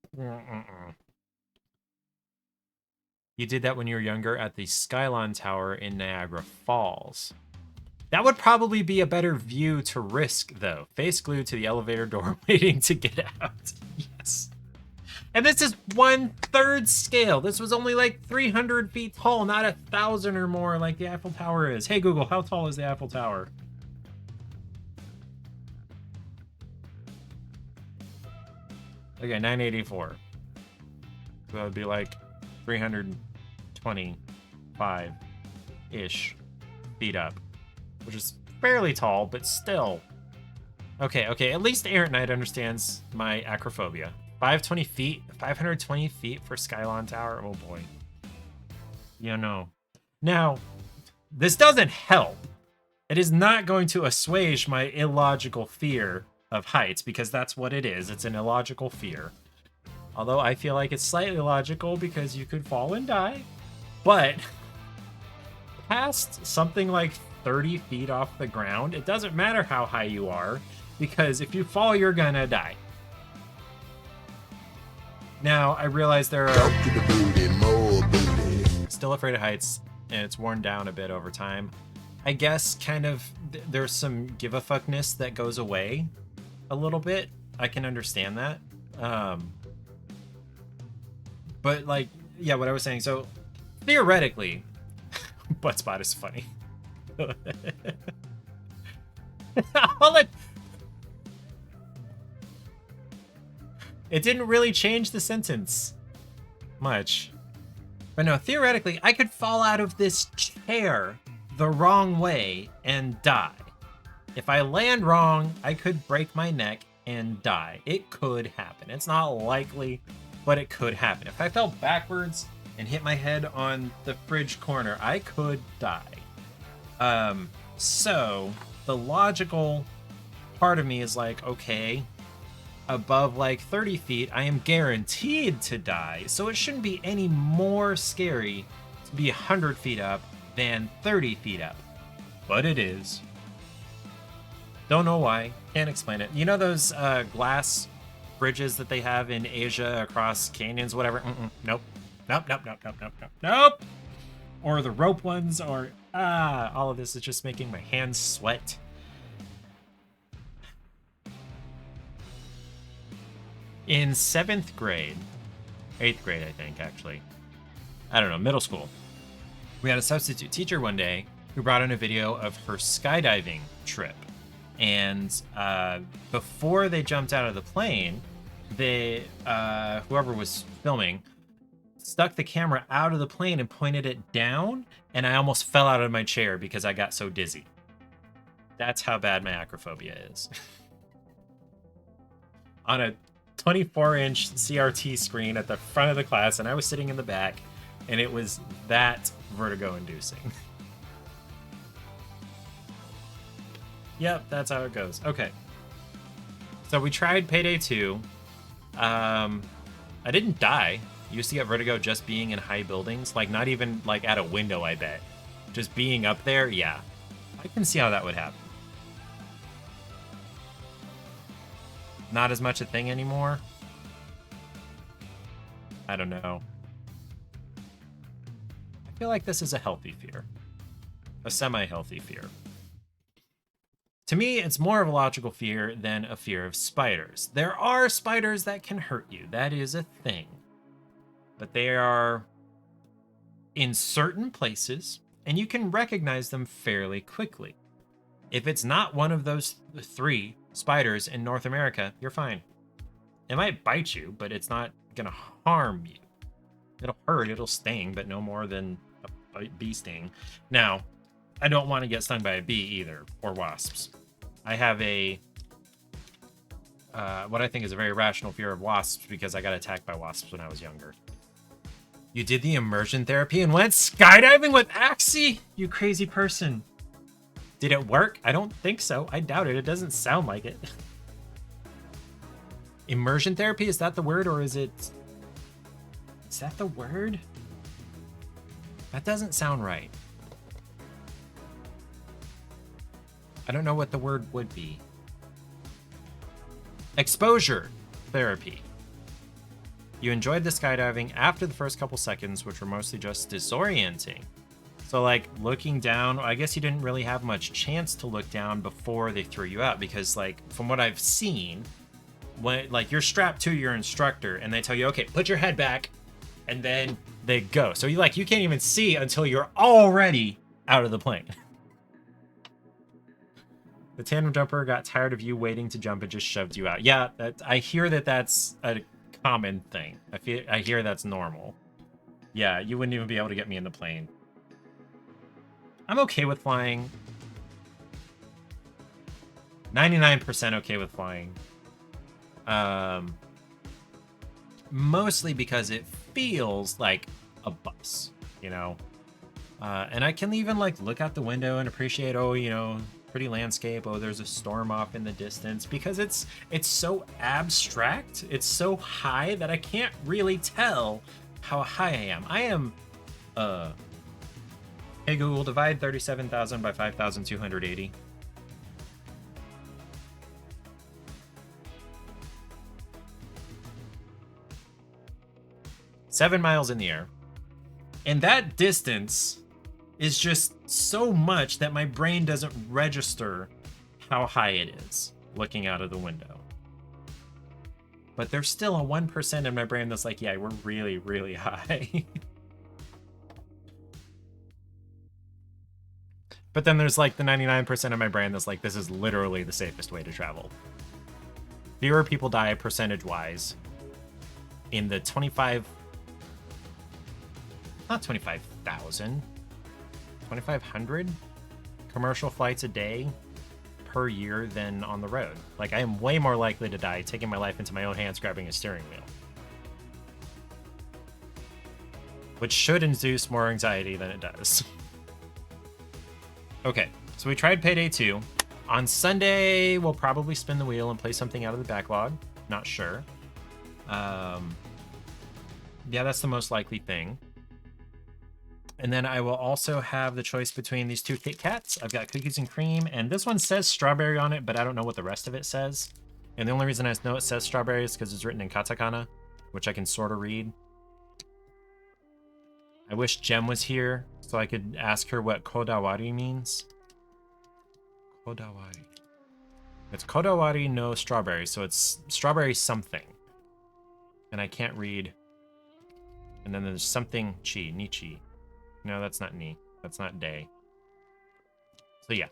You did that when you were younger at the Skylon Tower in Niagara Falls. That would probably be a better view to risk, though. Face glued to the elevator door waiting to get out. Yes. And this is 1/3 scale. This was only 300 feet tall, not 1,000 or more like the Eiffel Tower is. Hey, Google, how tall is the Eiffel Tower? Okay, 984. So that would be 325-ish feet up, which is fairly tall, but still. Okay, at least Errant Knight understands my acrophobia. 520 feet for Skylon Tower. Oh boy. Now, this doesn't help. It is not going to assuage my illogical fear of heights, because that's what it is. It's an illogical fear. Although I feel like it's slightly logical because you could fall and die. But past something 30 feet off the ground, it doesn't matter how high you are, because if you fall, you're gonna die. Now, I realize there are still afraid of heights, and it's worn down a bit over time. I guess there's some give a fuckness that goes away a little bit. I can understand that. But what I was saying, so theoretically, Buttspot is funny. It didn't really change the sentence much. But no, theoretically, I could fall out of this chair the wrong way and die. If I land wrong, I could break my neck and die. It could happen. It's not likely, but it could happen. If I fell backwards and hit my head on the fridge corner, I could die. So the logical part of me is okay, above 30 feet, I am guaranteed to die. So it shouldn't be any more scary to be 100 feet up than 30 feet up. But it is. Don't know why. Can't explain it. You know those glass bridges that they have in Asia across canyons, whatever? Nope. Nope. Or the rope ones, or all of this is just making my hands sweat. In 7th grade, 8th grade, I think, actually. I don't know, middle school. We had a substitute teacher one day who brought in a video of her skydiving trip. And before they jumped out of the plane, whoever was filming stuck the camera out of the plane and pointed it down, and I almost fell out of my chair because I got so dizzy. That's how bad my acrophobia is. On a 24-inch CRT screen at the front of the class, and I was sitting in the back, and it was that vertigo-inducing. Yep, that's how it goes. Okay. So we tried Payday 2. I didn't die. Used to get vertigo just being in high buildings. Like, not even, like, at a window, I bet. Just being up there, yeah. I can see how that would happen. Not as much a thing anymore. I don't know. I feel like this is a healthy fear. A semi-healthy fear. To me, it's more of a logical fear than a fear of spiders. There are spiders that can hurt you. That is a thing. But they are in certain places, and you can recognize them fairly quickly. If it's not one of those 3 spiders in North America, you're fine. It might bite you, but it's not gonna harm you. It'll hurt, it'll sting, but no more than a bee sting. Now, I don't want to get stung by a bee either, or wasps. I have a, what I think is a very rational fear of wasps because I got attacked by wasps when I was younger. You did the immersion therapy and went skydiving with Axie? You crazy person. Did it work? I don't think so. I doubt it. It doesn't sound like it. Immersion therapy, is that the word, or is it... Is that the word? That doesn't sound right. I don't know what the word would be. Exposure therapy. You enjoyed the skydiving after the first couple seconds, which were mostly just disorienting. So, like, looking down, I guess you didn't really have much chance to look down before they threw you out, because, like, from what I've seen, when, like, you're strapped to your instructor, and they tell you, okay, put your head back, and then they go. So, you can't even see until you're already out of the plane. The tandem jumper got tired of you waiting to jump and just shoved you out. Yeah, I hear that's a common thing. I hear that's normal. Yeah, you wouldn't even be able to get me in the plane. I'm okay with flying. 99% okay with flying. Mostly because it feels like a bus, you know? And I can even, like, look out the window and appreciate, oh, you know, pretty landscape. Oh, there's a storm off in the distance, because it's so abstract. It's so high that I can't really tell how high I am. I am, hey Google, divide 37,000 by 5,280. Seven miles in the air. And that distance is just so much that my brain doesn't register how high it is looking out of the window. But there's still a 1% in my brain that's like, yeah, we're really, really high. But then there's like the 99% of my brain that's like, this is literally the safest way to travel. Fewer people die percentage-wise in the 2,500 commercial flights a day per year than on the road. Like, I am way more likely to die taking my life into my own hands grabbing a steering wheel. Which should induce more anxiety than it does. Okay, so we tried Payday 2. On Sunday, we'll probably spin the wheel and play something out of the backlog. Not sure. Yeah, that's the most likely thing. And then I will also have the choice between these 2 Kit Kats. I've got cookies and cream, and this one says strawberry on it, but I don't know what the rest of it says. And the only reason I know it says strawberry is because it's written in katakana, which I can sort of read. I wish Jem was here so I could ask her what kodawari means. Kodawari. It's kodawari no strawberry, so it's strawberry something. And I can't read. And then there's something chi, nichi. No, that's not ni. That's not day. So yeah.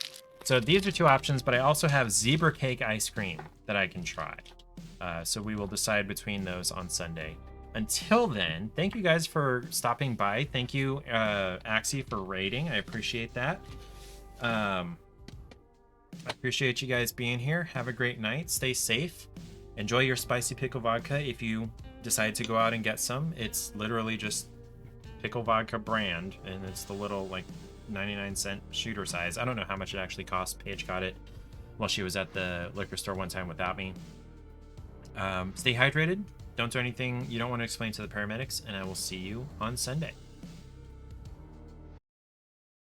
So these are 2 options, but I also have zebra cake ice cream that I can try. So we will decide between those on Sunday. Until then, thank you guys for stopping by. Thank you, Axie, for raiding. I appreciate that. I appreciate you guys being here. Have a great night. Stay safe. Enjoy your spicy pickle vodka if you decide to go out and get some. It's literally just pickle vodka brand, and it's the little like 99-cent shooter size. I don't know how much it actually costs. Paige got it while she was at the liquor store one time without me. Stay hydrated. Don't do anything you don't want to explain to the paramedics, and I will see you on Sunday.